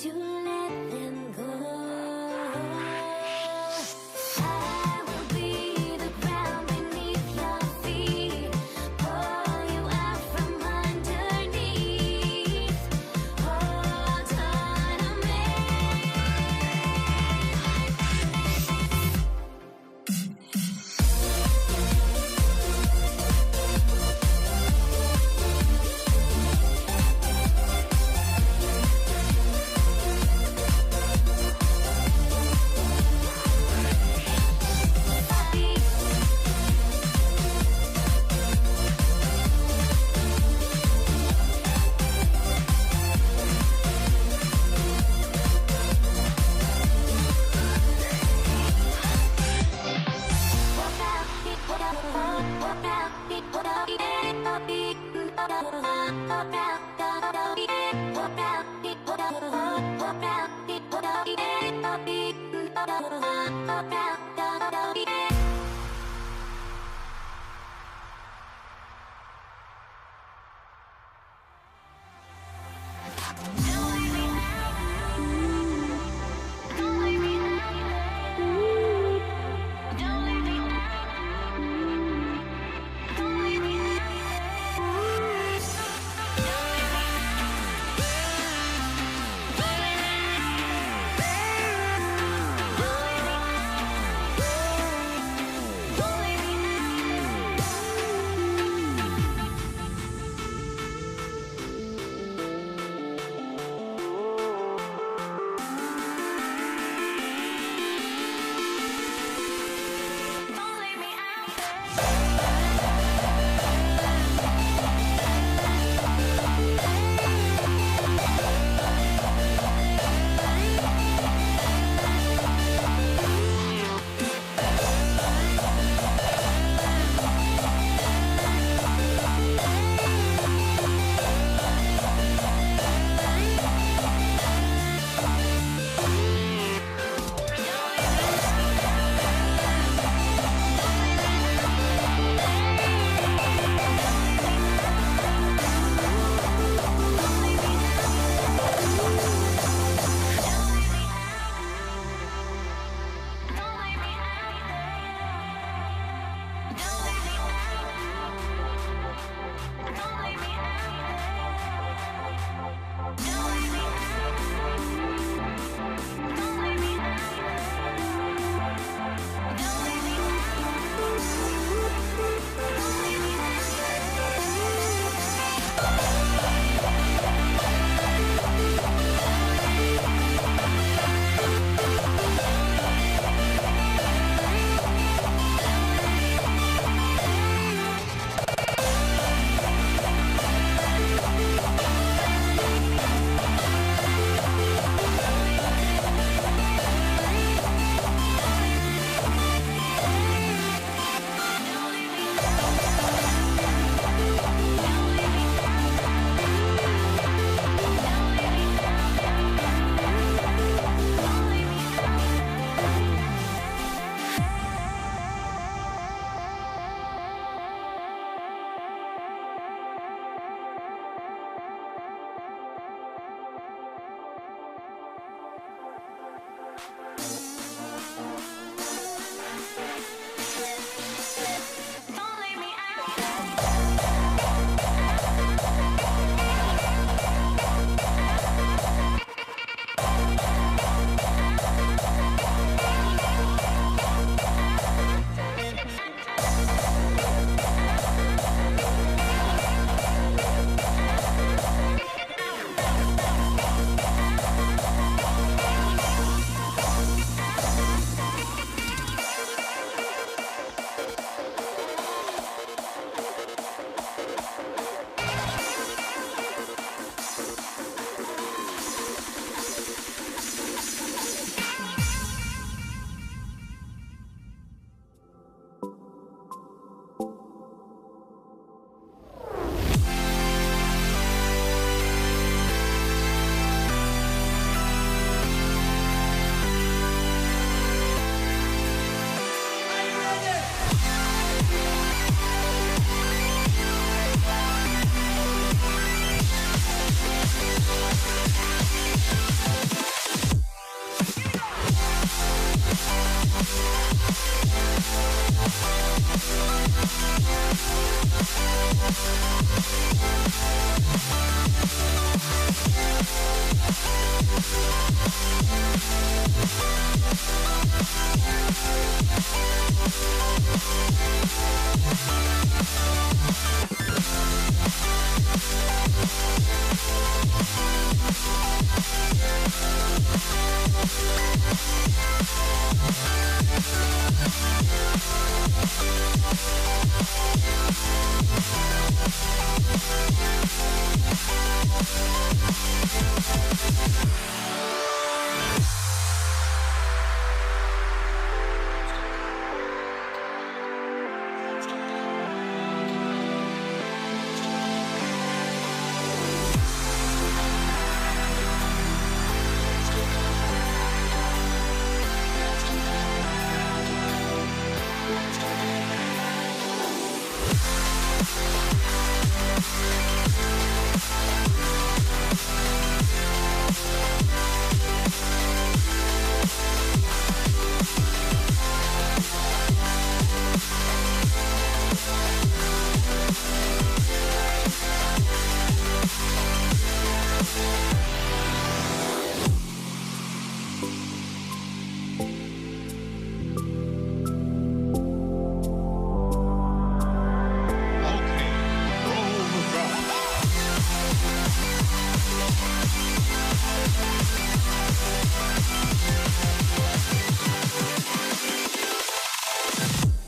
you let them go. I will be the ground beneath your feet, pull you out from underneath. Hold on to me.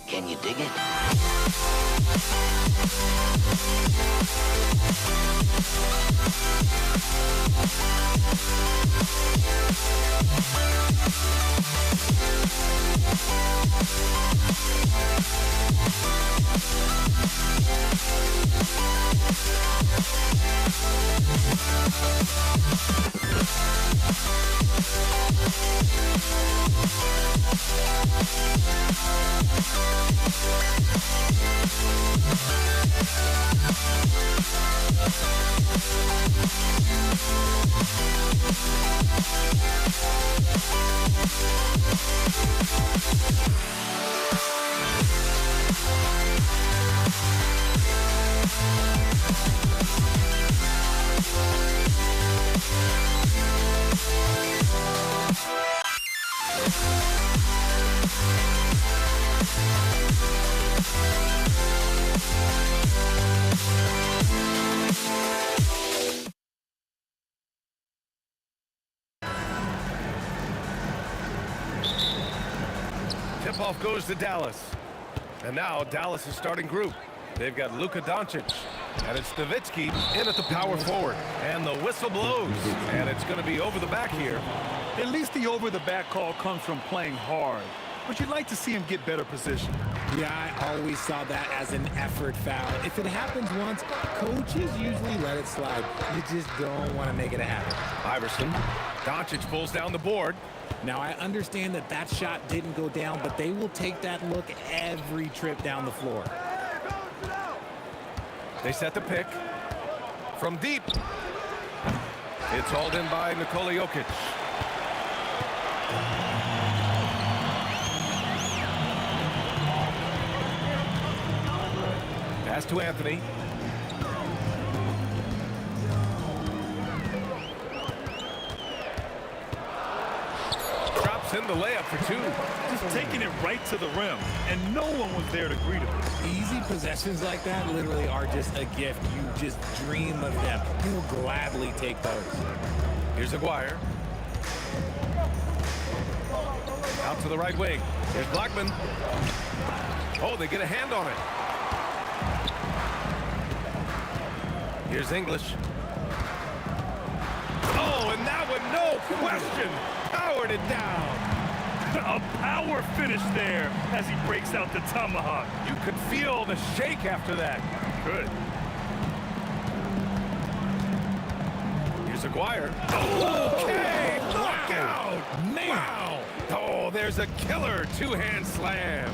Can you dig it? Tip-off goes to Dallas. And now Dallas is starting group. They've got Luka Doncic. And it's Nowitzki in at the power forward. And the whistle blows. And it's going to be over the back here. At least the over-the-back call comes from playing hard. But you'd like to see him get better position. Yeah, I always saw that as an effort foul. If it happens once, coaches usually let it slide. You just don't want to make it a habit. Iverson. Doncic pulls down the board. Now, I understand that that shot didn't go down, but they will take that look every trip down the floor. They set the pick. From deep. It's hauled in by Nikola Jokic. Pass to Anthony. Drops in the layup for two. Just taking it right to the rim, and no one was there to greet him. Easy possessions like that literally are just a gift. You just dream of them. You'll gladly take those. Here's Aguirre. Out to the right wing. Here's Blackman. Oh, they get a hand on it. Here's English. Oh, and that one, no question, powered it down. A power finish there as he breaks out the tomahawk. You could feel the shake after that. Good. Here's Aguirre. Okay, knockout. Man. Wow. Oh, there's a killer two-hand slam.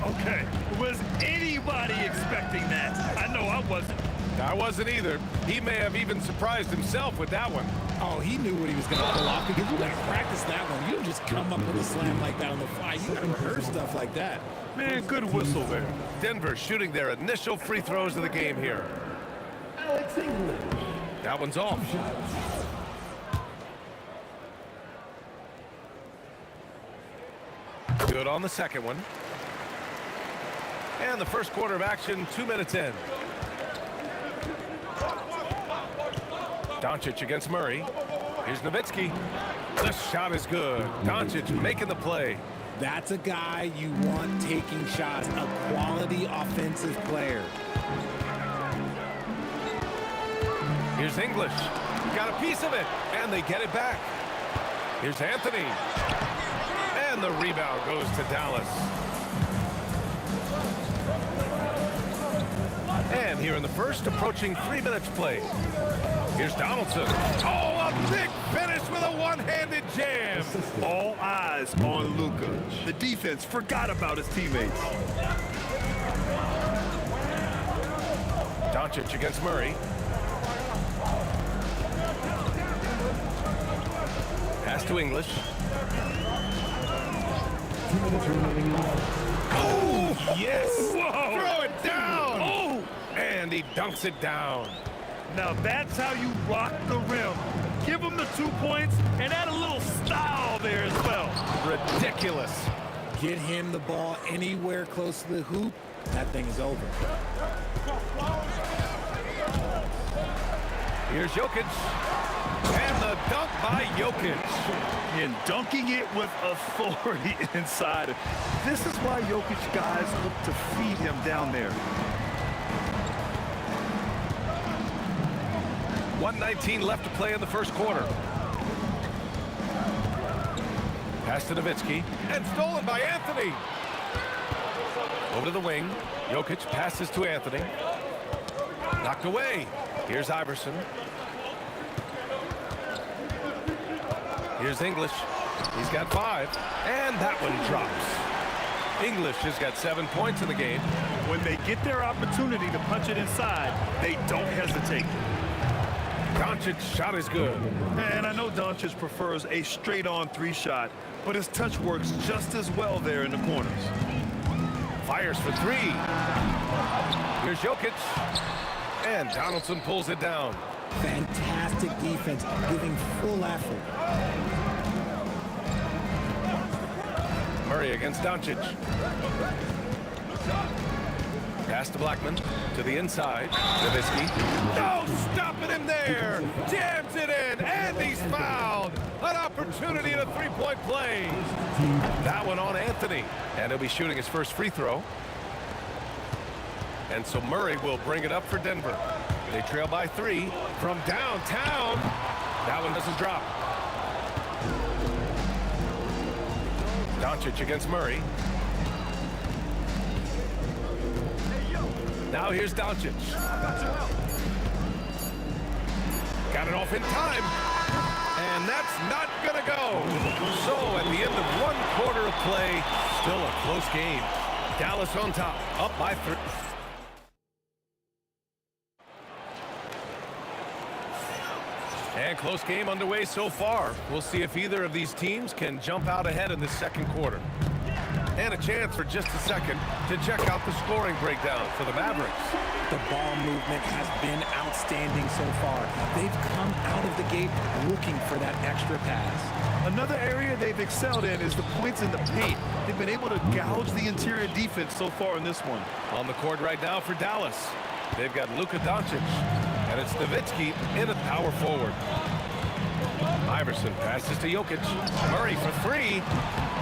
Okay, was anybody expecting that? I know I wasn't. I wasn't either. He may have even surprised himself with that one. Oh, he knew what he was going to pull off because you got to practice that one. You don't just come up with a slam like that on the fly. You got to rehearse stuff like that. Man, good whistle there. Denver shooting their initial free throws of the game here. Alex English. That one's off. Good on the second one. And the first quarter of action, 2 minutes in. Doncic against Murray. Here's Nowitzki. The shot is good. Doncic making the play. That's a guy you want taking shots, a quality offensive player. Here's English. Got a piece of it, and they get it back. Here's Anthony. And the rebound goes to Dallas. And here in the first, approaching 3 minutes played. Here's Donaldson. Oh, a big finish with a one-handed jam. All eyes on Luka. The defense forgot about his teammates. Doncic against Murray. Pass to English. Oh, yes! Whoa. Throw it down! Oh! And he dunks it down. Now that's how you rock the rim. Give him the 2 points and add a little style there as well. Ridiculous. Get him the ball anywhere close to the hoop, that thing is over. Here's Jokic. And the dunk by Jokic. And dunking it with authority inside. This is why Jokic guys look to feed him down there. 1:19 left to play in the first quarter. Pass to Nowitzki. And stolen by Anthony. Over to the wing. Jokic passes to Anthony. Knocked away. Here's Iverson. Here's English. He's got 5. And that one drops. English has got 7 points in the game. When they get their opportunity to punch it inside, they don't hesitate. Doncic's shot is good. And I know Doncic prefers a straight-on 3-shot, but his touch works just as well there in the corners. Fires for 3. Here's Jokic. And Donaldson pulls it down. Fantastic defense, giving full effort. Murray against Doncic. Pass to Blackman, to the inside. Nowitzki. No, stopping him there. Jams it in, and he's fouled. An opportunity in a three-point play. That one on Anthony, and he'll be shooting his first free throw. And so Murray will bring it up for Denver. They trail by 3 from downtown. That one doesn't drop. Doncic against Murray. Now here's Doncic. Got it off in time. And that's not going to go. So at the end of 1 quarter of play, still a close game. Dallas on top, up by 3. And close game underway so far. We'll see if either of these teams can jump out ahead in the second quarter. And a chance for just a second to check out the scoring breakdown for the Mavericks. The ball movement has been outstanding so far. They've come out of the gate looking for that extra pass. Another area they've excelled in is the points in the paint. They've been able to gouge the interior defense so far in this one. On the court right now for Dallas, they've got Luka Doncic, and it's Nowitzki in at power forward. Iverson passes to Jokic. Murray for 3.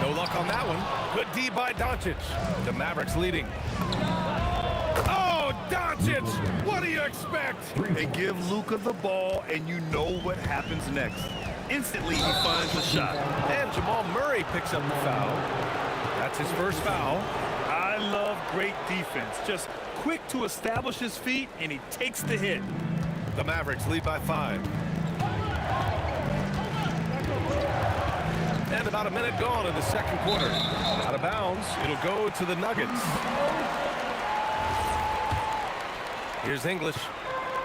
No luck on that one. Good D by Doncic. The Mavericks leading. Oh, Doncic! What do you expect? They give Luka the ball, and you know what happens next. Instantly, he finds the shot. And Jamal Murray picks up the foul. That's his first foul. I love great defense. Just quick to establish his feet, and he takes the hit. The Mavericks lead by 5. And about a minute gone in the second quarter. Out of bounds, it'll go to the Nuggets. Here's English.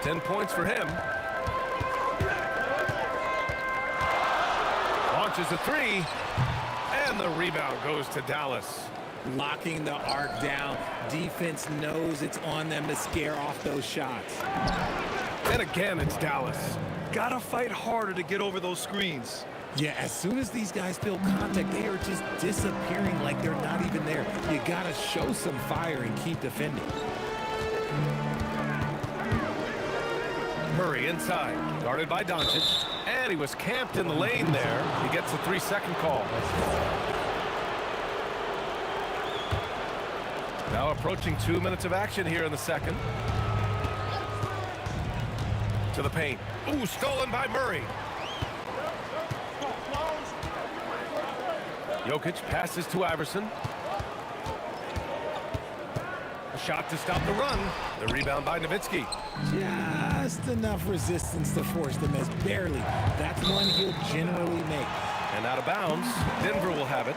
10 points for him. Launches a 3. And the rebound goes to Dallas. Locking the arc down. Defense knows it's on them to scare off those shots. And again, it's Dallas. Gotta fight harder to get over those screens. Yeah, as soon as these guys feel contact, they are just disappearing like they're not even there. You got to show some fire and keep defending. Murray inside, guarded by Doncic, and he was camped in the lane there. He gets a 3-second call. Now approaching 2 minutes of action here in the second. To the paint. Ooh, stolen by Murray. Jokic passes to Iverson. A shot to stop the run. The rebound by Nowitzki. Just enough resistance to force the miss. Barely. That's one he'll generally make. And out of bounds. Denver will have it.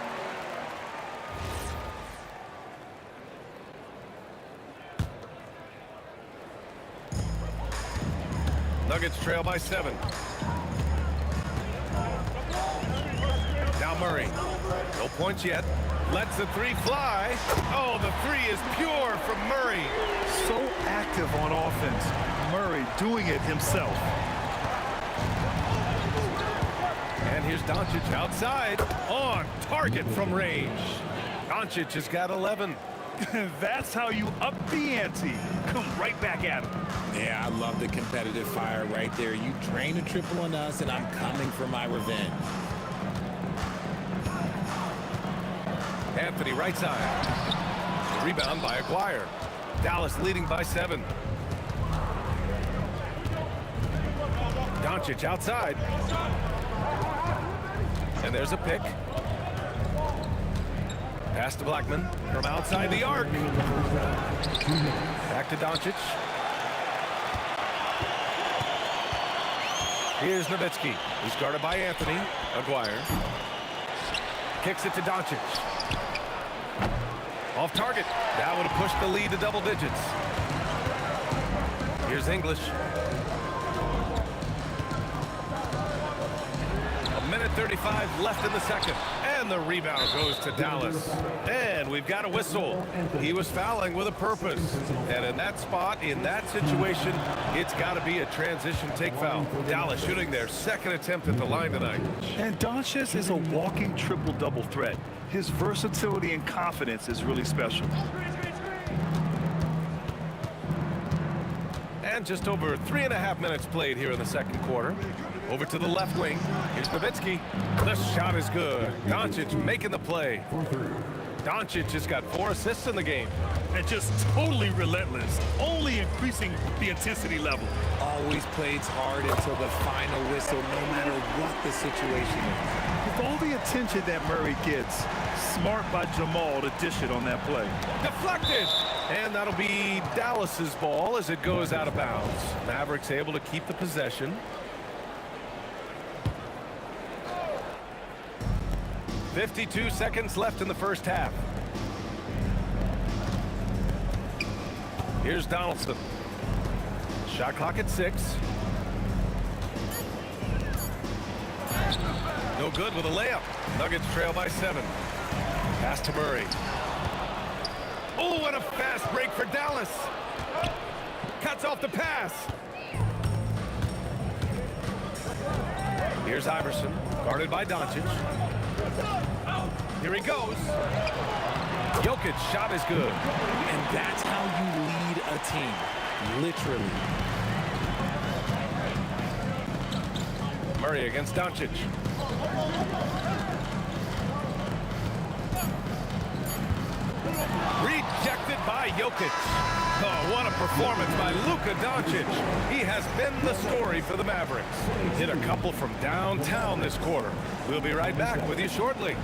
Nuggets trail by 7. Now Murray. No points yet. Lets the 3 fly. Oh, the 3 is pure from Murray. So active on offense. Murray doing it himself. And here's Doncic outside. On target from range. Doncic has got 11. That's how you up the ante. Come right back at him. Yeah, I love the competitive fire right there. You drain a triple on us, and I'm coming for my revenge. Anthony right side. Rebound by Aguirre. Dallas leading by 7. Doncic outside. And there's a pick. Pass to Blackman from outside the arc. Back to Doncic. Here's Nowitzki. He's guarded by Anthony. Aguirre. Kicks it to Doncic. Off target. That would have pushed the lead to double digits. Here's English. 1:35 left in the second. And the rebound goes to Dallas. And we've got a whistle. He was fouling with a purpose. And in that spot, in that situation, it's got to be a transition take foul. Dallas shooting their second attempt at the line tonight. And Doncic is a walking triple-double threat. His versatility and confidence is really special. And just over 3.5 minutes played here in the second quarter. Over to the left wing. Here's Nowitzki. The shot is good. Doncic making the play. Doncic has got 4 assists in the game. And just totally relentless, only increasing the intensity level. Always plays hard until the final whistle, no matter what the situation is. With all the attention that Murray gets, smart by Jamal to dish it on that play. Deflected. And that'll be Dallas's ball as it goes out of bounds. Mavericks able to keep the possession. 52 seconds left in the first half. Here's Donaldson. Shot clock at 6. No good with a layup. Nuggets trail by 7. Pass to Murray. Oh, and a fast break for Dallas. Cuts off the pass. Here's Iverson, guarded by Doncic. Here he goes. Jokic shot is good. And that's how you lead a team, literally. Murray against Doncic. Rejected by Jokic. Oh, what a performance by Luka Doncic. He has been the story for the Mavericks. Hit a couple from downtown this quarter. We'll be right back with you shortly.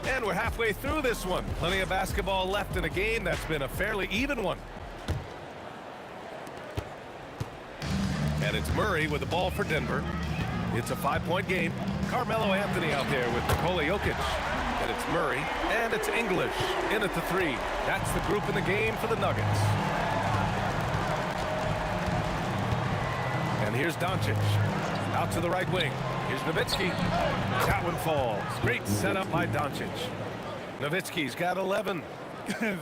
And we're halfway through this one. Plenty of basketball left in a game that's been a fairly even one. And it's Murray with the ball for Denver. It's a 5-point game. Carmelo Anthony out there with Nikola Jokic. And it's It's Murray, and it's English. In at the 3. That's the group in the game for the Nuggets. And here's Doncic. Out to the right wing. Here's Nowitzki. That one falls. Great setup by Doncic. Nowitzki's got 11.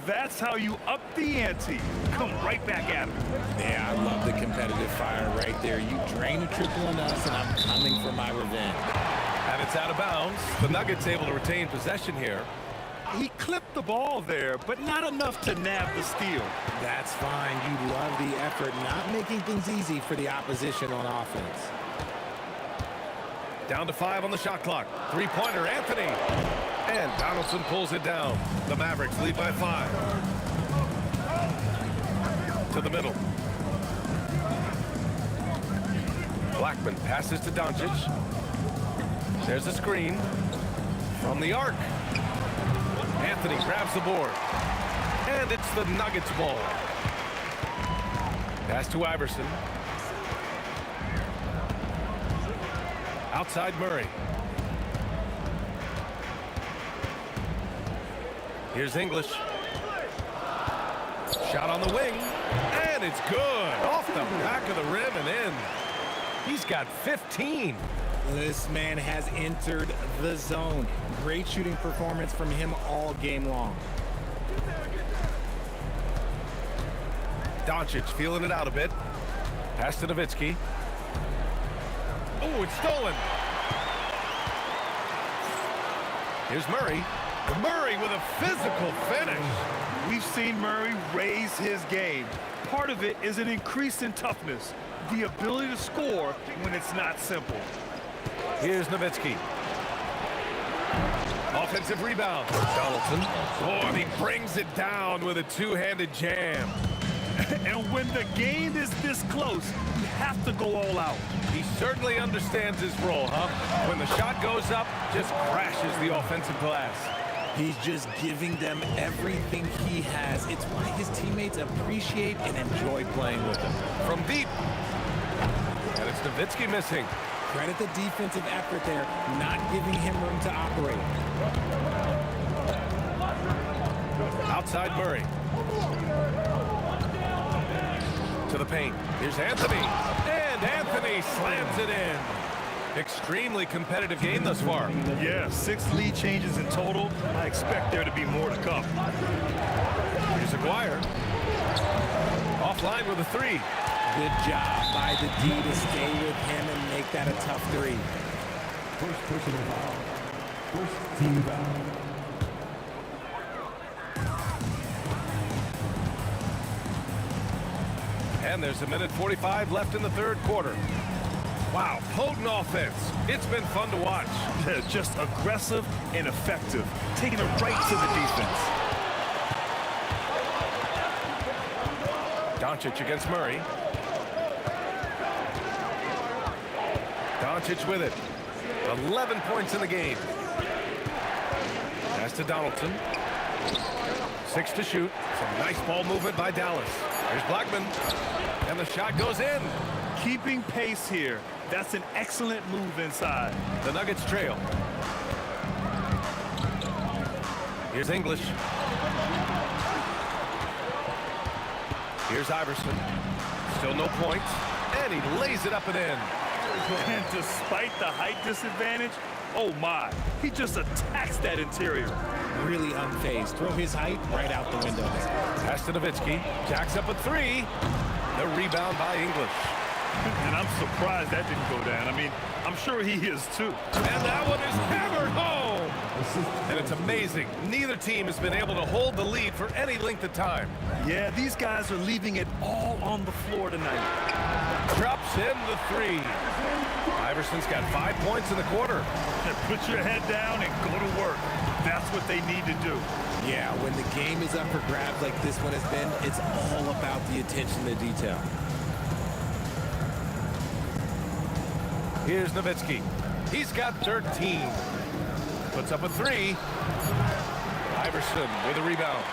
That's how you up the ante. Come right back at him. Yeah, I love the competitive fire right there. You drain a triple on us, and I'm coming for my revenge. And it's out of bounds. The Nuggets able to retain possession here. He clipped the ball there, but not enough to nab the steal. That's fine. You love the effort, not making things easy for the opposition on offense. Down to 5 on the shot clock. Three-pointer, Anthony. And Donaldson pulls it down. The Mavericks lead by 5. To the middle. Blackman passes to Doncic. There's a screen from the arc. Anthony grabs the board. And it's the Nuggets ball. Pass to Iverson. Outside Murray. Here's English. Shot on the wing. And it's good. Off the back of the rim and in. He's got 15. This man has entered the zone. Great shooting performance from him all game long. Doncic feeling it out a bit. Pass to Nowitzki. Oh, it's stolen. Here's Murray. Murray with a physical finish. We've seen Murray raise his game. Part of it is an increase in toughness, the ability to score when it's not simple. Here's Nowitzki. Offensive rebound. Donaldson. Oh, and he brings it down with a two-handed jam. And when the game is this close, you have to go all out. He certainly understands his role, huh? When the shot goes up, just crashes the offensive glass. He's just giving them everything he has. It's why his teammates appreciate and enjoy playing with him. From deep. And it's Nowitzki missing. Credit the defensive effort there, not giving him room to operate. Outside Murray. To the paint. Here's Anthony. And Anthony slams it in. Extremely competitive game thus far. Yeah, 6 lead changes in total. I expect there to be more to come. Here's Aguirre. Offline with a 3. Good job by the D to stay with him and make that a tough 3. First personal foul. First team foul. And there's 1:45 left in the third quarter. Wow, potent offense. It's been fun to watch. Just aggressive and effective, taking it right to the defense. Doncic against Murray. Doncic with it. 11 points in the game. Pass to Donaldson. 6 to shoot. Some nice ball movement by Dallas. Here's Blackman. And the shot goes in. Keeping pace here. That's an excellent move inside. The Nuggets trail. Here's English. Here's Iverson. Still no points. And he lays it up and in. And despite the height disadvantage, oh my, he just attacks that interior. Really unfazed. Throw his height right out the window there. Pass to Nowitzki. Jacks up a 3. The rebound by English. And I'm surprised that didn't go down. I mean, I'm sure he is too. And that one is hammered home. And it's amazing. Neither team has been able to hold the lead for any length of time. Yeah, these guys are leaving it all on the floor tonight. Drops in the 3. Iverson's got 5 points in the quarter. Put your head down and go to work. That's what they need to do. Yeah, when the game is up for grabs like this one has been, it's all about the attention to detail. Here's Nowitzki. He's got 13. Puts up a 3. Iverson with a rebound.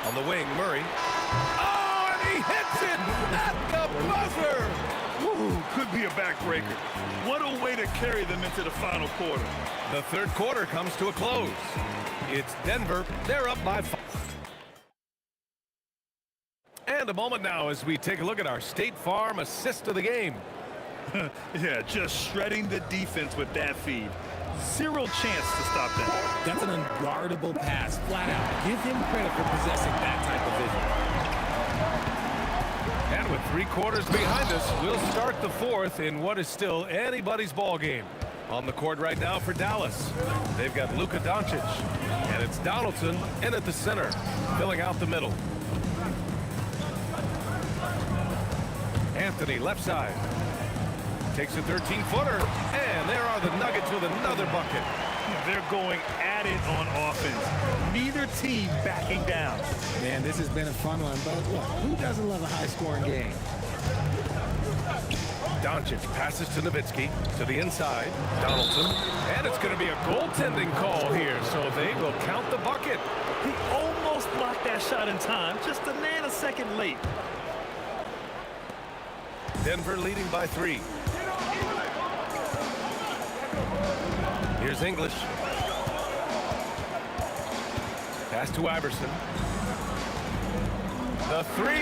On the wing, Murray. Oh, and he hits it at the buzzer! Ooh, could be a backbreaker. What a way to carry them into the final quarter. The third quarter comes to a close. It's Denver. They're up by 5. And a moment now as we take a look at our State Farm assist of the game. Yeah, just shredding the defense with that feed. Zero chance to stop that. That's an unguardable pass, flat out. Give him credit for possessing that type of vision. And with 3 quarters behind us, we'll start the fourth in what is still anybody's ball game. On the court right now for Dallas, they've got Luka Doncic, and it's Donaldson in at the center, filling out the middle. Anthony, left side, takes a 13-footer, and there are the Nuggets with another bucket. They're going at it on offense. Neither team backing down. Man, this has been a fun one, but look, who doesn't love a high-scoring game? Doncic passes to Nowitzki, to the inside, Donaldson, and it's going to be a goaltending call here, so they will count the bucket. He almost blocked that shot in time, just a nanosecond late. Denver leading by 3. Here's English. Pass to Iverson. The 3.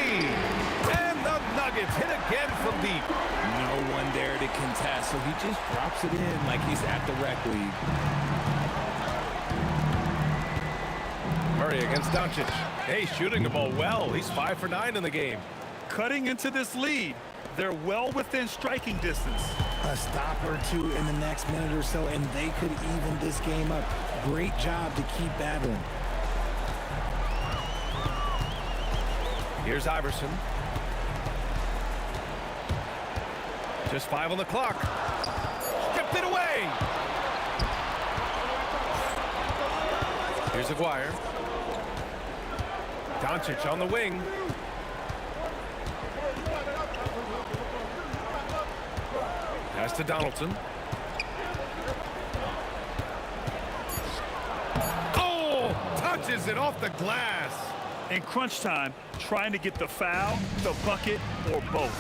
And the Nuggets hit again from deep. No one there to contest, so he just drops it in like he's at the rec league. Murray against Doncic. Hey, shooting the ball well. He's 5 for 9 in the game. Cutting into this lead. They're well within striking distance. A stop or two in the next minute or so, and they could even this game up. Great job to keep battling. Here's Iverson. Just 5 on the clock. Stripped it away. Here's Aguirre. Doncic on the wing. Pass to Donaldson. Oh! Touches it off the glass. In crunch time, trying to get the foul, the bucket, or both.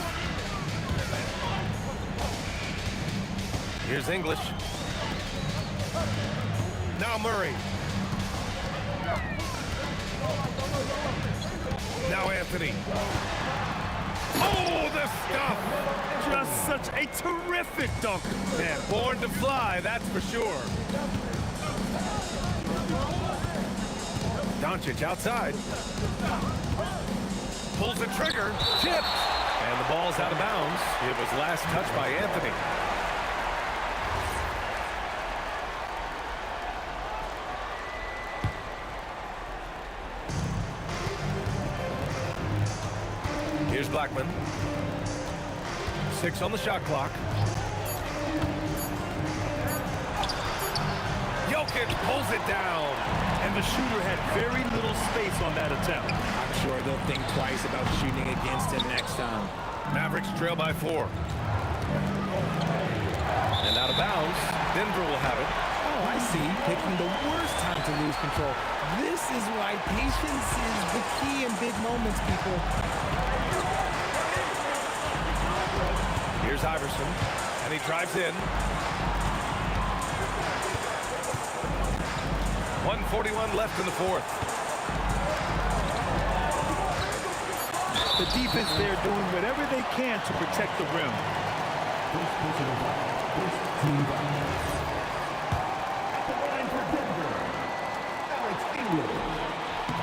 Here's English. Now Murray. Now Anthony. Oh, the stuff! Just such a terrific dunk. Man, born to fly, that's for sure. Doncic outside. Pulls the trigger, tipped, and the ball's out of bounds. It was last touched by Anthony. Here's Blackman. 6 on the shot clock. Jokic pulls it down. And the shooter had very little space on that attempt. I'm sure they'll think twice about shooting against him next time. Mavericks trail by 4. And out of bounds, Denver will have it. Oh, I see. Picking the worst time to lose control. This is why patience is the key in big moments, people. Here's Iverson, and he drives in. 1:41 left in the fourth. The defense there doing whatever they can to protect the rim.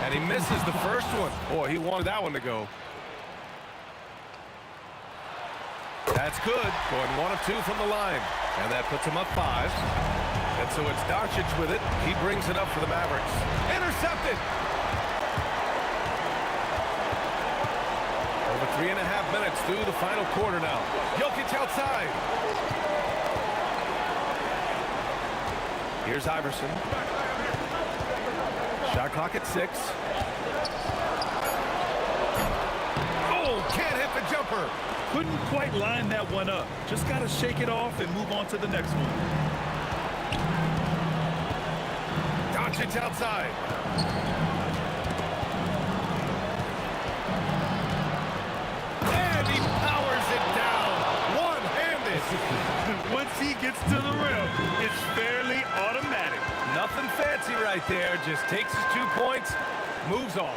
And he misses the first one. Boy, he wanted that one to go. That's good. Going 1 of 2 from the line. And that puts him up 5. And so it's Doncic with it. He brings it up for the Mavericks. Intercepted! Over 3.5 minutes through the final quarter now. Jokic outside. Here's Iverson. Shot clock at 6. Oh, can't hit the jumper. Couldn't quite line that one up. Just got to shake it off and move on to the next one. Doncic outside. And he powers it down. he gets to the rim, it's fairly automatic. Nothing fancy right there. Just takes his 2 points, moves on.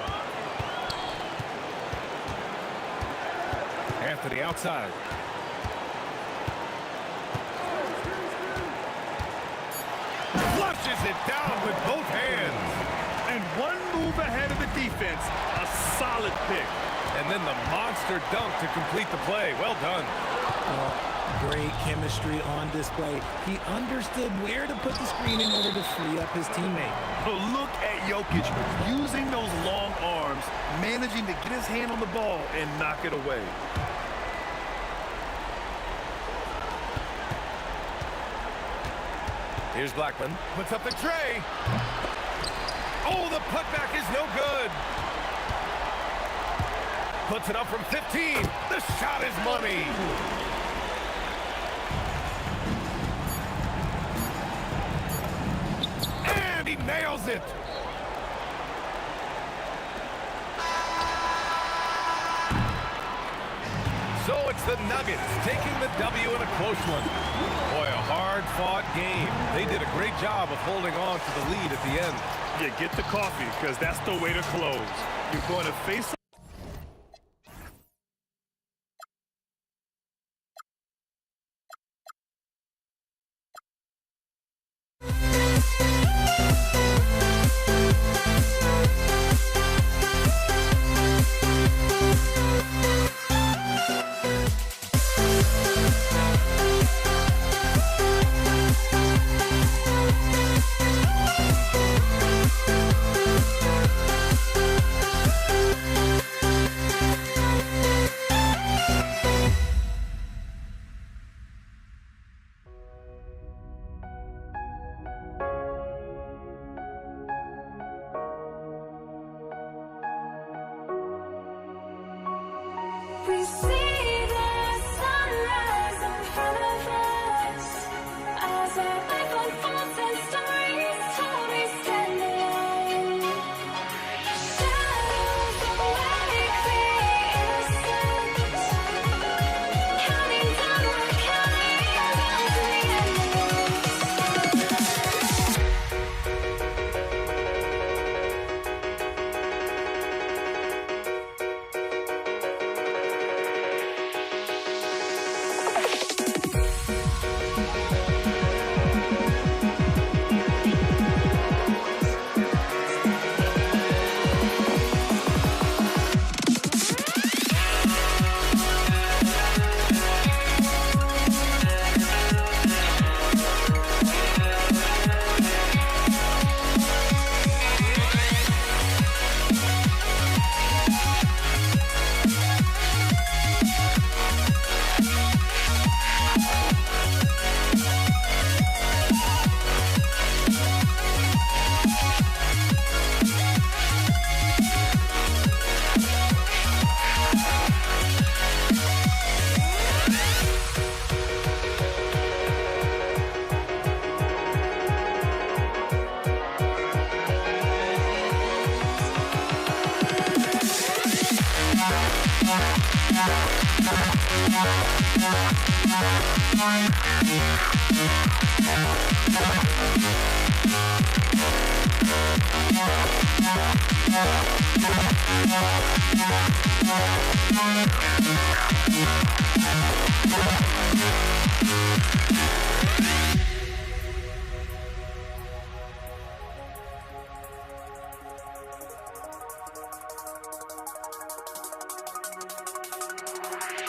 Anthony outside. Flushes it down with both hands. And one move ahead of the defense, a solid pick. And then the monster dunk to complete the play. Well done. Great chemistry on display. He understood where to put the screen in order to free up his teammate. But look at Jokic using those long arms, managing to get his hand on the ball and knock it away. Here's Blackman. Puts up the tray. Oh, the putback is no good. Puts it up from 15. The shot is money. And he nails it. So it's the Nuggets taking the W in a close one. Boy, a hard-fought game. They did a great job of holding on to the lead at the end. Yeah, get the coffee, because that's the way to close. You're going to face We see the sunrise in front of us as our life unfolds and stories told we stand alone. Shadows awake the innocence, counting down, we're counting down to the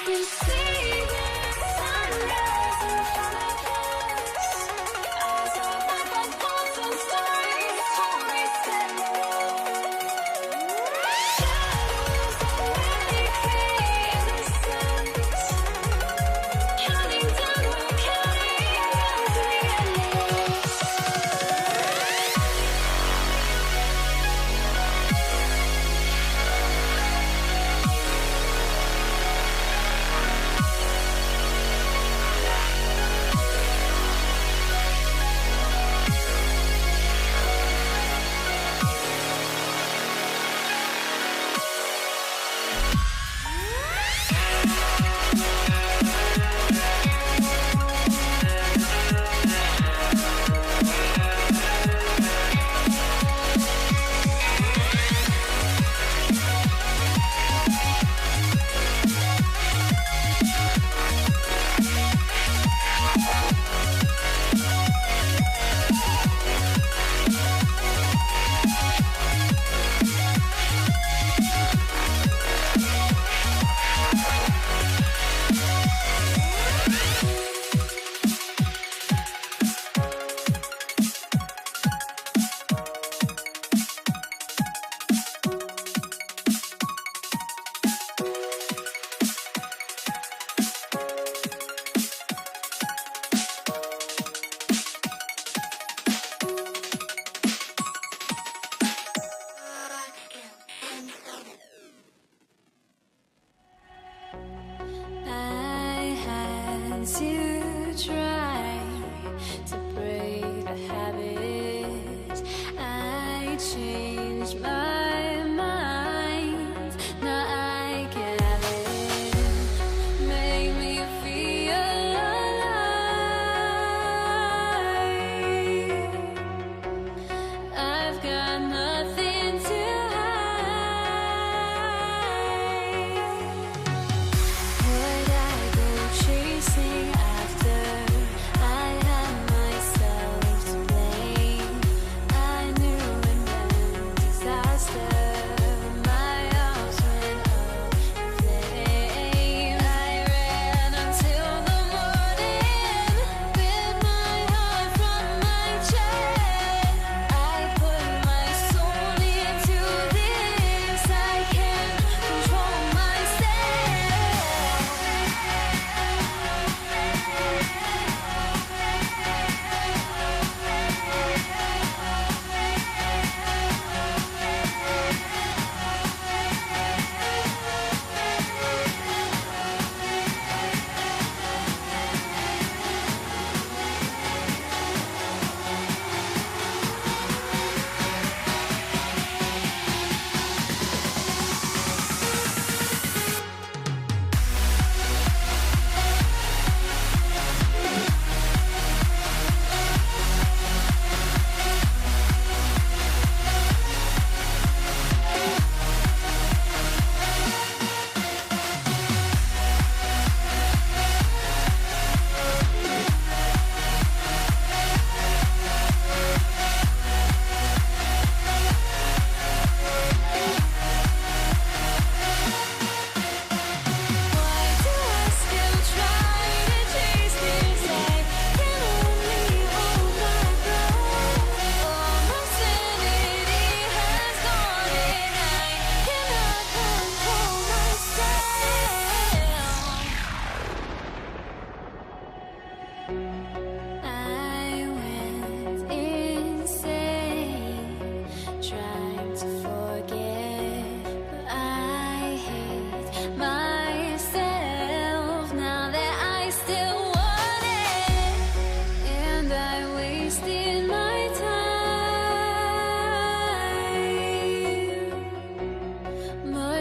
We see the sunrise in front of us as our life unfolds and stories told we stand alone. Shadows awake the innocence, counting down, we're counting down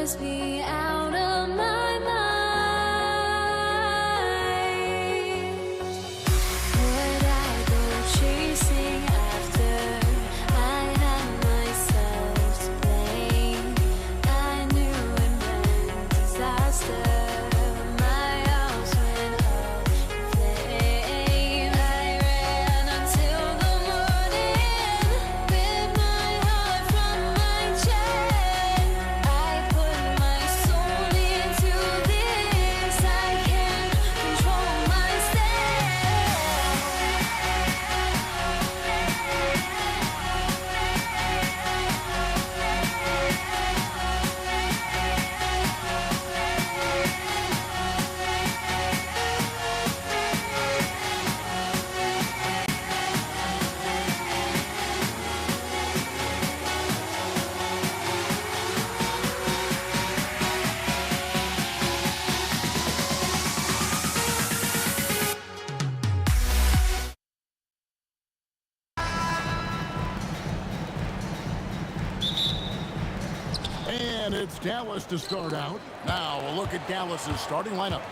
must be out of my mind. Would I go chasing after? I had myself to blame. I knew it meant disaster. My house went up in flames. I ran until the morning with my heart from my chest. I put my soul into this. I can't control And it's Dallas to start out. Now a look at Dallas's starting lineup.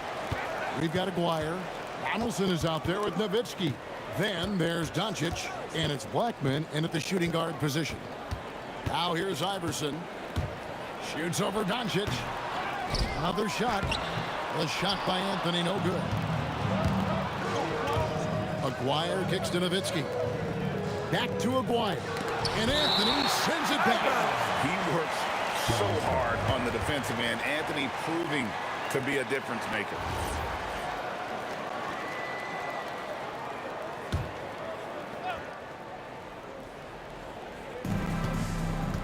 We've got Aguirre. Donaldson is out there with Nowitzki. Then there's Doncic, and it's Blackman in at the shooting guard position. Now here's Iverson. Shoots over Doncic. Another shot. A shot by Anthony, no good. Aguirre kicks to Nowitzki. Back to Aguirre. And Anthony sends it back. He works so hard on the defensive end. Anthony proving to be a difference maker.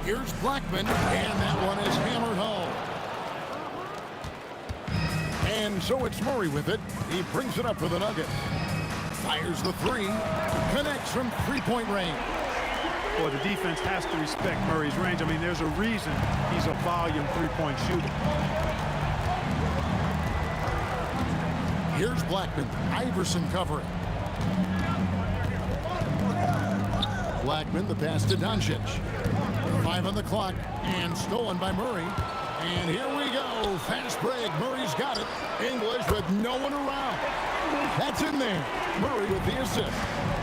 Here's Blackman, and that one is hammered home. And so it's Murray with it. He brings it up for the Nuggets. Fires the three. Connects from three-point range. Boy, the defense has to respect Murray's range. I mean, there's a reason he's a volume three-point shooter. Here's Blackman. Iverson covering. Blackman, the pass to Doncic. 5 on the clock, and stolen by Murray. And here we go. Fast break. Murray's got it. English with no one around. That's in there. Murray with the assist.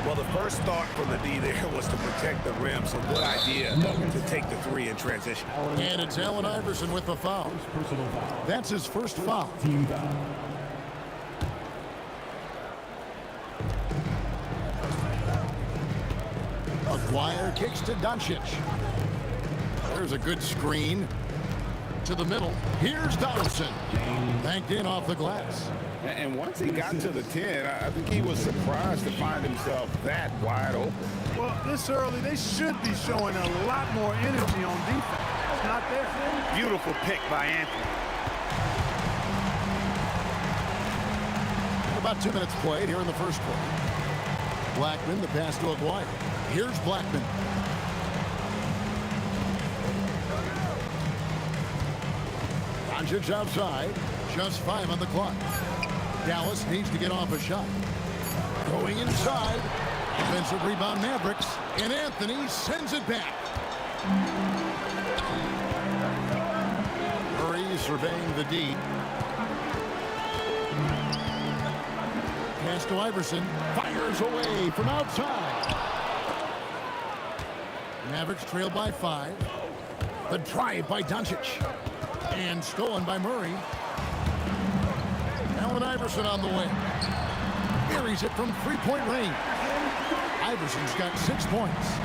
Well, the first thought from the D there was to protect the rim, so good idea to take the three in transition. And it's Allen Iverson with the foul. That's his first foul. Aguirre kicks to Doncic. There's a good screen. To the middle. Here's Donaldson. Banked in off the glass. And once he got to the 10, I think he was surprised to find himself that wide open. Well, this early, they should be showing a lot more energy on defense. It's not there. Beautiful pick by Anthony. About 2 minutes played here in the first quarter. Blackman, the pass to Aguirre. Here's Blackman. Doncic outside. Just 5 on the clock. Dallas needs to get off a shot. Going inside. Offensive rebound Mavericks. And Anthony sends it back. Murray surveying the D. Pass to Iverson. Fires away from outside. Mavericks trail by 5. The drive by Doncic. And stolen by Murray. Allen Iverson on the wing. Buries it from three-point range. Iverson's got 6 points.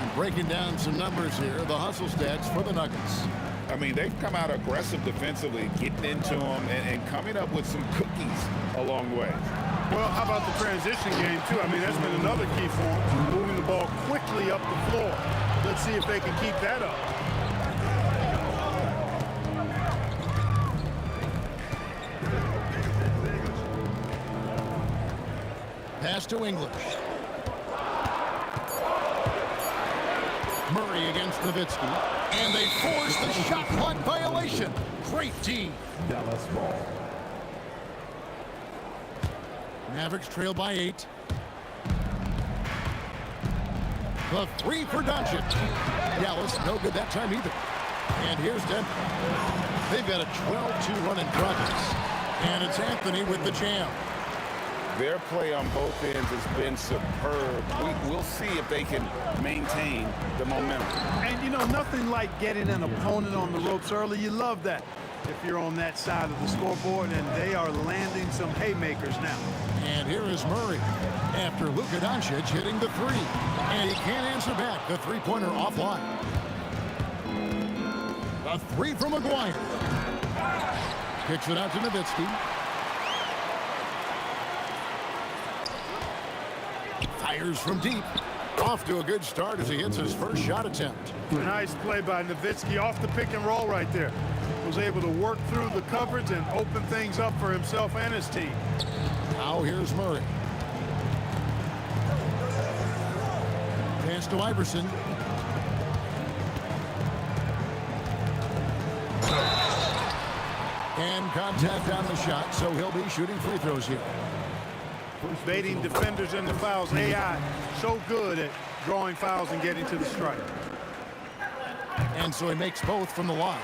And breaking down some numbers here, the hustle stats for the Nuggets. I mean, they've come out aggressive defensively, getting into them and coming up with some cookies along the way. Well, how about the transition game, too? I mean, that's been another key for them, moving the ball quickly up the floor. Let's see if they can keep that up. Pass to English. Murray against Nowitzki. And they force the shot clock violation. Great team. Dallas ball. Mavericks trail by 8. The 3 for Doncic. Dallas no good that time either. And here's Denver. They've got a 12-2 run in progress. And it's Anthony with the jam. Their play on both ends has been superb. We'll see if they can maintain the momentum. And, you know, nothing like getting an opponent on the ropes early. You love that if you're on that side of the scoreboard, and they are landing some haymakers now. And here is Murray after Luka Doncic hitting the three. And he can't answer back. The three-pointer offline. A three from McGuire. Kicks it out to Nowitzki. Fires from deep. Off to a good start as he hits his first shot attempt. Nice play by Nowitzki off the pick and roll right there. Was able to work through the coverage and open things up for himself and his team. Now here's Murray. Pass to Iverson. And contact on the shot, so he'll be shooting free throws here. Baiting defenders into fouls. AI so good at drawing fouls and getting to the strike. And so he makes both from the line.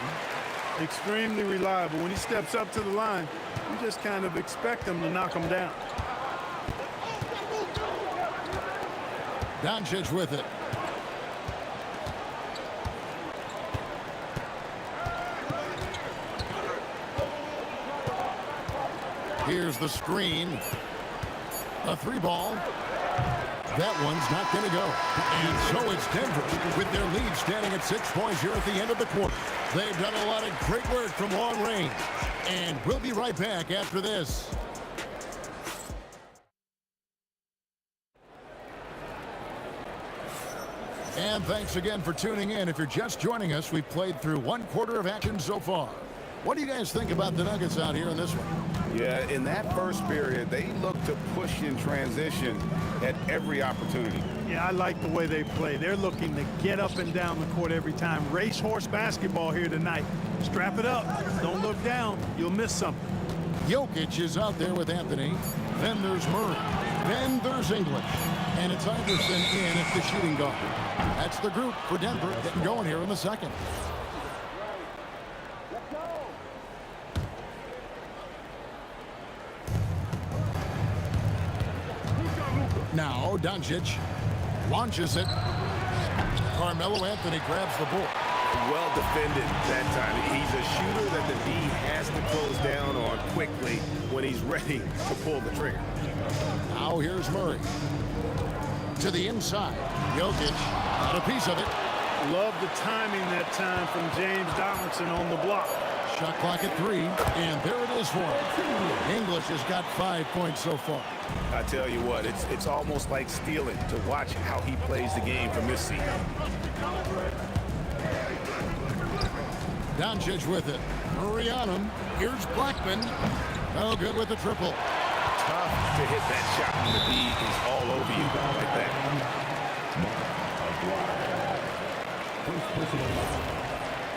Extremely reliable. When he steps up to the line, you just kind of expect him to knock him down. Doncic with it. Here's the screen. A three ball. That one's not going to go. And so it's Denver with their lead standing at 6 points here at the end of the quarter. They've done a lot of great work from long range. And we'll be right back after this. And thanks again for tuning in. If you're just joining us, we've played through one quarter of action so far. What do you guys think about the Nuggets out here in this one? Yeah, in that first period, they look to push in transition at every opportunity. Yeah, I like the way they play. They're looking to get up and down the court every time. Racehorse basketball here tonight. Strap it up. Don't look down. You'll miss something. Jokic is out there with Anthony. Then there's Murray. Then there's English. And it's Iverson in at the shooting guard. That's the group for Denver getting going here in the second. Now Doncic launches it. Carmelo Anthony grabs the ball. Well defended that time. He's a shooter that the D has to close down on quickly when he's ready to pull the trigger. Now here's Murray. To the inside. Jokic got a piece of it. Love the timing that time from James Donaldson on the block. Shot clock at 3, and there it is for him. English has got 5 points so far. I tell you what, it's almost like stealing to watch how he plays the game from this seat. Doncic with it. Murray on him. Here's Blackman. Oh, good with the triple. Tough to hit that shot when the D is all over you like that.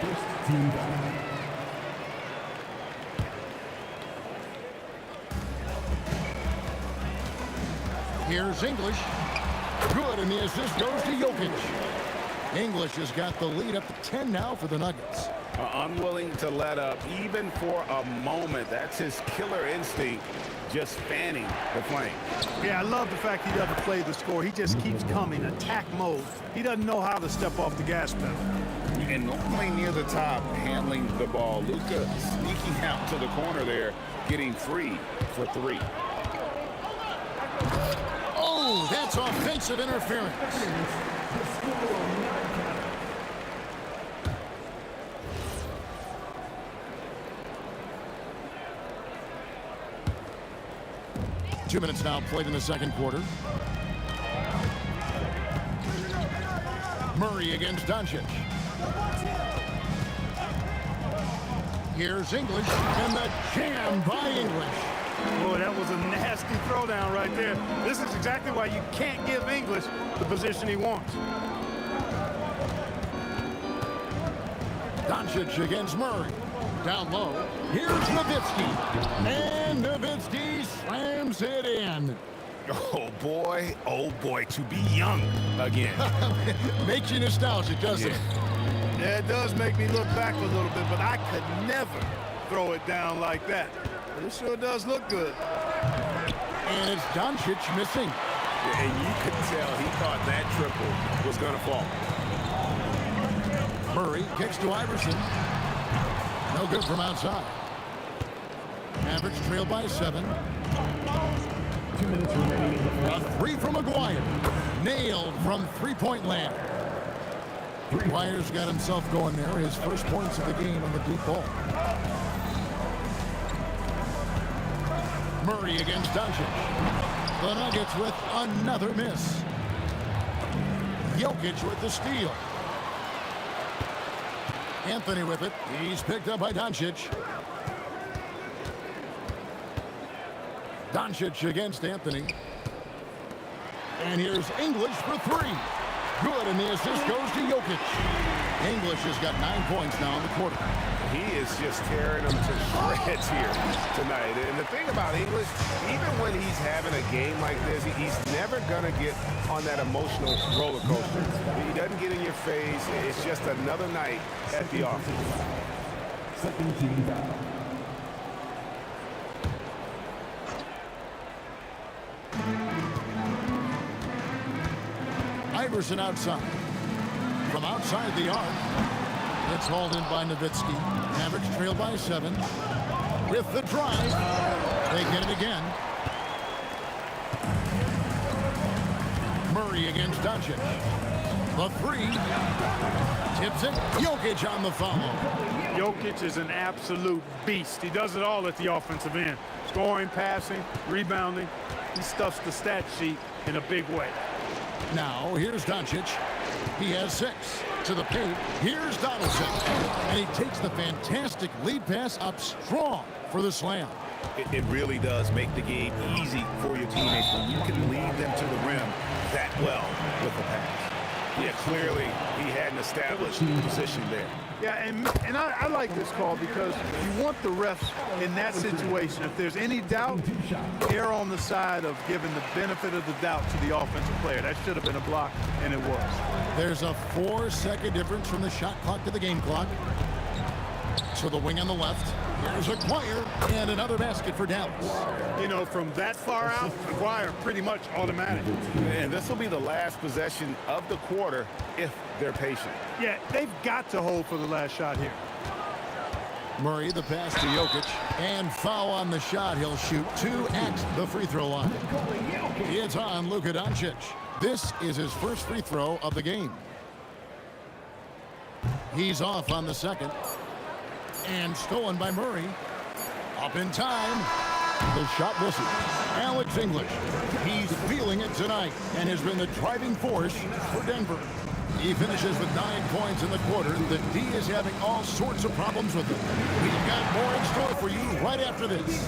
First team down. Here's English. Good, and the assist goes to Jokic. English has got the lead up to 10 now for the Nuggets. Unwilling to let up, even for a moment. That's his killer instinct, just fanning the flame. Yeah, I love the fact he doesn't play the score. He just keeps coming, attack mode. He doesn't know how to step off the gas pedal. And normally near the top, handling the ball. Luka sneaking out to the corner there, getting free for 3. Oh, that's offensive interference. Two minutes now played in the second quarter. Murray against Doncic. Here's English, and the jam by English. Boy, that was a nasty throwdown right there. This is exactly why you can't give English the position he wants. Doncic against Murray. Down low. Here's Nowitzki. And Nowitzki slams it in. Oh boy, to be young again. Makes you nostalgic, doesn't it? Yeah, it does make me look back a little bit, but I could never throw it down like that. But it sure does look good. And it's Doncic missing. Yeah, and you could tell he thought that triple was going to fall. Murray kicks to Iverson. No good from outside. Mavericks trail by 7. 2 minutes remaining in the A three from McGuire. Nailed from three-point land. McGuire's got himself going there. His first points of the game on the deep ball. Murray against Doncic. The Nuggets with another miss. Jokic with the steal. Anthony with it. He's picked up by Doncic. Doncic against Anthony. And here's English for 3. Good, and the assist goes to Jokic. English has got 9 points now in the quarter. He is just tearing them to shreds here tonight. And the thing about English, even when he's having a game like this, he's never going to get on that emotional roller coaster. He doesn't get in your face. It's just another night at the office. second team foul. Iverson outside. From outside the arc. It's hauled in by Nowitzki. Mavericks trail by 7. With the drive. They get it again. Murray against Doncic. The 3. Tips it. Jokic on the follow. Jokic is an absolute beast. He does it all at the offensive end. Scoring, passing, rebounding. He stuffs the stat sheet in a big way. Now, here's Doncic. He has 6. To the paint. Here's Donaldson. And he takes the fantastic lead pass up strong for the slam. It really does make the game easy for your teammates when you can lead them to the rim that well with a pass. Yeah, clearly he had an established position there. Yeah, and I like this call because you want the refs in that situation. If there's any doubt, err on the side of giving the benefit of the doubt to the offensive player. That should have been a block, and it was. There's a 4-second difference from the shot clock to the game clock. To the wing on the left. Here's McGuire, and another basket for Dallas. You know, from that far out, McGuire pretty much automatic. And this will be the last possession of the quarter if they're patient. Yeah, they've got to hold for the last shot here. Murray, the pass to Jokic, and foul on the shot. He'll shoot 2 at the free throw line. It's on Luka Doncic. This is his first free throw of the game. He's off on the second. And stolen by Murray. Up in time. The shot misses. Alex English. He's feeling it tonight and has been the driving force for Denver. He finishes with 9 points in the quarter. The D is having all sorts of problems with him. We've got more in store for you right after this.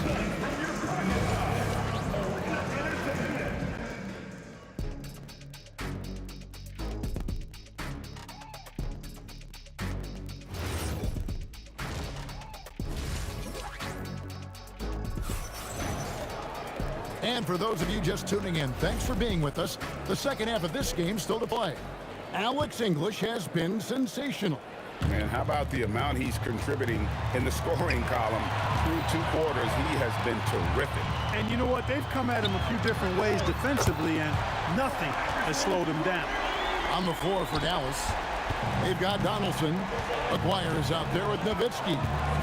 And for those of you just tuning in, thanks for being with us. The second half of this game still to play. Alex English has been sensational. And how about the amount he's contributing in the scoring column through 2 quarters? He has been terrific. And you know what? They've come at him a few different ways defensively, and nothing has slowed him down. On the floor for Dallas, they've got Donaldson. McGuire is out there with Nowitzki.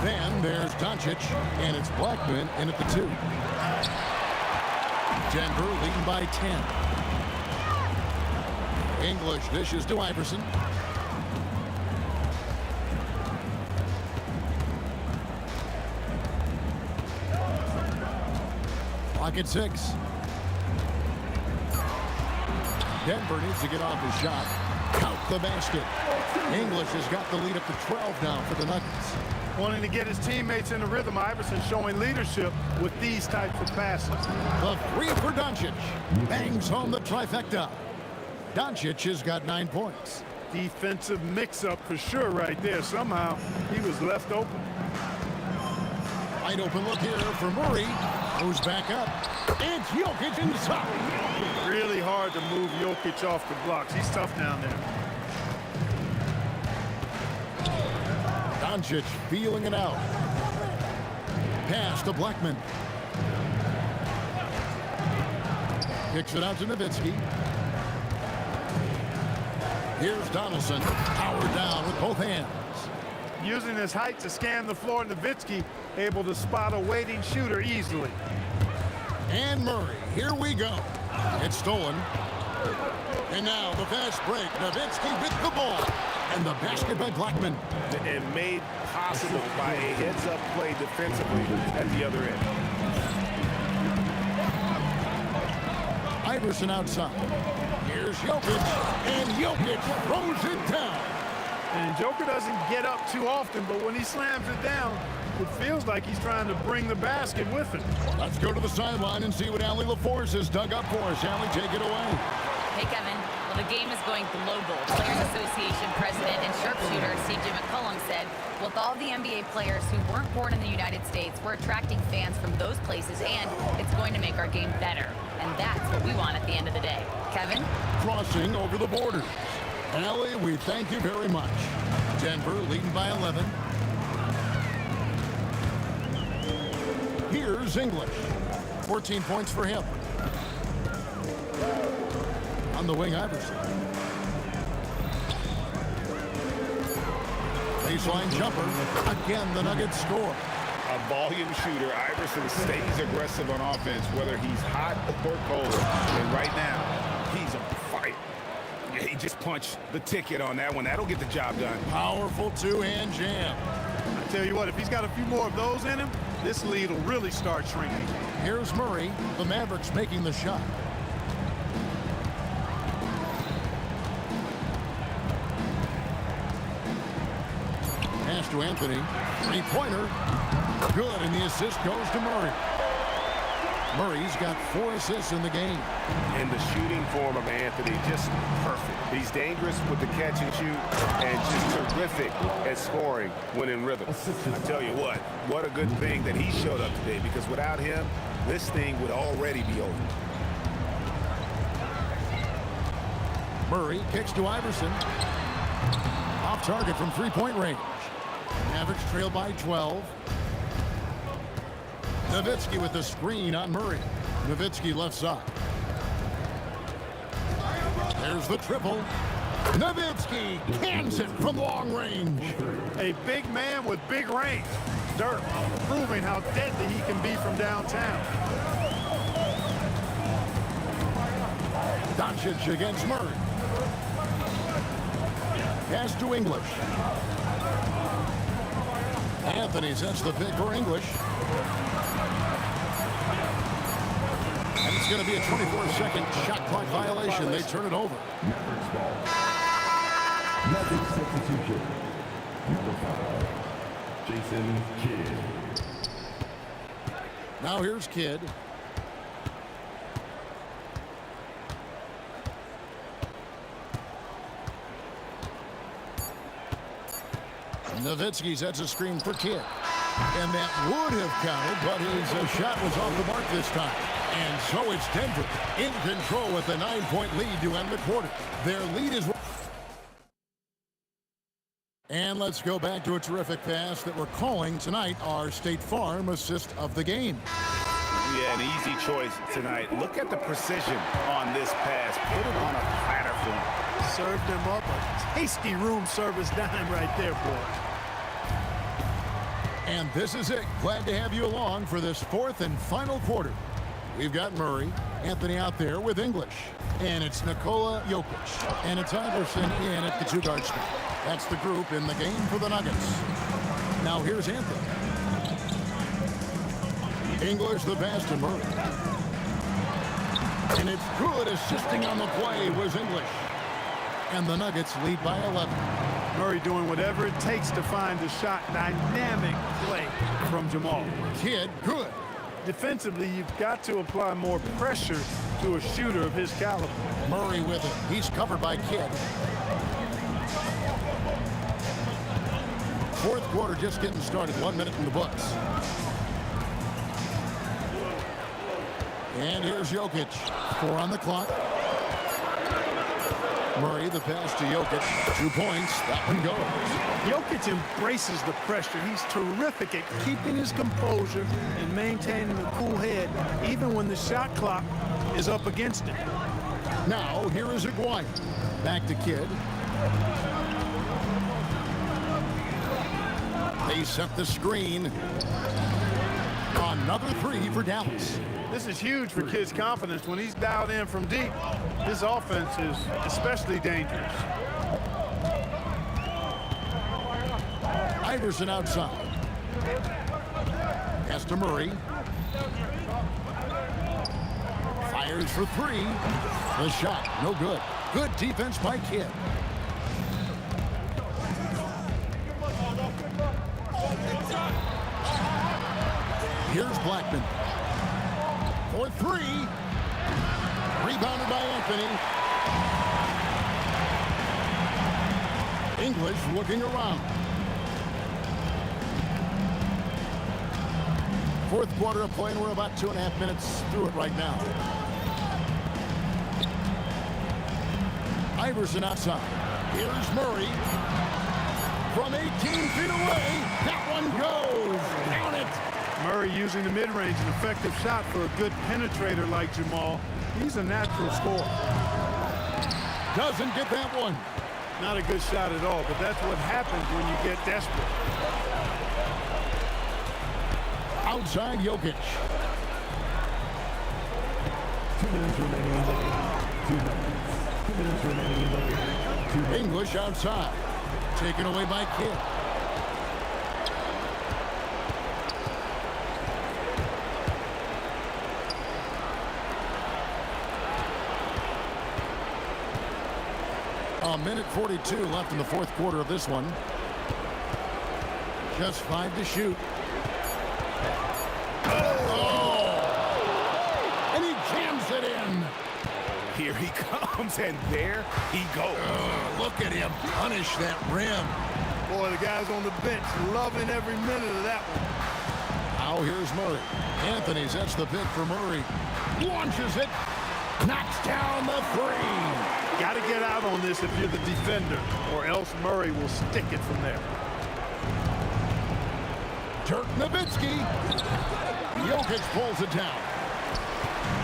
Then there's Doncic, and it's Blackman in at the 2. Denver leading by 10. English dishes to Iverson. Clock at 6. Denver needs to get off his shot. Count the basket. English has got the lead up to 12 now for the Nuggets. Wanting to get his teammates in the rhythm, Iverson showing leadership with these types of passes. The 3 for Doncic. Bangs home the trifecta. Doncic has got 9 points. Defensive mix-up for sure right there. Somehow he was left open. Wide open look here for Murray. Goes back up. It's Jokic inside. Really hard to move Jokic off the blocks. He's tough down there. Doncic feeling it out. Pass to Blackman. Kicks it out to Nowitzki. Here's Donaldson, powered down with both hands. Using his height to scan the floor, Nowitzki able to spot a waiting shooter easily. And Murray, here we go. It's stolen. And now the fast break. Nowitzki with the ball. And the basket by Blackman. And made possible by a heads-up play defensively at the other end. Iverson outside. Here's Jokic. And Jokic throws it down. And Joker doesn't get up too often, but when he slams it down, it feels like he's trying to bring the basket with him. Let's go to the sideline and see what Allie LaForce has dug up for us. Allie, take it away. Hey, Kevin. Well, the game is going global. Players Association president and sharpshooter C.J. McCollum said, with all the NBA players who weren't born in the United States, we're attracting fans from those places, and it's going to make our game better. And that's what we want at the end of the day. Kevin? Crossing over the border. Allie, we thank you very much. Denver leading by 11. Here's English. 14 points for him. On the wing, Iverson. Baseline jumper. Again, the Nuggets score. A volume shooter. Iverson stays aggressive on offense, whether he's hot or cold. And right now, he's on fire. Yeah, he just punched the ticket on that one. That'll get the job done. Powerful two-hand jam. I tell you what, if he's got a few more of those in him, this lead will really start shrinking. Here's Murray. The Mavericks making the shot. Pass to Anthony. Three-pointer. Good, and the assist goes to Murray. Murray's got 4 assists in the game. And the shooting form of Anthony, just perfect. He's dangerous with the catch and shoot and just terrific at scoring when in rhythm. I tell you what a good thing that he showed up today, because without him, this thing would already be over. Murray kicks to Iverson. Off target from three-point range. Mavericks trail by 12. Nowitzki with the screen on Murray. Nowitzki left side. There's the triple. Nowitzki cans it from long range. A big man with big range. Dirk proving how deadly he can be from downtown. Doncic against Murray. Pass to English. Anthony sets the pick for English. And it's going to be a 24-second shot clock violation. They turn it over. Mavericks ball. Mavericks substitution. Number 5, Jason Kidd. Now here's Kidd. Nowitzki sets a screen for Kidd. And that would have counted, but his shot was off the mark this time. And so it's Denver in control with a 9-point lead to end the quarter. Their lead is... And let's go back to a terrific pass that we're calling tonight our State Farm assist of the game. Yeah, an easy choice tonight. Look at the precision on this pass. Put it on a platter for him. Served him up a tasty room service dime right there, boy. And this is it. Glad to have you along for this fourth and final quarter. We've got Murray, Anthony out there with English. And it's Nikola Jokic. And it's Iverson in at the two-guard spot. That's the group in the game for the Nuggets. Now here's Anthony. English the pass to Murray. And it's good. Assisting on the play was English. And the Nuggets lead by 11. Murray doing whatever it takes to find the shot. Dynamic play from Jamal. Kidd, good. Defensively, you've got to apply more pressure to a shooter of his caliber. Murray with it. He's covered by Kidd. Fourth quarter just getting started. 1 minute in the books. And here's Jokic. 4 on the clock. Murray, the pass to Jokic. 2 points. That one goes. Jokic embraces the pressure. He's terrific at keeping his composure and maintaining a cool head, even when the shot clock is up against him. Now, here is Aguirre. Back to Kidd. They set the screen. Another three for Dallas. This is huge for Kidd's confidence. When he's dialed in from deep, his offense is especially dangerous. Iverson outside. Pass to Murray. Fires for three. The shot, no good. Good defense by Kidd. Here's Blackman. For three. Rebounded by Anthony. English looking around. Fourth quarter of play, and we're about 2.5 minutes through it right now. Iverson outside. Here's Murray. From 18 feet away, that one goes. Count it. Murray using the mid-range, an effective shot for a good penetrator like Jamal. He's a natural scorer. Doesn't get that one. Not a good shot at all, but that's what happens when you get desperate. Outside Jokic. 2 minutes remaining in the game. 2 minutes. 2 minutes remaining in the game. 2 minutes. English outside. Taken away by Kidd. A minute 42 left in the fourth quarter of this one. Just 5 to shoot. Oh! And he jams it in. Here he comes, and there he goes. Look at him punish that rim. Boy, the guys on the bench loving every minute of that one. Now here's Murray. Anthony sets the pick for Murray. Launches it. Knocks down the three. Got to get out on this if you're the defender, or else Murray will stick it from there. Dirk Nowitzki. Jokic pulls it down.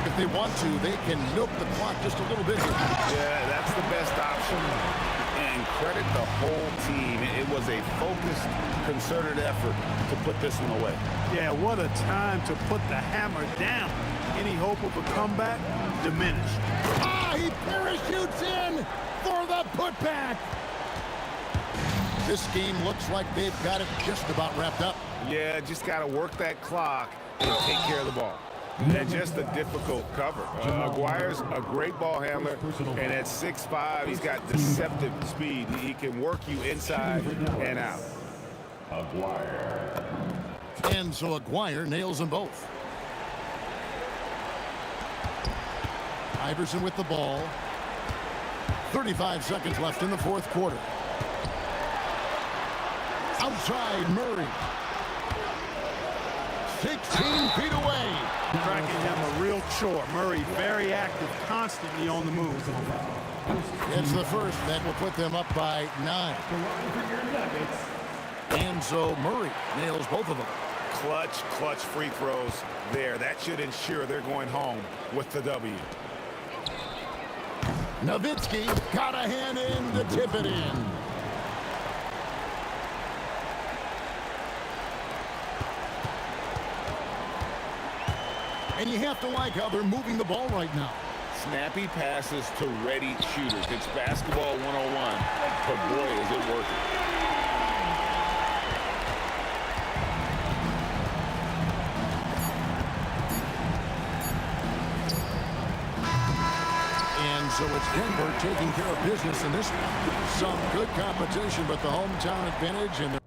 If they want to, they can milk the clock just a little bit here. Yeah, that's the best option. And credit the whole team. It was a focused, concerted effort to put this one away. Yeah, what a time to put the hammer down. Any hope of a comeback diminished. Ah, he parachutes in for the putback. This game looks like they've got it just about wrapped up. Yeah, just got to work that clock and take care of the ball. And just a difficult cover. Aguirre's a great ball handler, and at 6'5", he's got deceptive speed. He can work you inside and out. Aguirre. And so Aguirre nails them both. Iverson with the ball. 35 seconds left in the fourth quarter. Outside Murray. 16 feet away. Cracking him a real chore. Murray very active, constantly on the move. It's the first that will put them up by 9. And so Murray nails both of them. Clutch free throws there. That should ensure they're going home with the W. Nowitzki got a hand in to tip it in. And you have to like how they're moving the ball right now. Snappy passes to ready shooters. It's basketball 101, but boy, is it working. And so it's Denver taking care of business in this one. Some good competition, but the hometown advantage and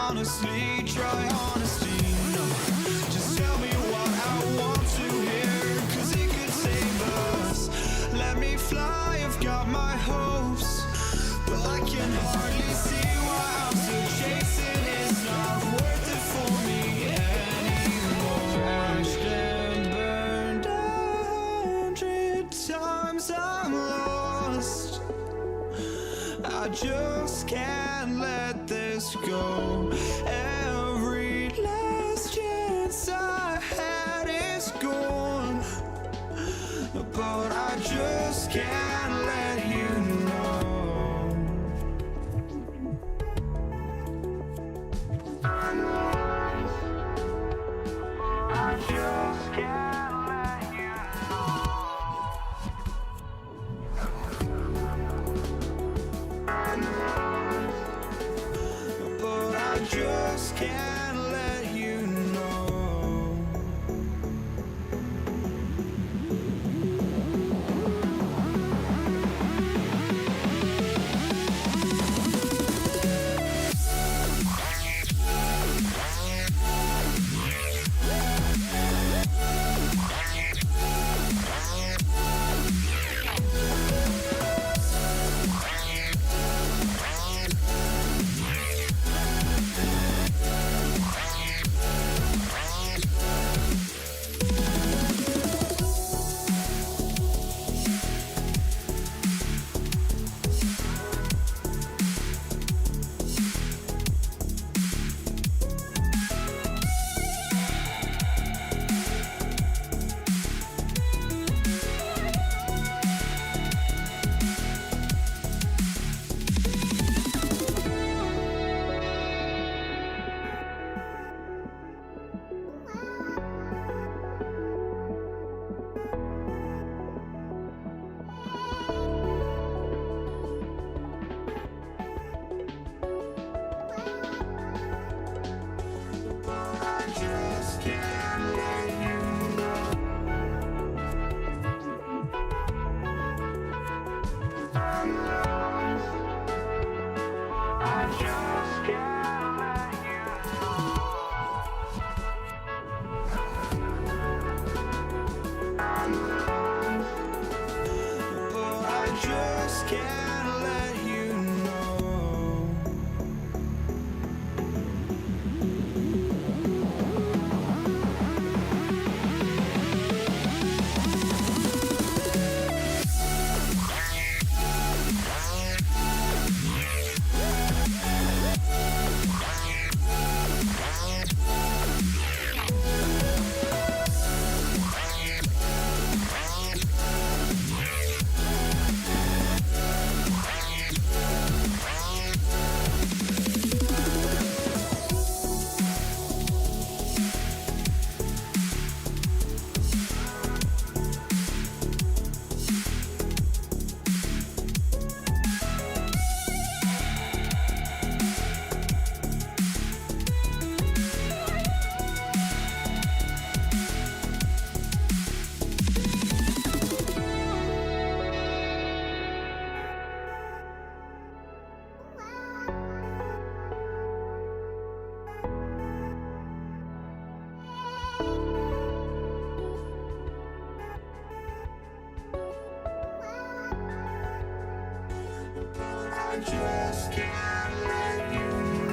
honestly, try honesty. No, just tell me what I want to hear, 'cause it could save us. Let me fly, I've got my hopes, but I can hardly see why I'm still chasing. It's not worth it for me anymore. Crashed and burned 100 times, I'm lost. I just can't let this go. Every last chance I had is gone, but I just can't let you know. I just can't let you know. But I just can't let you know. I just can't let you know.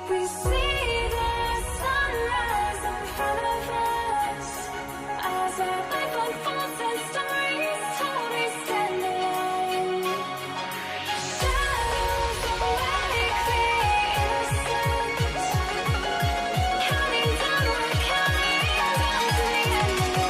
We see the sunrise in front of us as our life unfolds and stories told we stand alone. Shadows awake the innocence, counting down, we're counting down to the end of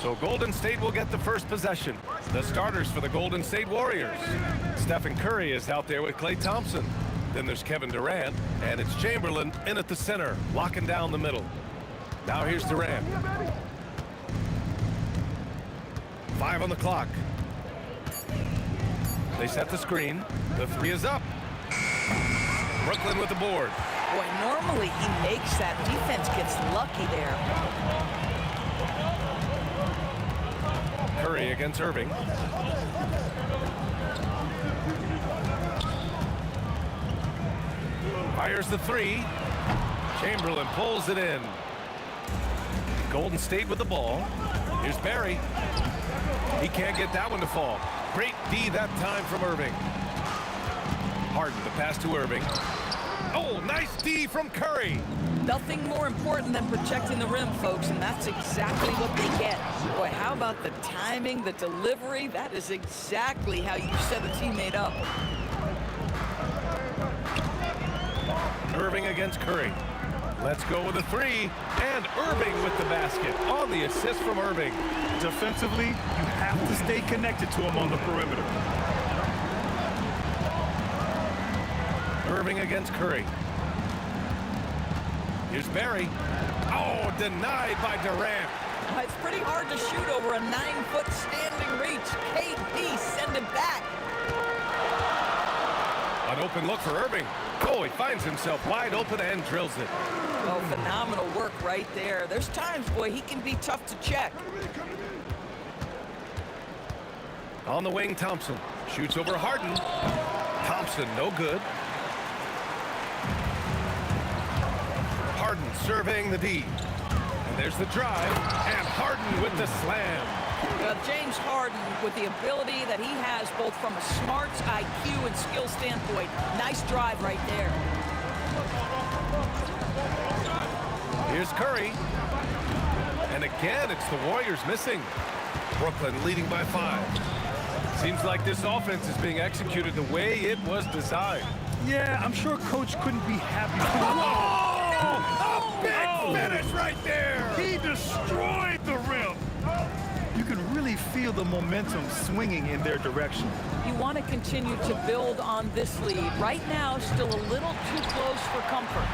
So Golden State will get the first possession. The starters for the Golden State Warriors. Stephen Curry is out there with Klay Thompson. Then there's Kevin Durant, and it's Chamberlain in at the center, locking down the middle. Now here's Durant. 5 on the clock. They set the screen. The three is up. Brooklyn with the board. Boy, normally he makes that. Defense gets lucky there. Curry against Irving. Fires the three. Chamberlain pulls it in. Golden State with the ball. Here's Barry. He can't get that one to fall. Great D that time from Irving. Harden, the pass to Irving. Oh, nice D from Curry. Nothing more important than protecting the rim, folks, and that's exactly what they get. Boy, how about the timing, the delivery? That is exactly how you set a teammate up. Irving against Curry. Let's go with a three, and Irving with the basket on the assist from Irving. Defensively, you have to stay connected to him on the perimeter. Irving against Curry. Here's Barry. Oh, denied by Durant. It's pretty hard to shoot over a 9-foot standing reach. KD, send it back. An open look for Irving. Oh, he finds himself wide open and drills it. Oh, phenomenal work right there. There's times, boy, he can be tough to check. On the wing, Thompson shoots over Harden. Thompson, no good. Harden surveying the D. And there's the drive, and Harden with the slam. James Harden, with the ability that he has both from a smarts, IQ, and skill standpoint, nice drive right there. Here's Curry. And again, it's the Warriors missing. Brooklyn leading by 5. Seems like this offense is being executed the way it was designed. Yeah, I'm sure Coach couldn't be happy. A big finish right there. He destroyed the rim. You can really feel the momentum swinging in their direction. You want to continue to build on this lead. Right now, still a little too close for comfort.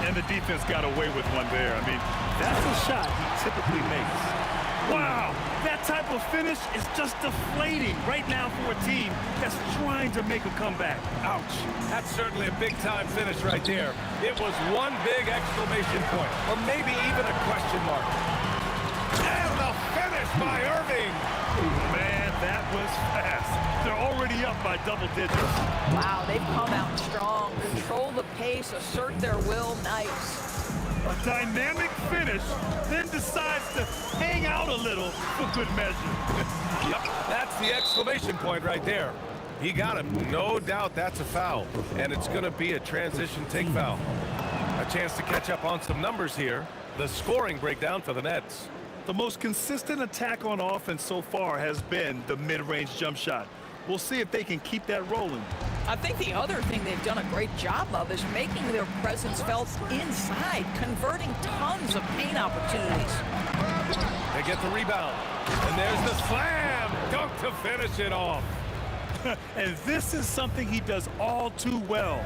And the defense got away with one there. I mean, that's a shot he typically makes. Wow, that type of finish is just deflating right now for a team that's trying to make a comeback. Ouch. That's certainly a big-time finish right there. It was one big exclamation point, or maybe even a question mark. And the finish by Irving. Man, that was fast. They're already up by double digits. Wow, they've come out strong. Control the pace, assert their will. Nice. A dynamic finish, then decides to hang out a little for good measure. Yep, that's the exclamation point right there. He got him. No doubt that's a foul, and it's going to be a transition take foul. A chance to catch up on some numbers here. The scoring breakdown for the Nets. The most consistent attack on offense so far has been the mid-range jump shot. We'll see if they can keep that rolling. I think the other thing they've done a great job of is making their presence felt inside, converting tons of paint opportunities. They get the rebound. And there's the slam. Dunk to finish it off. And this is something he does all too well.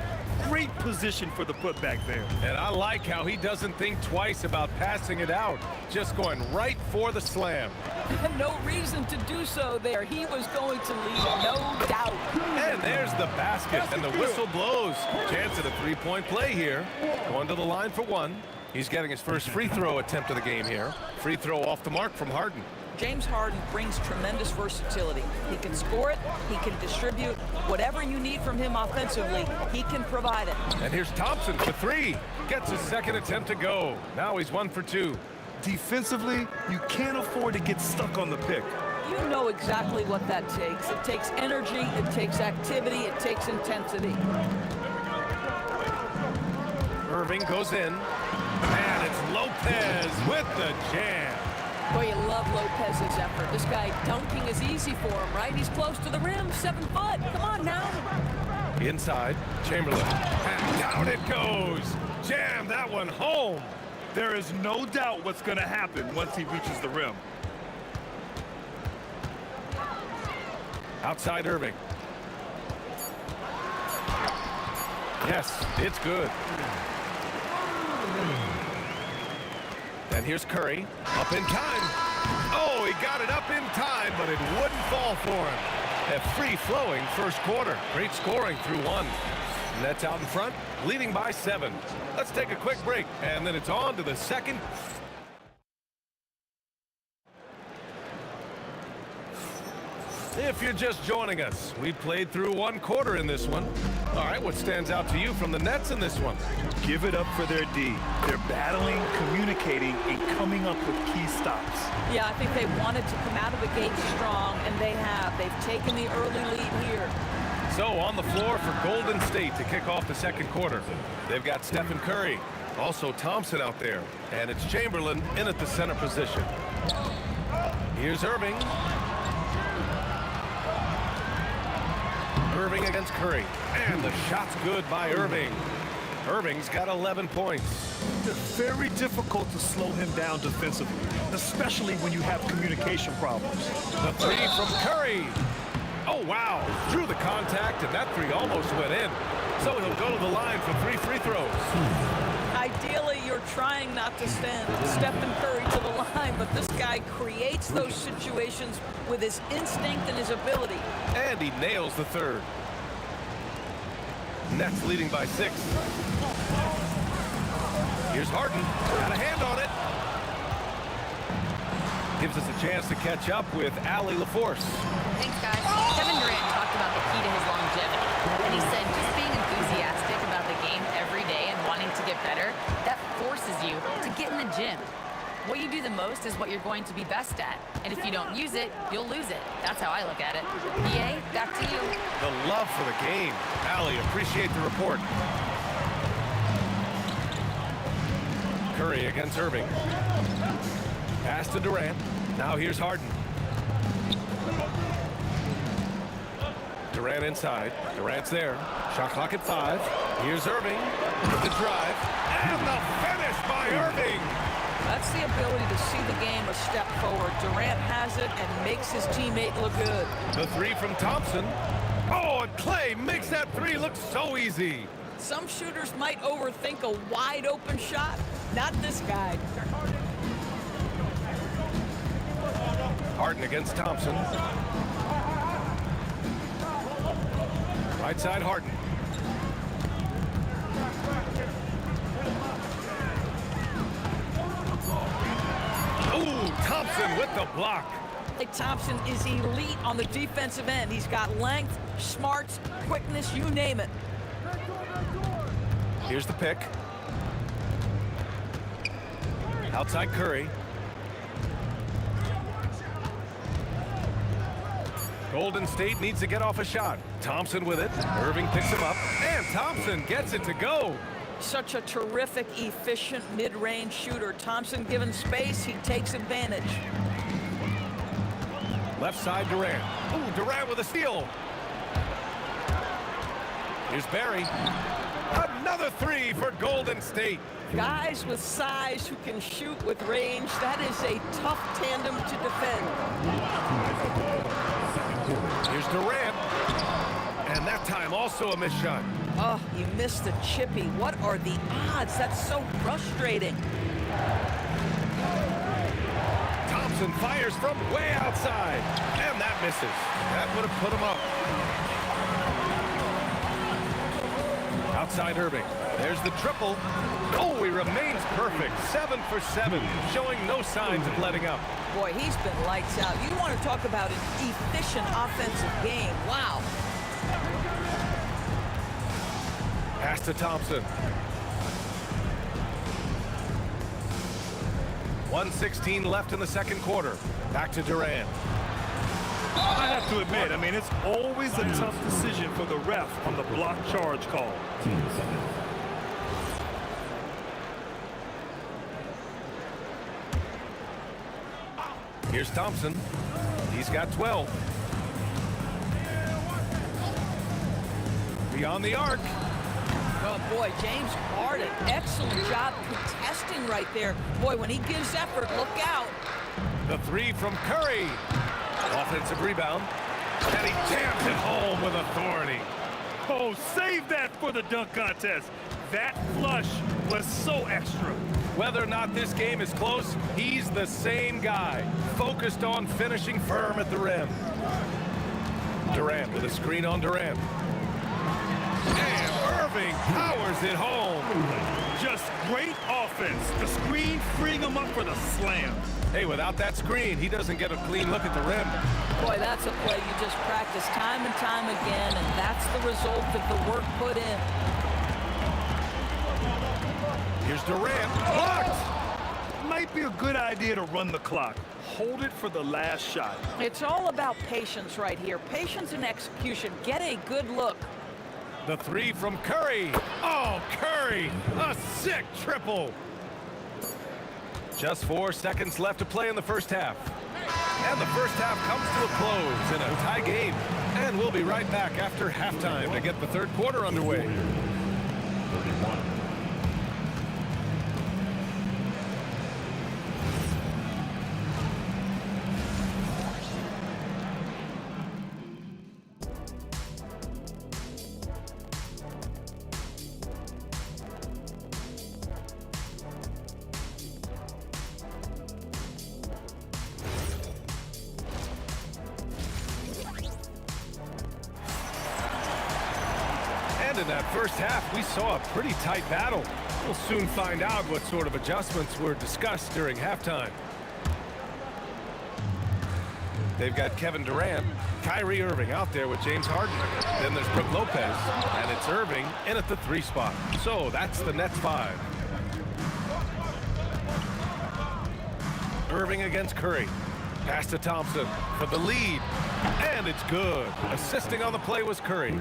Great position for the putback there. And I like how he doesn't think twice about passing it out. Just going right for the slam. No reason to do so there. He was going to lead, no doubt. And there's the basket, and the whistle blows. Chance at a three-point play here. Going to the line for one. He's getting his first free throw attempt of the game here. Free throw off the mark from Harden. James Harden brings tremendous versatility. He can score it, he can distribute. Whatever you need from him offensively, he can provide it. And here's Thompson for three. Gets his second attempt to go. Now he's 1 for 2. Defensively, you can't afford to get stuck on the pick. You know exactly what that takes. It takes energy, it takes activity, it takes intensity. Irving goes in. And it's Lopez with the jam. Boy, you love Lopez's effort. This guy dunking is easy for him, right? He's close to the rim, 7 foot. Come on now. Inside, Chamberlain. And down it goes. Jam that one home. There is no doubt what's going to happen once he reaches the rim. Outside Irving. Yes, it's good. And here's Curry, up in time. Oh, he got it up in time, but it wouldn't fall for him. A free-flowing first quarter. Great scoring through one. Nets out in front, leading by 7. Let's take a quick break, and then it's on to the second. If you're just joining us, we played through 1 quarter in this one. All right, what stands out to you from the Nets in this one? Give it up for their D. They're battling, communicating, and coming up with key stops. Yeah, I think they wanted to come out of the gate strong, and they have. They've taken the early lead here. So on the floor for Golden State to kick off the second quarter. They've got Stephen Curry, also Thompson out there, and it's Chamberlain in at the center position. Here's Irving. Irving against Curry, and the shot's good by Irving. Irving's got 11 points. It's very difficult to slow him down defensively, especially when you have communication problems. The three from Curry. Oh, wow. Drew the contact, and that three almost went in. So he'll go to the line for 3 free throws. Ideally, you're trying not to send Stephen Curry to the line, but this guy creates those situations with his instinct and his ability. And he nails the third. Nets leading by 6. Here's Harden. Got a hand on it. Gives us a chance to catch up with Allie LaForce. Thanks, guys. Kevin Durant talked about the key to his longevity. And he said just being enthusiastic about the game every day and wanting to get better, that forces you to get in the gym. What you do the most is what you're going to be best at. And if you don't use it, you'll lose it. That's how I look at it. EA, back to you. The love for the game. Allie, appreciate the report. Curry against Irving. Pass to Durant. Now here's Harden. Durant inside. Durant's there. Shot clock at 5. Here's Irving with the drive. And the finish by Irving. That's the ability to see the game a step forward. Durant has it and makes his teammate look good. The three from Thompson. Oh, and Clay makes that three look so easy. Some shooters might overthink a wide open shot. Not this guy. Harden against Thompson. Right side Harden. Ooh, Thompson with the block. Hey, Thompson is elite on the defensive end. He's got length, smarts, quickness, you name it. Here's the pick. Outside Curry. Golden State needs to get off a shot. Thompson with it. Irving picks him up. And Thompson gets it to go. Such a terrific, efficient mid-range shooter. Thompson given space, he takes advantage. Left side Durant. Ooh, Durant with a steal. Here's Barry. Another three for Golden State. Guys with size who can shoot with range, that is a tough tandem to defend. Here's Durant. And that time also a missed shot. Oh, you missed the chippy. What are the odds? That's so frustrating. Thompson fires from way outside. And that misses. That would have put him up. Outside Irving. There's the triple. Oh, he remains perfect. 7 for 7, showing no signs of letting up. Boy, he's been lights out. You want to talk about an efficient offensive game. Wow. Pass to Thompson. 1:16 left in the second quarter. Back to Durant. I have to admit, I mean, it's always a tough decision for the ref on the block charge call. Here's Thompson. He's got 12. Beyond the arc. Oh, boy, James Harden, excellent job contesting right there. Boy, when he gives effort, look out. The three from Curry. Offensive rebound. And he jams it home with authority. Oh, save that for the dunk contest. That flush was so extra. Whether or not this game is close, he's the same guy, focused on finishing firm at the rim. Durant with a screen on Durant. And Irving powers it home. Just great offense. The screen freeing him up for the slam. Hey, without that screen, he doesn't get a clean look at the rim. Boy, that's a play you just practice time and time again, and that's the result of the work put in. Here's Durant. Blocked! Might be a good idea to run the clock. Hold it for the last shot. It's all about patience right here. Patience and execution. Get a good look. The three from Curry. Oh, Curry! A sick triple! Just 4 seconds left to play in the first half. And the first half comes to a close in a tie game. And we'll be right back after halftime to get the third quarter underway. In that first half, we saw a pretty tight battle. We'll soon find out what sort of adjustments were discussed during halftime. They've got Kevin Durant, Kyrie Irving out there with James Harden. Then there's Brook Lopez, and it's Irving in at the 3 spot. So that's the Nets 5. Irving against Curry. Pass to Thompson for the lead, and it's good. Assisting on the play was Curry.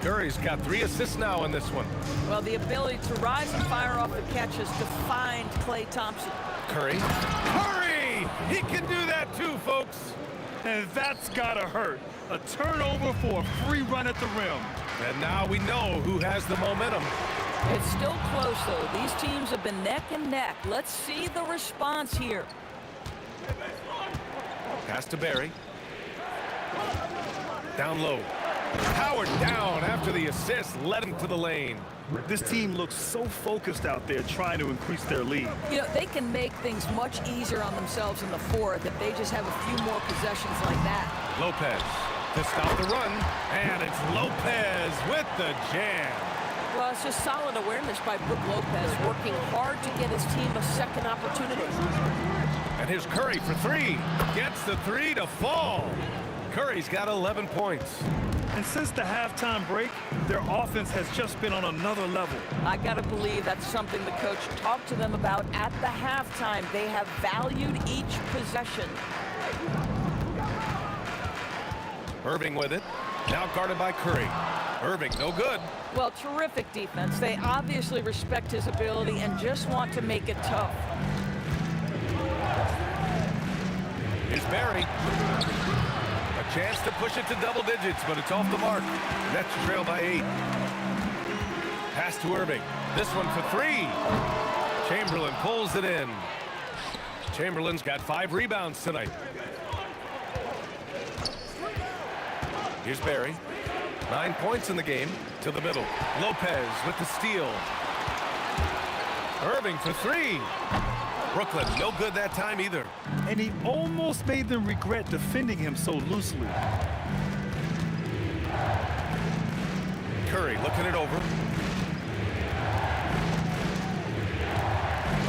Curry's got 3 assists now in this one. Well, the ability to rise and fire off the catch has defined Klay Thompson. Curry. Curry! He can do that too, folks. And that's gotta hurt. A turnover for a free run at the rim. And now we know who has the momentum. It's still close, though. These teams have been neck and neck. Let's see the response here. Pass to Barry. Down low. Powered down after the assist led him to the lane. This team looks so focused out there trying to increase their lead. You know, they can make things much easier on themselves in the fourth if they just have a few more possessions like that. Lopez to stop the run, and it's Lopez with the jam. Well, it's just solid awareness by Brook Lopez, working hard to get his team a second opportunity. And here's Curry for 3. Gets the 3 to fall. Curry's got 11 points. And since the halftime break, their offense has just been on another level. I got to believe that's something the coach talked to them about at the halftime. They have valued each possession. Irving with it. Now guarded by Curry. Irving, no good. Well, terrific defense. They obviously respect his ability and just want to make it tough. Here's Barry. A Chance to push it to double digits, but it's off the mark. Nets trail by 8. Pass to Irving. This one for 3. Chamberlain pulls it in. Chamberlain's got 5 rebounds tonight. Here's Barry. 9 points in the game. To the middle. Lopez with the steal. Irving for 3. Brooklyn, no good that time either. And he almost made them regret defending him so loosely. Curry looking it over.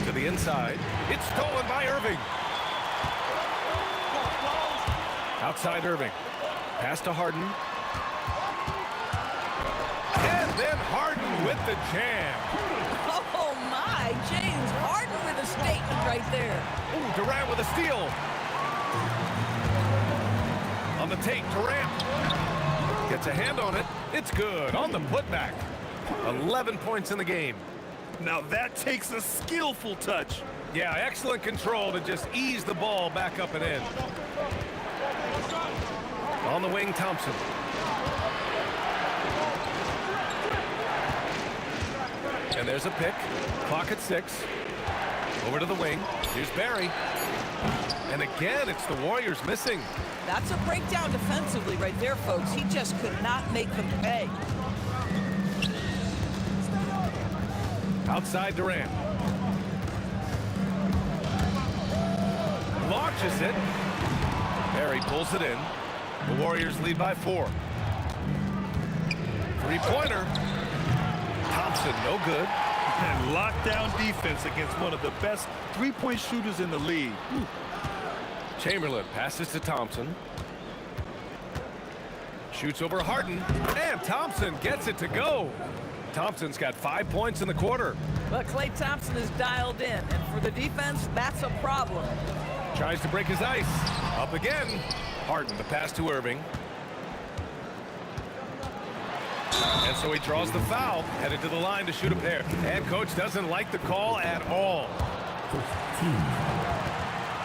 To the inside. It's stolen by Irving. Outside Irving. Pass to Harden. And then Harden with the jam. Oh, my. James Harden with a statement right there. Ooh, Durant with a steal. On the take, Durant. Gets a hand on it. It's good. On the putback. 11 points in the game. Now that takes a skillful touch. Yeah, excellent control to just ease the ball back up and in. On the wing, Thompson. And there's a pick. Clock at 6. Over to the wing. Here's Barry. And again, it's the Warriors missing. That's a breakdown defensively right there, folks. He just could not make them pay. Outside Durant. Launches it. Barry pulls it in. The Warriors lead by 4. Three-pointer. Thompson, no good. And lockdown defense against one of the best three-point shooters in the league. Chamberlain passes to Thompson. Shoots over Harden. And Thompson gets it to go. Thompson's got 5 points in the quarter. But Klay Thompson is dialed in. And for the defense, that's a problem. Tries to break his ice. Up again. Harden, the pass to Irving. And so he draws the foul, headed to the line to shoot a pair. And coach doesn't like the call at all.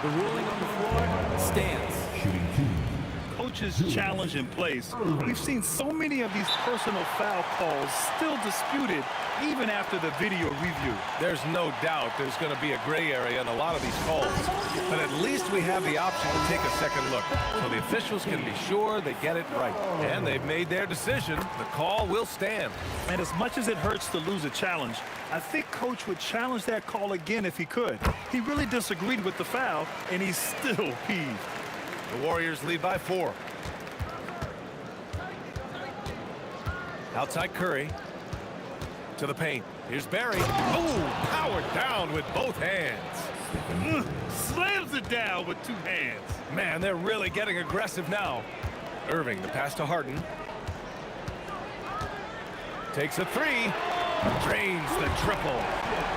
The ruling on the floor stands. Shooting 2. Coach's challenge in place. We've seen so many of these personal foul calls still disputed even after the video review. There's no doubt there's going to be a gray area in a lot of these calls. But at least we have the option to take a second look. So the officials can be sure they get it right. And they've made their decision. The call will stand. And as much as it hurts to lose a challenge, I think Coach would challenge that call again if he could. He really disagreed with the foul, and he's still peeved. The Warriors lead by 4. Outside Curry. To the paint. Here's Barry. Oh, powered down with both hands. Slams it down with 2 hands. Man, they're really getting aggressive now. Irving, the pass to Harden. Takes a 3. Drains the triple.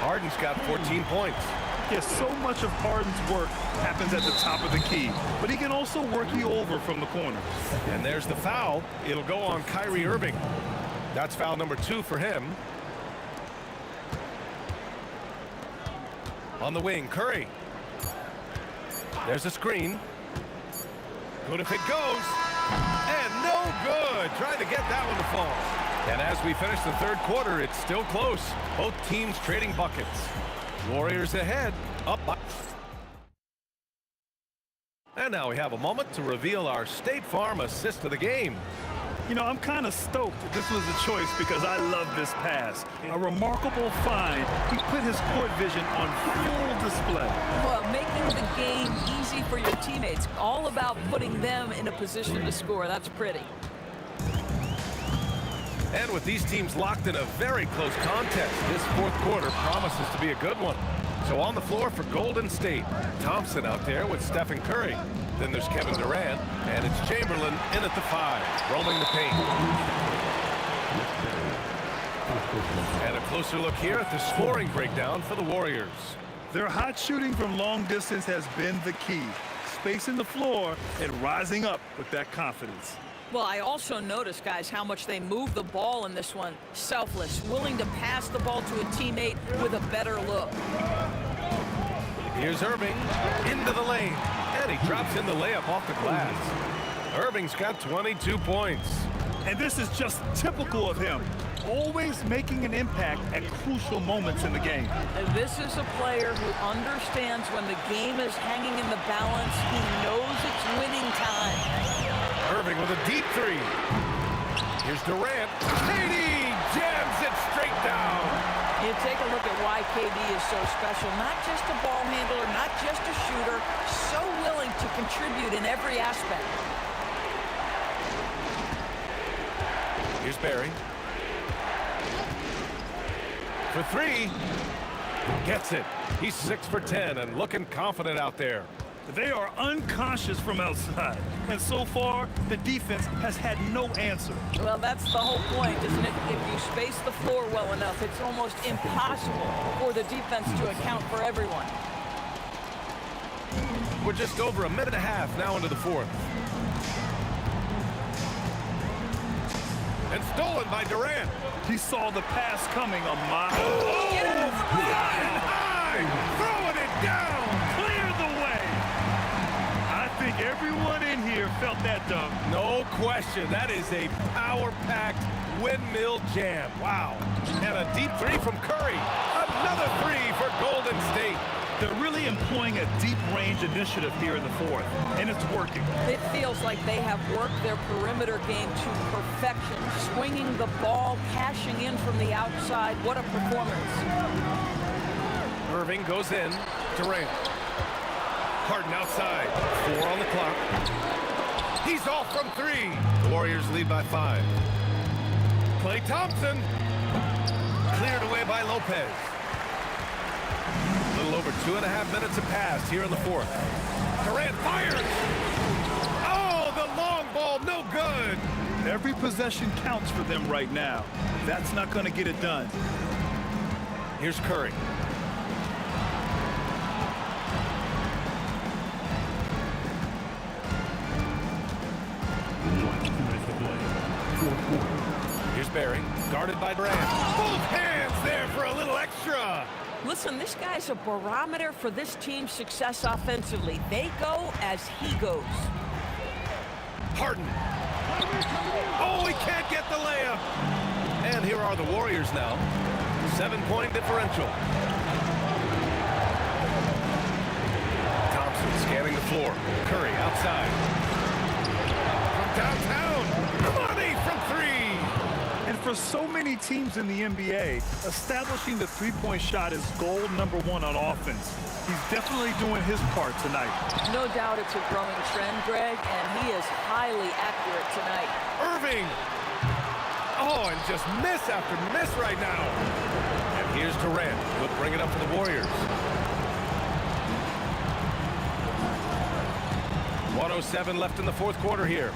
Harden's got 14 points. Yes, so much of Harden's work happens at the top of the key, but he can also work you over from the corner. And there's the foul. It'll go on Kyrie Irving. That's foul number 2 for him. On the wing, Curry. There's a screen. Good if it goes. And no good. Trying to get that one to fall. And as we finish the third quarter, it's still close. Both teams trading buckets. Warriors ahead, up by. And now we have a moment to reveal our State Farm assist of the game. You know, I'm kind of stoked this was a choice because I love this pass. A remarkable find. He put his court vision on full display. Well, making the game easy for your teammates. All about putting them in a position to score. That's pretty. And with these teams locked in a very close contest, this fourth quarter promises to be a good one. So on the floor for Golden State, Thompson out there with Stephen Curry. Then there's Kevin Durant, and it's Chamberlain in at the 5, roaming the paint. And a closer look here at the scoring breakdown for the Warriors. Their hot shooting from long distance has been the key. Spacing the floor and rising up with that confidence. Well, I also noticed, guys, how much they move the ball in this one. Selfless, willing to pass the ball to a teammate with a better look. Here's Irving into the lane, and he drops in the layup off the glass. Irving's got 22 points. And this is just typical of him. Always making an impact at crucial moments in the game. And this is a player who understands when the game is hanging in the balance. He knows it's winning time. Irving with a deep three. Here's Durant. KD jams it straight down. You take a look at why KD is so special. Not just a ball handler, not just a shooter. So willing to contribute in every aspect. Here's Barry. For three. Gets it. He's 6 for 10 and looking confident out there. They are unconscious from outside. And so far, the defense has had no answer. Well, that's the whole point, isn't it? If you space the floor well enough, it's almost impossible for the defense to account for everyone. We're just over a minute and a half now into the fourth. And stolen by Durant. He saw the pass coming a mile. Oh, flying high, throwing it down. Clear the way. I think everyone in here felt that dunk. No question. That is a power-packed windmill jam. Wow. And a deep three from Curry. Another three for Golden State. They're really employing a deep-range initiative here in the fourth, and it's working. It feels like they have worked their perimeter game to perfection, swinging the ball, cashing in from the outside. What a performance. Irving goes in. Durant. Harden outside. 4 on the clock. He's off from 3. The Warriors lead by 5. Klay Thompson. Cleared away by Lopez. A little over 2.5 minutes have passed here in the fourth. Durant fires. Oh, the long ball, no good. Every possession counts for them right now. That's not going to get it done. Here's Curry. Here's Barry, guarded by Durant. Both hands there for a little extra. Listen, this guy's a barometer for this team's success offensively. They go as he goes. Harden. Oh, he can't get the layup. And here are the Warriors now. 7-point differential. Thompson scanning the floor. Curry outside. From downtown. Money from 3. And for so many teams in the NBA, establishing the three-point shot is goal number 1 on offense. He's definitely doing his part tonight. No doubt it's a growing trend, Greg, and he is highly accurate tonight. Irving. Oh, and just miss after miss right now. And here's Durant. He'll bring it up for the Warriors. 1:07 left in the fourth quarter here.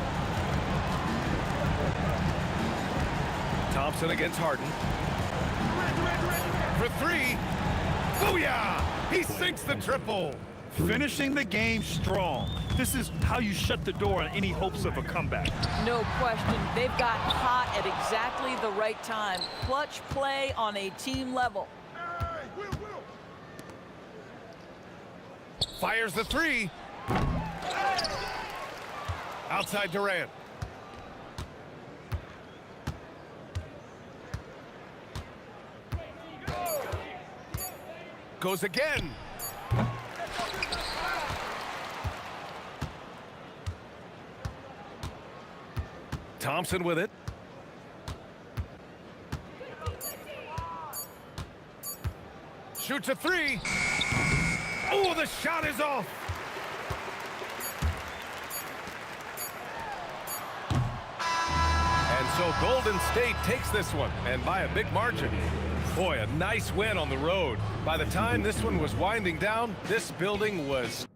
Thompson against Harden. For 3. Booyah! He sinks the triple. Finishing the game strong. This is how you shut the door on any hopes of a comeback. No question. They've got hot at exactly the right time. Clutch play on a team level. Fires the 3. Outside Durant. Goes again. Thompson with it. Shoots a 3. Oh, the shot is off. And so Golden State takes this one, and by a big margin. Boy, a nice win on the road. By the time this one was winding down, this building was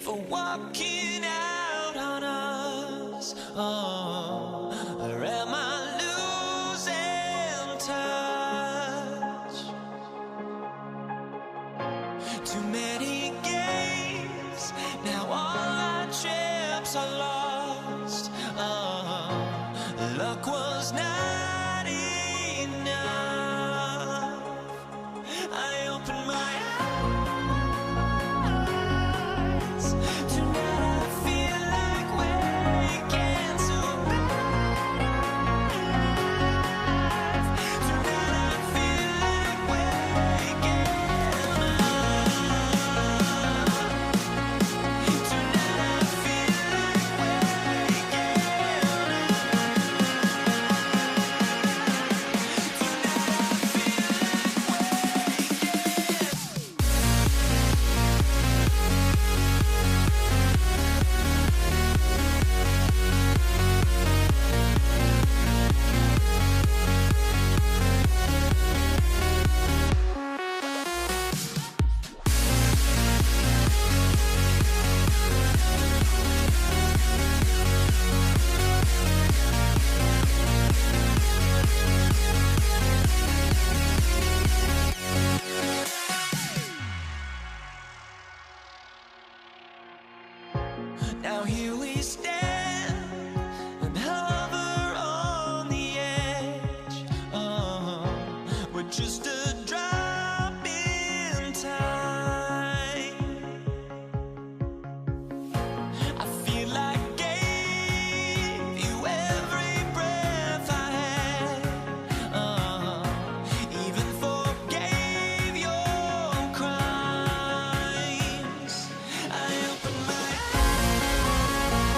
for walking out on us. Oh, or am I losing touch? Too many games, now all our chips are lost. Oh, luck was not enough. I opened my eyes. Tonight I feel like waking to life. Tonight I feel like waking up. Tonight I feel like waking Now here we stand and hover on the edge. We're just a drop in time. I feel like gave you every breath I had. Even forgave your crimes. I opened my eyes.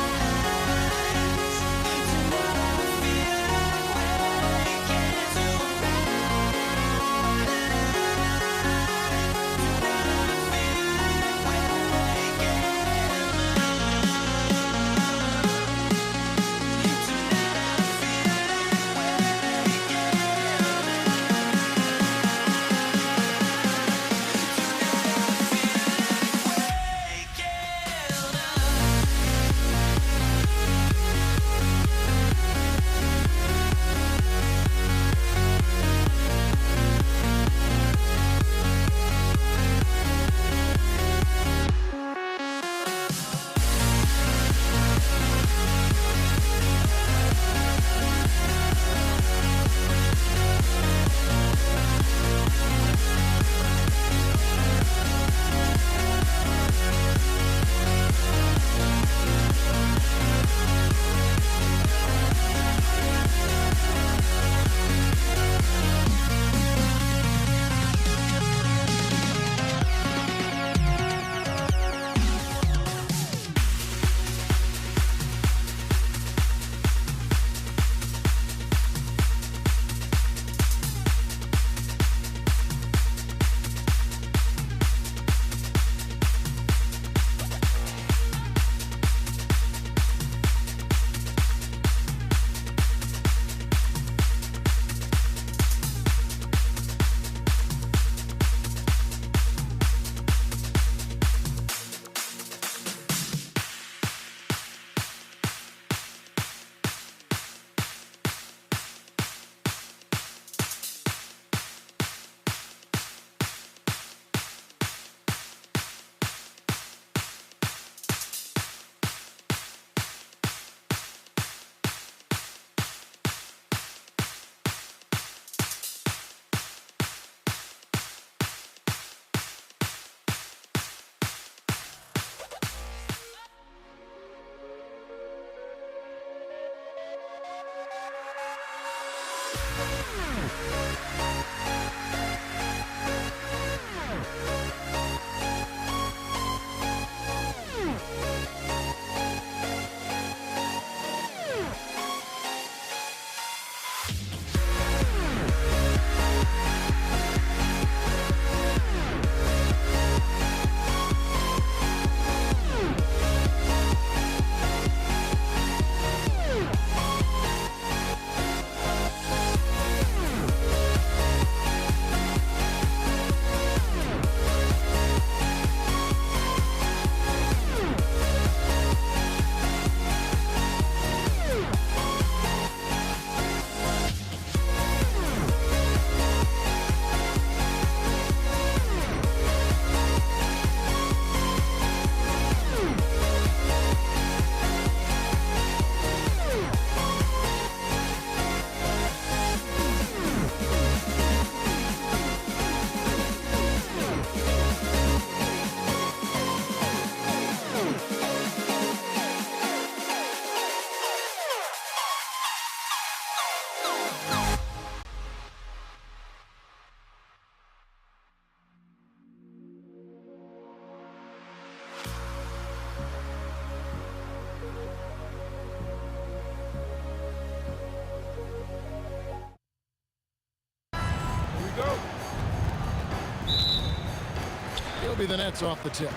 be the Nets off the tip.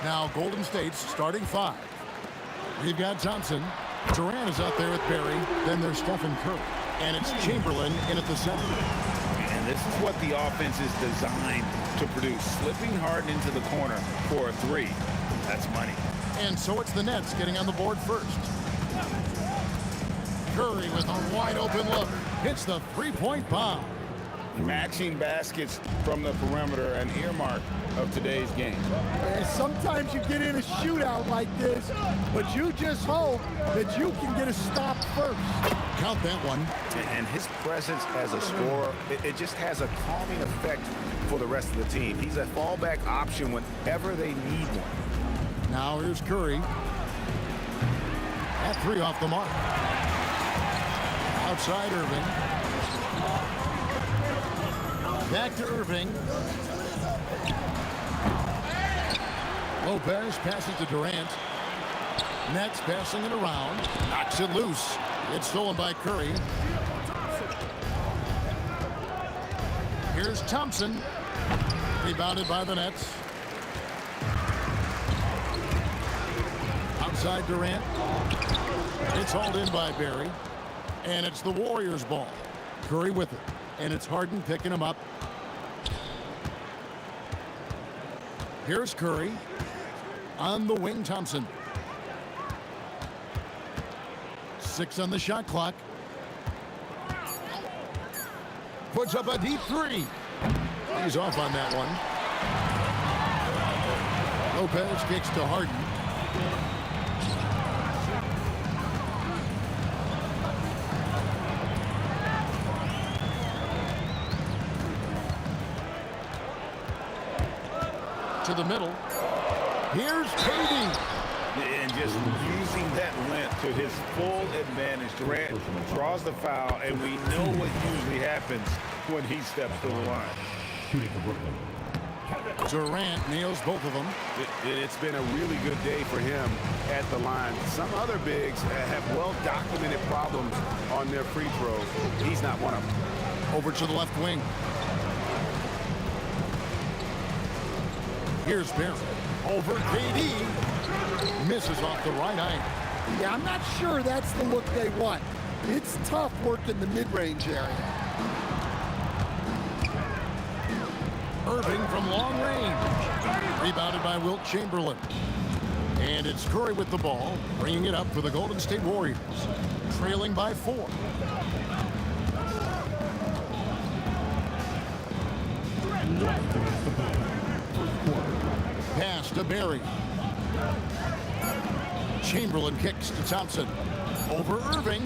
Now Golden State's starting 5. We've got Thompson. Durant is out there with Barry. Then there's Stephen Curry. And it's Chamberlain in at the center. And this is what the offense is designed to produce. Slipping Harden into the corner for a 3. That's money. And so it's the Nets getting on the board first. Curry with a wide open look. Hits the three-point bomb. Matching baskets from the perimeter, an earmark of today's game. And sometimes you get in a shootout like this, but you just hope that you can get a stop first. Count that one. And his presence as a scorer, it just has a calming effect for the rest of the team. He's a fallback option whenever they need one. Now here's Curry. That 3 off the mark. Outside Irving. Back to Irving. Lopez passes to Durant. Nets passing it around. Knocks it loose. It's stolen by Curry. Here's Thompson. Rebounded by the Nets. Outside Durant. It's hauled in by Barry. And it's the Warriors' ball. Curry with it. And it's Harden picking him up. Here's Curry. On the wing, Thompson. 6 on the shot clock. Puts up a deep 3. He's off on that one. Lopez kicks to Harden. To the middle. Here's KD. And just using that length to his full advantage. Durant draws the foul, and we know what usually happens when he steps to the line. Durant nails both of them. It's been a really good day for him at the line. Some other bigs have well-documented problems on their free throws. He's not one of them. Over to the left wing. Here's Barry. Over KD. Misses off the right eye. Yeah, I'm not sure that's the look they want. It's tough working the mid-range area. Irving from long range. Rebounded by Wilt Chamberlain. And it's Curry with the ball, bringing it up for the Golden State Warriors. Trailing by 4. Pass to Barry. Chamberlain kicks to Thompson. Over Irving.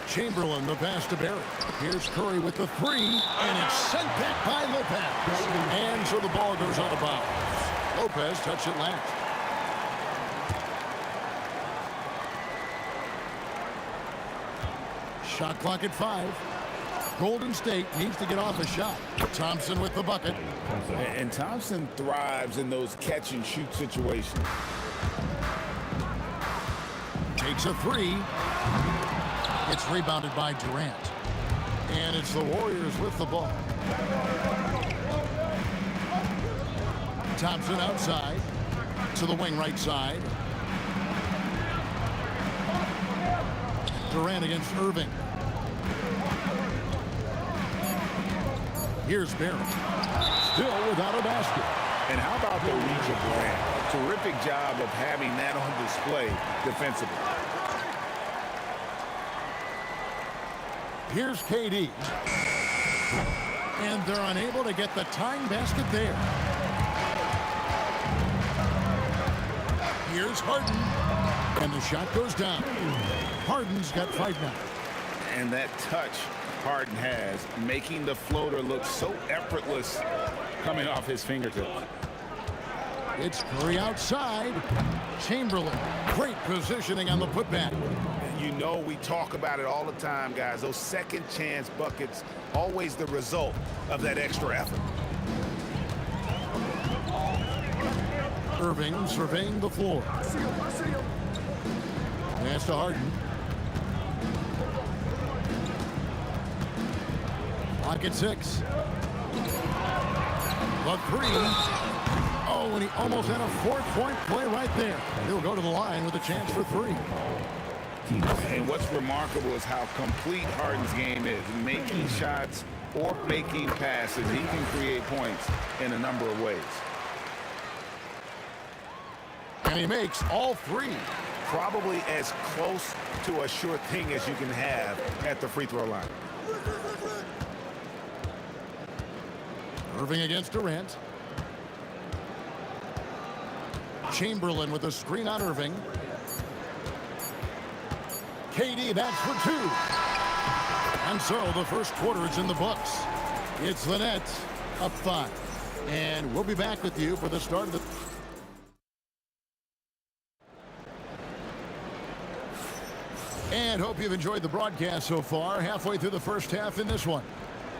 Chamberlain, the pass to Barry. Here's Curry with the 3, and it's sent back by Lopez. And so the ball goes out of bounds. Lopez touched it last. Shot clock at 5. Golden State needs to get off a shot. Thompson with the bucket. And Thompson thrives in those catch-and-shoot situations. Takes a 3. It's rebounded by Durant. And it's the Warriors with the ball. Thompson outside. To the wing right side. Durant against Irving. Here's Barrett. Still without a basket. And how about the reach of Durant? A terrific job of having that on display defensively. Here's KD. And they're unable to get the tying basket there. Here's Harden. And the shot goes down. Harden's got 5 now. And that touch Harden has, making the floater look so effortless coming off his fingertips. It's Curry outside. Chamberlain, great positioning on the putback. You know we talk about it all the time, guys. Those second chance buckets, always the result of that extra effort. Irving surveying the floor. Pass to Harden. Clock at 6. The three. Oh, and he almost had a 4-point play right there. He'll go to the line with a chance for three. And what's remarkable is how complete Harden's game is. Making shots or making passes, he can create points in a number of ways. And he makes all three. Probably as close to a sure thing as you can have at the free throw line. Irving against Durant. Chamberlain with a screen on Irving. KD, that's for two. And so the first quarter is in the books. It's the Nets up 5. And we'll be back with you for the start of the... And hope you've enjoyed the broadcast so far, halfway through the first half in this one.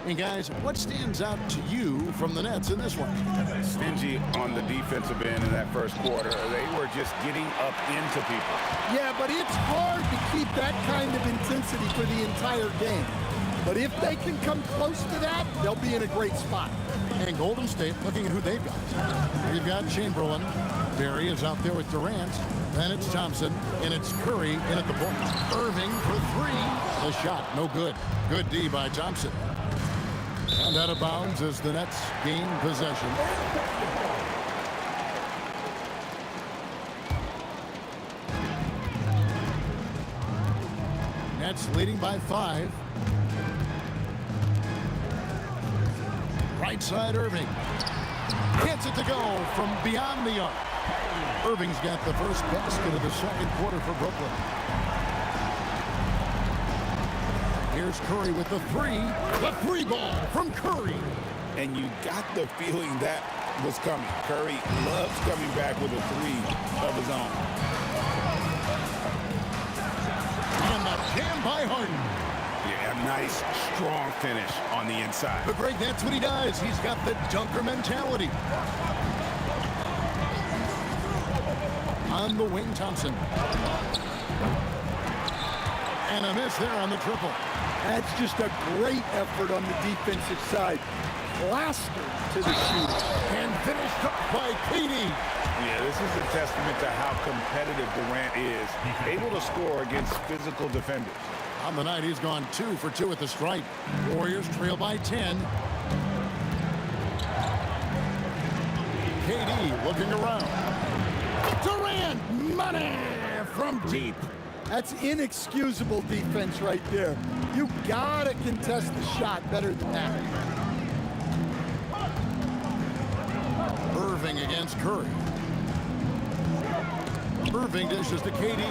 And guys, what stands out to you from the Nets in this one? Stingy on the defensive end in that first quarter. They were just getting up into people. Yeah, but it's hard to keep that kind of intensity for the entire game. But if they can come close to that, they'll be in a great spot. And Golden State, looking at who they've got. They've got Chamberlain. Barry is out there with Durant. Then it's Thompson, and it's Curry in at the point. Irving for three. The shot, no good. Good D by Thompson. And out of bounds as the Nets gain possession. Nets leading by 5. Right side Irving. Gets it to go from beyond the arc. Irving's got the first basket of the second quarter for Brooklyn. Here's Curry with the three. The three ball from Curry. And you got the feeling that was coming. Curry loves coming back with a three of his own. And the jam by Harden. Yeah, a nice, strong finish on the inside. But Greg, that's what he does. He's got the dunker mentality. On the wing, Thompson. And a miss there on the triple. That's just a great effort on the defensive side. Plastered to the shooter. And finished up by KD. Yeah, this is a testament to how competitive Durant is. Able to score against physical defenders. On the night, he's gone 2 for 2 at the stripe. Warriors trail by 10. KD looking around. Durant, money from deep. That's inexcusable defense right there. You gotta contest the shot better than that. Irving against Curry. Irving dishes to KD.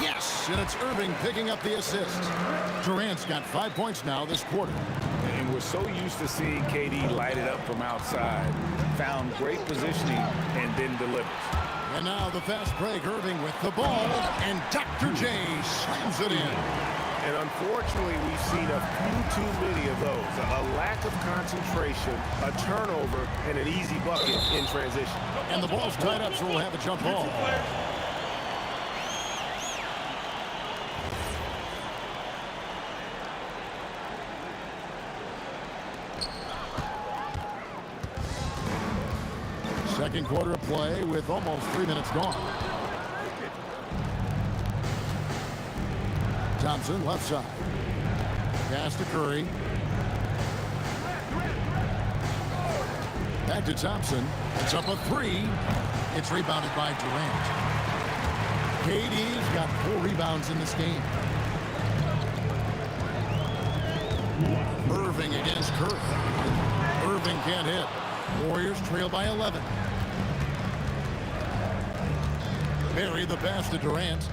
Yes, and it's Irving picking up the assist. Durant's got 5 points now this quarter. And we're so used to seeing KD light it up from outside. Found great positioning and then delivers. And now the fast break, Irving with the ball, and Dr. J slams it in. And unfortunately, we've seen a few too many of those. A lack of concentration, a turnover, and an easy bucket in transition. And the ball's tied up, so we'll have a jump ball. Second quarter of play with almost 3 minutes gone. Thompson left side. Pass to Curry. Back to Thompson. It's up a 3. It's rebounded by Durant. KD's got 4 rebounds in this game. Irving against Curry. Irving can't hit. Warriors trail by 11. Barry the pass to Durant.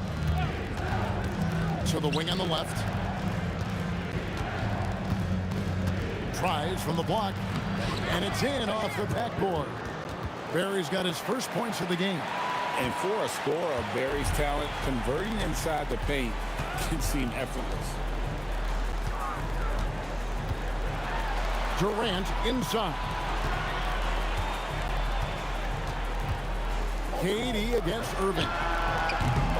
To the wing on the left. Tries from the block. And it's in off the backboard. Barry's got his first points of the game. And for a scorer of Barry's talent, converting inside the paint can seem effortless. Durant inside. KD against Irving.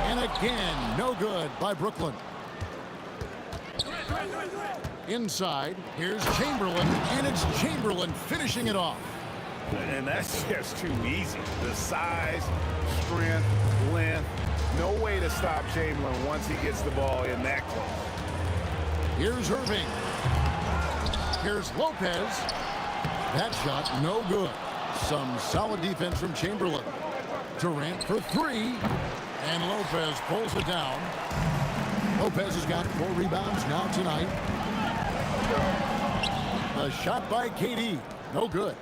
And again, no good by Brooklyn. Inside, here's Chamberlain, and it's Chamberlain finishing it off. And that's just too easy. The size, strength, length, no way to stop Chamberlain once he gets the ball in that close. Here's Irving. Here's Lopez. That shot, no good. Some solid defense from Chamberlain. Durant for three. And Lopez pulls it down. Lopez has got 4 rebounds now tonight. A shot by KD. No good.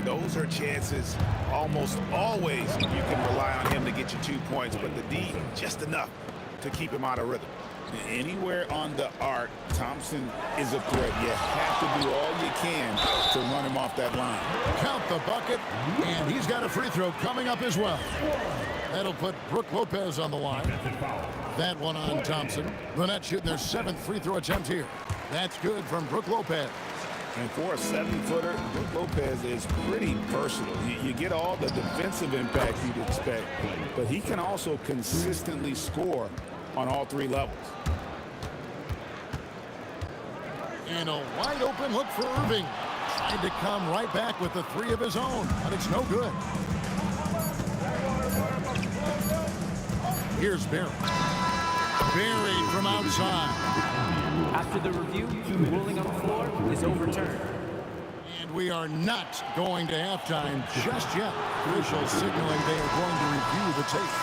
Those are chances almost always you can rely on him to get you 2 points, but the D, just enough to keep him out of rhythm. Anywhere on the arc, Thompson is a threat. You have to do all you can to run him off that line. Count the bucket, and he's got a free throw coming up as well. That'll put Brook Lopez on the line. That one on Thompson. The Nets shooting their 7th free throw attempt here. That's good from Brook Lopez. And for a 7-footer, Brook Lopez is pretty versatile. You get all the defensive impact you'd expect, but he can also consistently score on all 3 levels. And a wide open look for Irving. Tried to come right back with the 3 of his own, but it's no good. Here's Barry. Buried from outside. After the review, the ruling on the floor is overturned. And we are not going to halftime just yet. Officials signaling they are going to review the tape.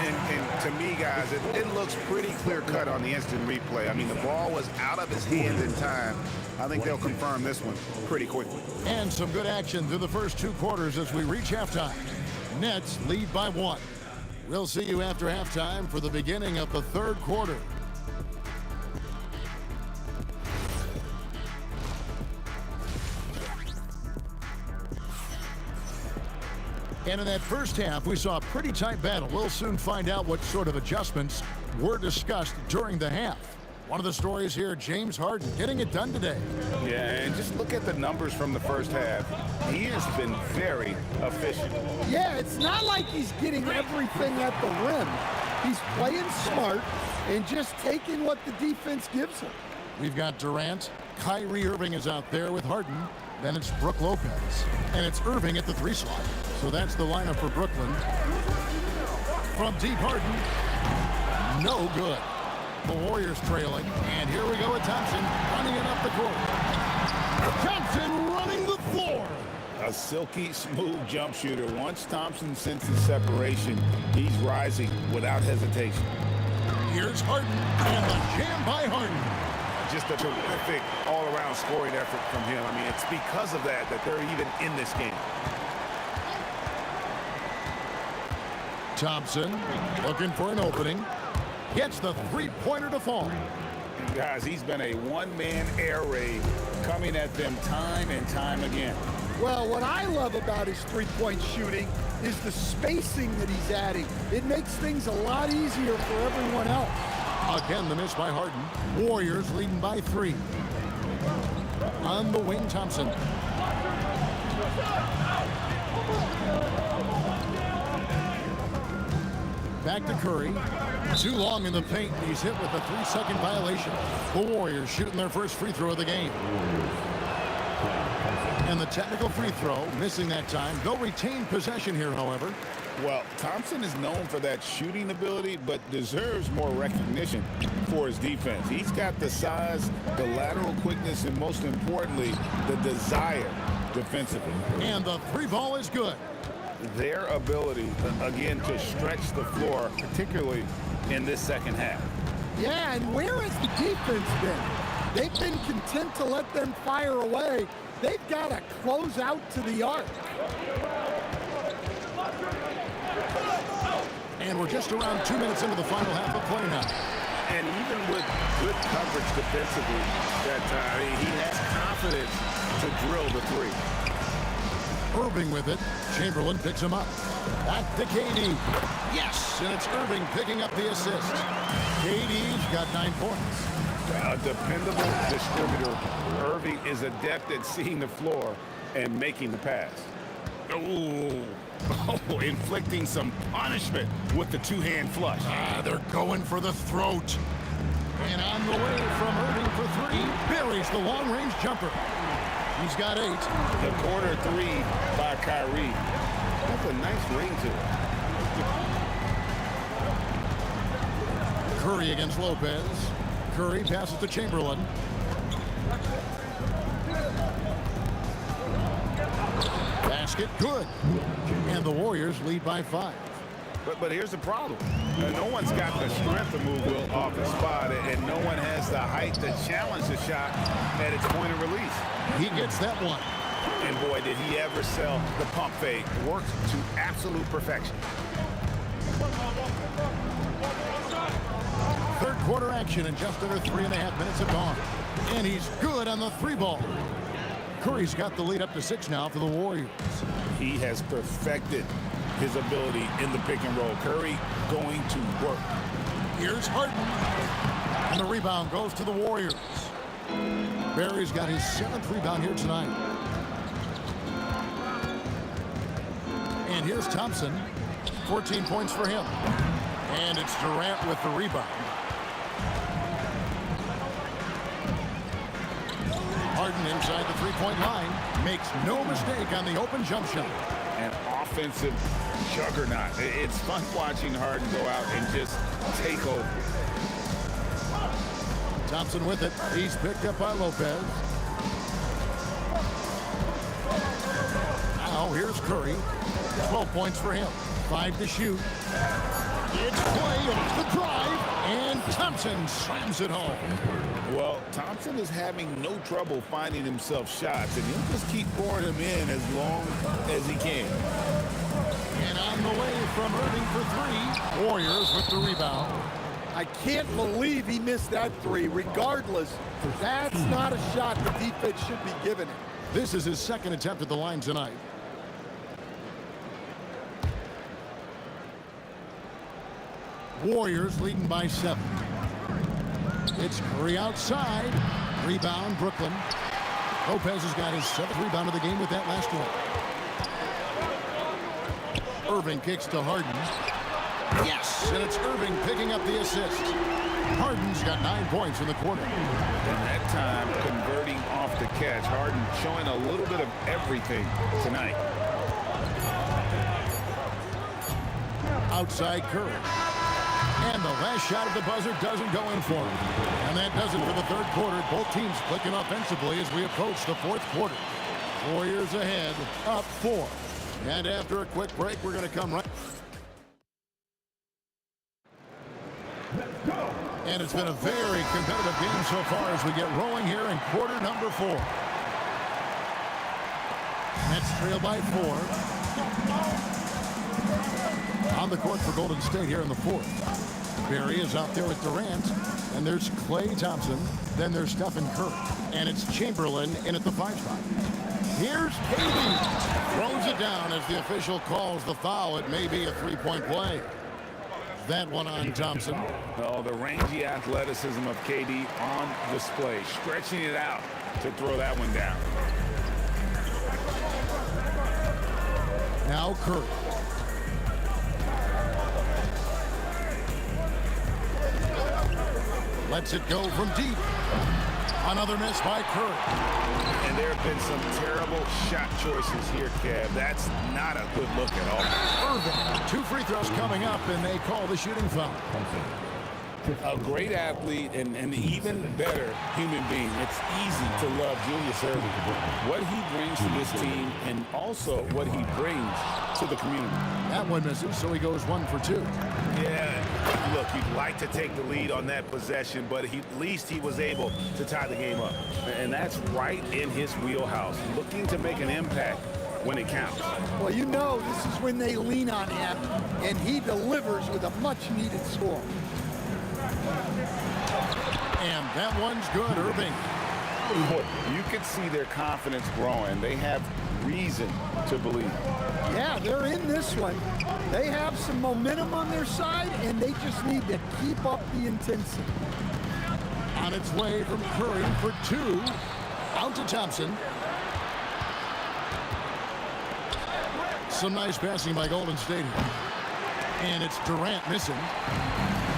And to me, guys, it looks pretty clear-cut on the instant replay. I mean, the ball was out of his hands in time. I think they'll confirm this one pretty quickly. And some good action through the first 2 quarters as we reach halftime. Nets lead by 1. We'll see you after halftime for the beginning of the 3rd quarter. And in that first half, we saw a pretty tight battle. We'll soon find out what sort of adjustments were discussed during the half. One of the stories here, James Harden getting it done today. Yeah, and just look at the numbers from the first half. He has been very efficient. Yeah, it's not like he's getting everything at the rim. He's playing smart and just taking what the defense gives him. We've got Durant. Kyrie Irving is out there with Harden. Then it's Brook Lopez. And it's Irving at the 3 slot. So that's the lineup for Brooklyn. From deep, Harden. No good. The Warriors trailing. And here we go with Thompson running it up the court. Thompson running the floor. A silky smooth jump shooter. Once Thompson senses separation, he's rising without hesitation. Here's Harden. And the jam by Harden. Just a terrific all-around scoring effort from him. I mean, it's because of that they're even in this game. Thompson looking for an opening. Gets the 3-pointer to fall. Guys, he's been a one-man air raid coming at them time and time again. Well, what I love about his 3-point shooting is the spacing that he's adding. It makes things a lot easier for everyone else. Again, the miss by Harden. Warriors leading by 3. On the wing, Thompson. Back to Curry. Too long in the paint. He's hit with a 3-second violation. The Warriors shooting their first free throw of the game. And the technical free throw, missing that time. They'll retain possession here, however. Well, Thompson is known for that shooting ability, but deserves more recognition for his defense. He's got the size, the lateral quickness, and most importantly, the desire defensively. And the 3 ball is good. Their ability, again, to stretch the floor, particularly in this second half. Yeah, and where has the defense been? They've been content to let them fire away. They've got to close out to the arc. And we're just around 2 minutes into the final half of play now. And even with good coverage defensively that time, he has confidence to drill the 3. Irving with it. Chamberlain picks him up. Back to KD. Yes, and it's Irving picking up the assist. KD's got 9 points. A dependable distributor. Irving is adept at seeing the floor and making the pass. Ooh. Oh, inflicting some punishment with the 2-hand flush. They're going for the throat. And on the way from Irving for 3, buries the long-range jumper. He's got 8. The corner 3 by Kyrie. That's a nice ring to it. Curry against Lopez. Curry passes to Chamberlain. Basket good. And the Warriors lead by 5. But here's the problem. No one's got the strength to move Will off the spot, and no one has the height to challenge the shot at its point of release. He gets that one. And boy, did he ever sell the pump fake. Worked to absolute perfection. Third quarter action and just under 3.5 minutes have gone. And he's good on the 3-ball. Curry's got the lead up to 6 now for the Warriors. He has perfected his ability in the pick and roll. Curry going to work. Here's Harden. And the rebound goes to the Warriors. Barry's got his 7th rebound here tonight. And here's Thompson. 14 points for him. And it's Durant with the rebound. Harden inside the 3-point line. Makes no mistake on the open jump shot. An offensive juggernaut. It's fun watching Harden go out and just take over. Thompson with it. He's picked up by Lopez. Now here's Curry. 12 points for him. 5 to shoot. It's play, and it's the drive, and Thompson slams it home. Well, Thompson is having no trouble finding himself shots, and he'll just keep pouring them in as long as he can. And on the way from Irving for 3. Warriors with the rebound. I can't believe he missed that 3. Regardless, that's not a shot the defense should be giving him. This is his 2nd attempt at the line tonight. Warriors leading by 7. It's Curry outside. Rebound, Brooklyn. Lopez has got his 7th rebound of the game with that last one. Irving kicks to Harden. Yes, and it's Irving picking up the assist. Harden's got 9 points in the quarter. And that time converting off the catch. Harden showing a little bit of everything tonight. Outside Curry. And the last shot of the buzzer doesn't go in for him. And that does it for the 3rd quarter. Both teams clicking offensively as we approach the 4th quarter. Warriors ahead, up 4. And after a quick break, we're going to come right. And it's been a very competitive game so far as we get rolling here in quarter number 4. Nets trail by 4. On the court for Golden State here in the 4th. Barry is out there with Durant. And there's Klay Thompson. Then there's Stephen Curry. And it's Chamberlain in at the 5 spot. Here's KD. Throws it down as the official calls the foul. It may be a 3-point play. That one on Thompson. Oh, the rangy athleticism of KD on display. Stretching it out to throw that one down. Now Curry. Lets it go from deep. Another miss by Curry. And there have been some terrible shot choices here, Kev. That's not a good look at all. Irving, 2 free throws coming up, and they call the shooting foul. A great athlete and an even better human being. It's easy to love Julius Irving. What he brings to this team and also what he brings to the community. That one misses, so he goes 1 for 2. Yeah, look, you'd like to take the lead on that possession, but at least he was able to tie the game up. And that's right in his wheelhouse, looking to make an impact when it counts. Well, you know this is when they lean on him, and he delivers with a much-needed score. And that one's good, Irving. You can see their confidence growing. They have reason to believe. Yeah, they're in this one. They have some momentum on their side, and they just need to keep up the intensity. On its way from Curry for 2. Out to Thompson. Some nice passing by Golden State. And it's Durant missing.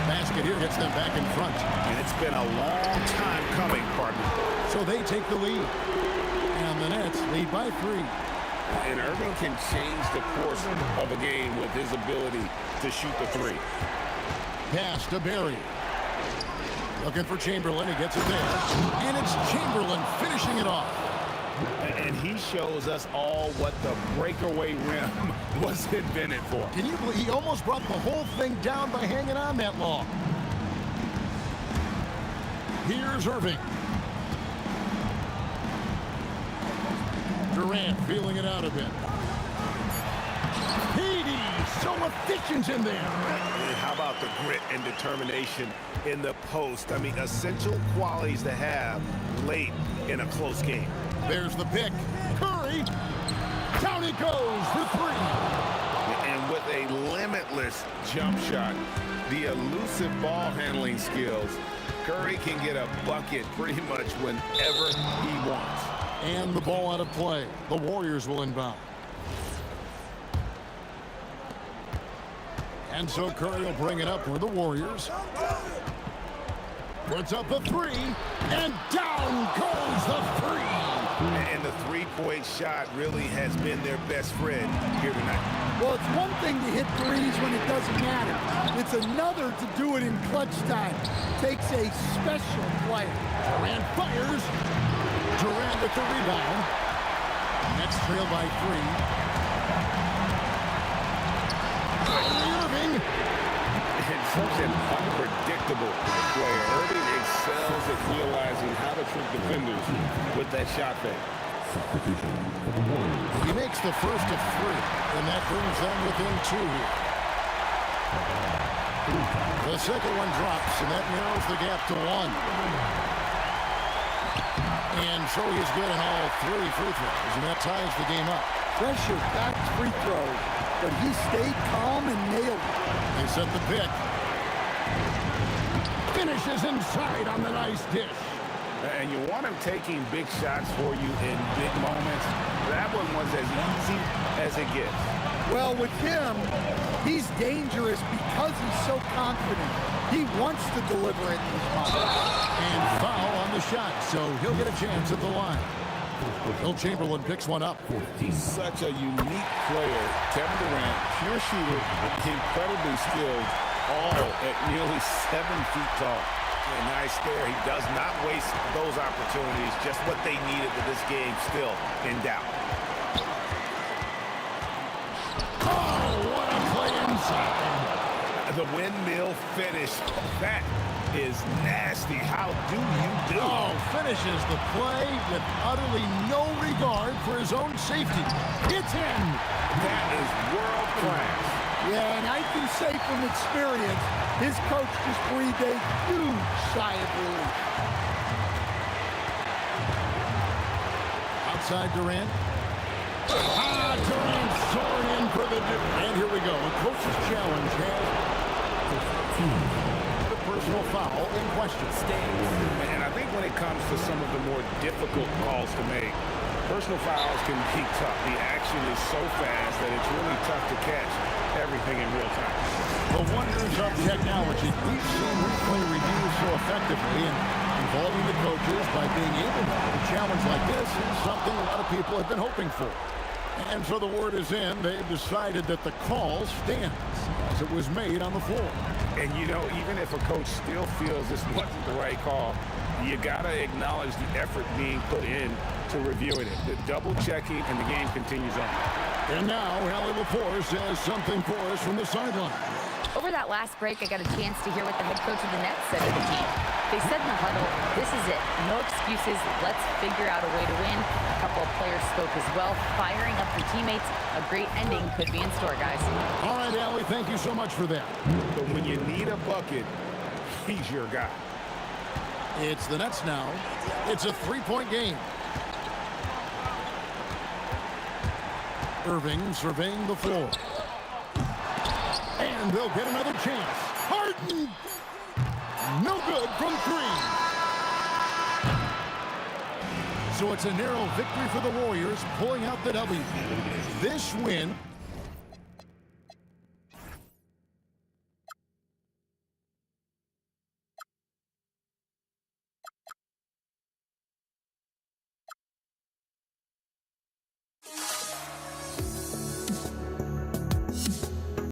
Basket here gets them back in front. And it's been a long time coming, partner. So they take the lead. And the Nets lead by 3. And Irving can change the course of a game with his ability to shoot the three. Pass to Barry. Looking for Chamberlain. He gets it there. And it's Chamberlain finishing it off. And he shows us all what the breakaway rim was invented for. Can you believe he almost brought the whole thing down by hanging on that long? Here's Irving. Durant feeling it out a bit. Petey, so efficient in there. How about the grit and determination in the post? I mean, essential qualities to have late in a close game. There's the pick. Curry. Down he goes for three. And with a limitless jump shot, the elusive ball handling skills, Curry can get a bucket pretty much whenever he wants. And the ball out of play. The Warriors will inbound. And so Curry will bring it up for the Warriors. Puts up a three, and down goes the three. And the three-point shot really has been their best friend here tonight. Well, it's one thing to hit threes when it doesn't matter. It's another to do it in clutch time. Takes a special player. Durant fires. Durant with the rebound. Nets trail by three. Irving. And such an unpredictable player. Irving excels at realizing how to trick defenders with that shot fake. He makes the first of three, and that brings them within two here. The second one drops, and that narrows the gap to one. And so he's good in all three free throws, and that ties the game up. Pressure back free throw, but he stayed calm and nailed it. They set the pick. Finishes inside on the nice dish. And you want him taking big shots for you in big moments. That one was as easy as it gets. Well, with him, he's dangerous because he's so confident. He wants to deliver in these moments. And foul on the shot, so he'll get a chance at the line. Will Chamberlain picks one up. Such a unique player. Kevin Durant, pure shooter, incredibly skilled, all at nearly 7 feet tall. Nice there. He does not waste those opportunities. Just what they needed with this game still in doubt. Oh, what a play inside. The windmill finish. That is nasty. How do you do? Oh, finishes the play with utterly no regard for his own safety. It's in. That is world class. Yeah, and I can say from experience, his coach just breathed a huge sigh of relief. Outside Durant. Durant soaring in for the... And here we go. A coach's challenge has the personal foul in question. And I think when it comes to some of the more difficult calls to make, personal fouls can be tough. The action is so fast that it's really tough to catch everything in real time. The wonders of technology. We've seen replay reviews so effectively, and involving the coaches by being able to have a challenge like this is something a lot of people have been hoping for. And so the word is in. They've decided that the call stands as it was made on the floor. And you know, even if a coach still feels this wasn't the right call, you gotta acknowledge the effort being put in to reviewing it. The double checking, and the game continues on. And now, Allie LaForce has something for us from the sideline. Over that last break, I got a chance to hear what the head coach of the Nets said to the team. They said in the huddle, this is it. No excuses. Let's figure out a way to win. A couple of players spoke as well, firing up their teammates. A great ending could be in store, guys. All right, Allie, thank you so much for that. But when you need a bucket, he's your guy. It's the Nets now. It's a three-point game. Irving surveying the floor. And they'll get another chance. Harden! No good from three. So it's a narrow victory for the Warriors, pulling out the W. This win